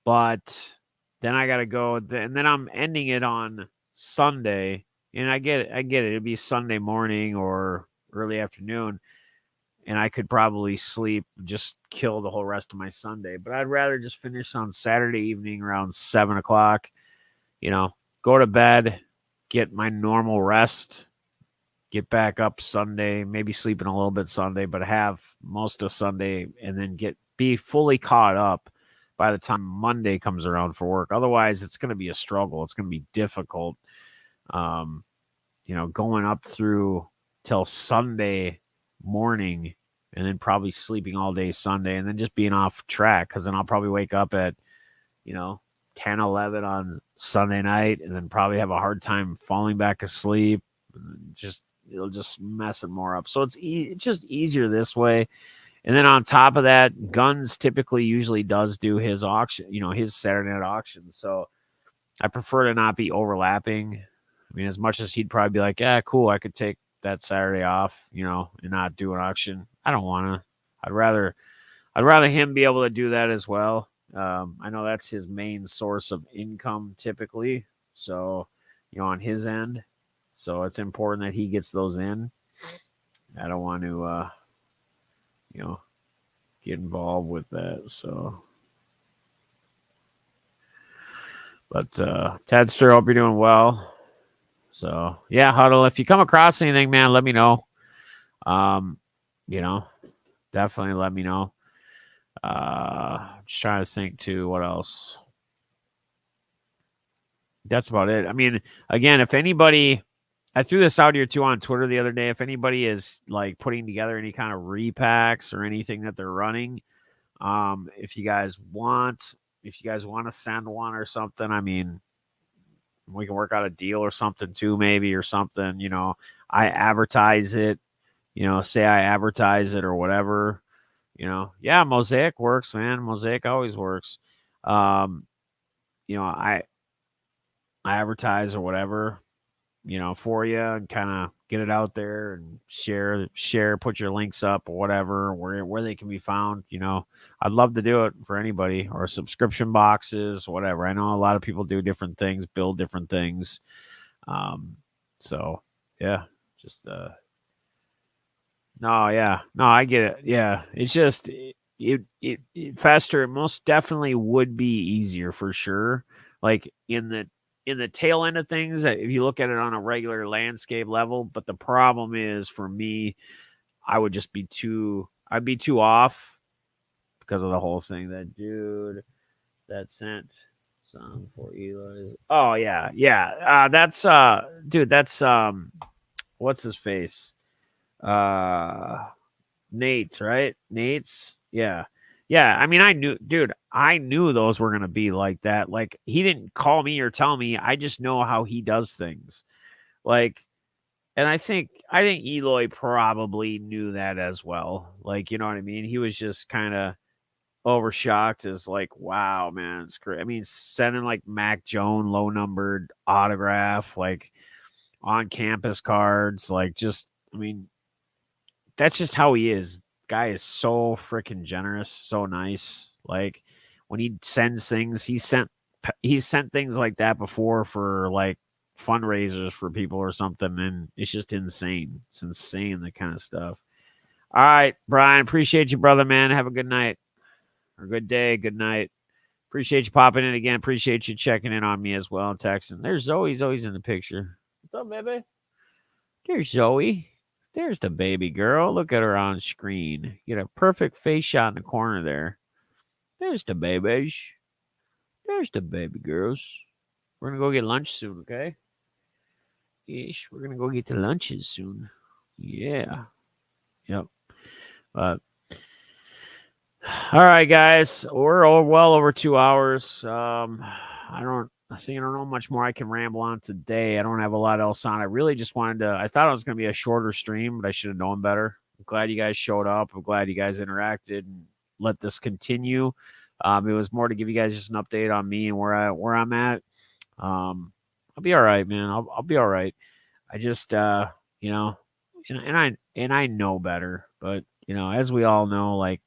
but then I got to go, and then I'm ending it on Sunday, and I get it. It'd be Sunday morning or early afternoon, and I could probably sleep, just kill the whole rest of my Sunday. But I'd rather just finish on Saturday evening around 7 o'clock, go to bed, get my normal rest, get back up Sunday, maybe sleeping a little bit Sunday, but have most of Sunday, and then be fully caught up by the time Monday comes around for work. Otherwise, it's going to be a struggle. It's going to be difficult, going up through till Sunday morning and then probably sleeping all day Sunday and then just being off track, because then I'll probably wake up at, 10, 11 on Sunday night and then probably have a hard time falling back asleep. It'll just mess it more up. So it's just easier this way. And then on top of that, Guns typically usually does do his auction, his Saturday night auction. So I prefer to not be overlapping. I mean, as much as he'd probably be like, yeah, cool, I could take that Saturday off, and not do an auction. I don't want to. I'd rather him be able to do that as well. I know that's his main source of income typically. So, on his end. So it's important that he gets those in. I don't want to, get involved with that. So, but Tedster, hope you're doing well. So yeah, Huddle. If you come across anything, man, let me know. Definitely let me know. Just trying to think too. What else? That's about it. I mean, again, if anybody, I threw this out here too on Twitter the other day. If anybody is like putting together any kind of repacks or anything that they're running, if you guys want to send one or something, I mean, we can work out a deal or something too, maybe, or something. I advertise it. Say I advertise it or whatever. Yeah, Mosaic works, man. Mosaic always works. I advertise or whatever, for you, and kind of get it out there and share, put your links up or whatever, where they can be found. I'd love to do it for anybody, or subscription boxes, whatever. I know a lot of people do different things, build different things. So yeah, just, no, yeah, no, I get it. Yeah. It's just, it faster. It most definitely would be easier for sure. Like in the tail end of things, if you look at it on a regular landscape level. But the problem is, for me, I'd be too off because of the whole thing. That dude that sent some for Eli. Oh yeah. Yeah. That's dude, that's what's his face? Nate's, right? Nate's. Yeah. Yeah, I mean, I knew those were going to be like that. Like, he didn't call me or tell me. I just know how he does things. Like, And I think Eloy probably knew that as well. Like, you know what I mean? He was just kind of overshocked as like, wow, man, it's great. I mean, sending like Mac Jones low numbered autograph, like on campus cards, like just, I mean, that's just how he is. Guy is so freaking generous, so nice. Like when he sends things, he's sent things like that before for like fundraisers for people or something, and it's just insane. It's insane, that kind of stuff. All right, Brian, appreciate you, brother, man. Have a good night or good day, good night. Appreciate you popping in again. Appreciate you checking in on me as well and texting. There's Zoe's always in the picture. What's up, baby? There's Zoe. There's the baby girl. Look at her on screen. Get a perfect face shot in the corner there. There's the babies. There's the baby girls. We're going to go get lunch soon, okay? Yes, we're going to go get to lunches soon. Yeah. Yep. But all right, guys. We're well over 2 hours. I don't know much more I can ramble on today. I don't have a lot else on. I really just I thought it was going to be a shorter stream, but I should have known better. I'm glad you guys showed up. I'm glad you guys interacted and let this continue. It was more to give you guys just an update on me and where I'm at. I'll be all right, man. I'll be all right. I just, you know, and I know better, but as we all know, like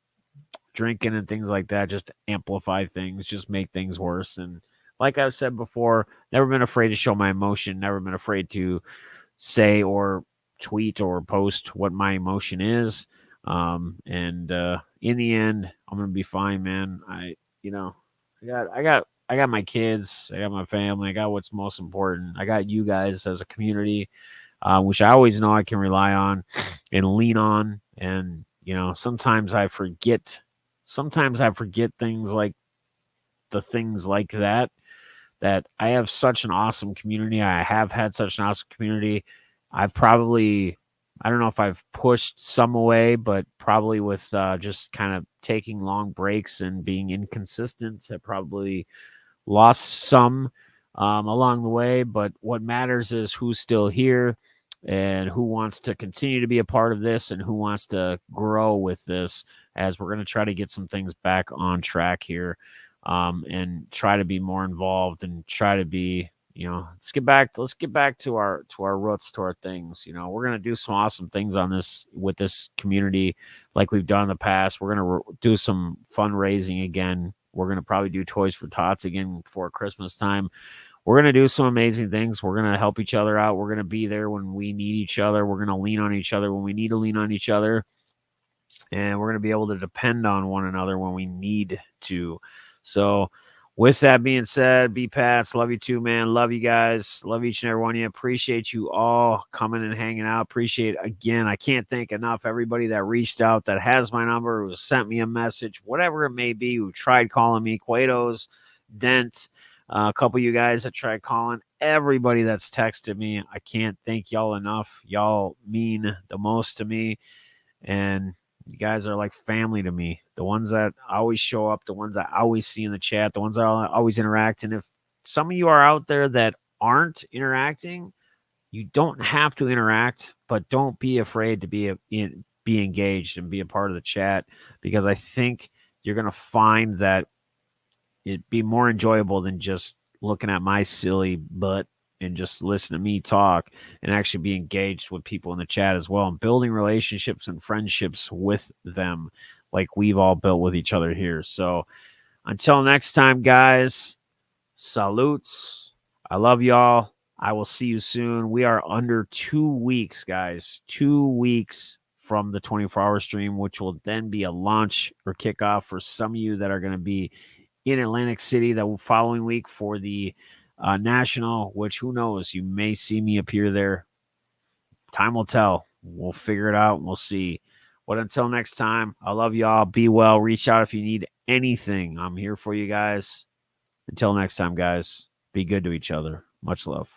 drinking and things like that just amplify things, just make things worse. And like I've said before, never been afraid to show my emotion, never been afraid to say or tweet or post what my emotion is. And in the end, I'm gonna be fine, man. I got my kids, I got my family, I got what's most important. I got you guys as a community, which I always know I can rely on and lean on. And sometimes I forget. Sometimes I forget things like that. That I have such an awesome community. I have had such an awesome community. I've probably, I don't know if I've pushed some away, but probably with just kind of taking long breaks and being inconsistent, I probably lost some along the way. But what matters is who's still here and who wants to continue to be a part of this and who wants to grow with this, as we're going to try to get some things back on track here, and try to be more involved and try to be, let's get back to our roots, to our things. We're going to do some awesome things on this with this community like we've done in the past. We're going to do some fundraising again. We're going to probably do Toys for Tots again before Christmas time. We're going to do some amazing things. We're going to help each other out. We're going to be there when we need each other. We're going to lean on each other when we need to lean on each other. And we're going to be able to depend on one another when we need to. So with that being said, B-Pats, love you too, man. Love you guys. Love each and every one of you. Appreciate you all coming and hanging out. Appreciate, again, I can't thank enough everybody that reached out, that has my number, who sent me a message, whatever it may be, who tried calling me, Quados, Dent, a couple of you guys that tried calling, everybody that's texted me. I can't thank y'all enough. Y'all mean the most to me. And you guys are like family to me. The ones that always show up, the ones I always see in the chat, the ones that I always interact. And if some of you are out there that aren't interacting, you don't have to interact, but don't be afraid to be engaged and be a part of the chat, because I think you're going to find that it'd be more enjoyable than just looking at my silly butt and just listen to me talk, and actually be engaged with people in the chat as well, and building relationships and friendships with them like we've all built with each other here. So until next time, guys, salutes. I love y'all. I will see you soon. We are under 2 weeks, guys. 2 weeks from the 24-hour stream, which will then be a launch or kickoff for some of you that are going to be in Atlantic City the following week for the National, which who knows, you may see me appear there. Time will tell. We'll figure it out and we'll see. But until next time, I love y'all. Be well. Reach out if you need anything. I'm here for you guys. Until next time, guys, be good to each other. Much love.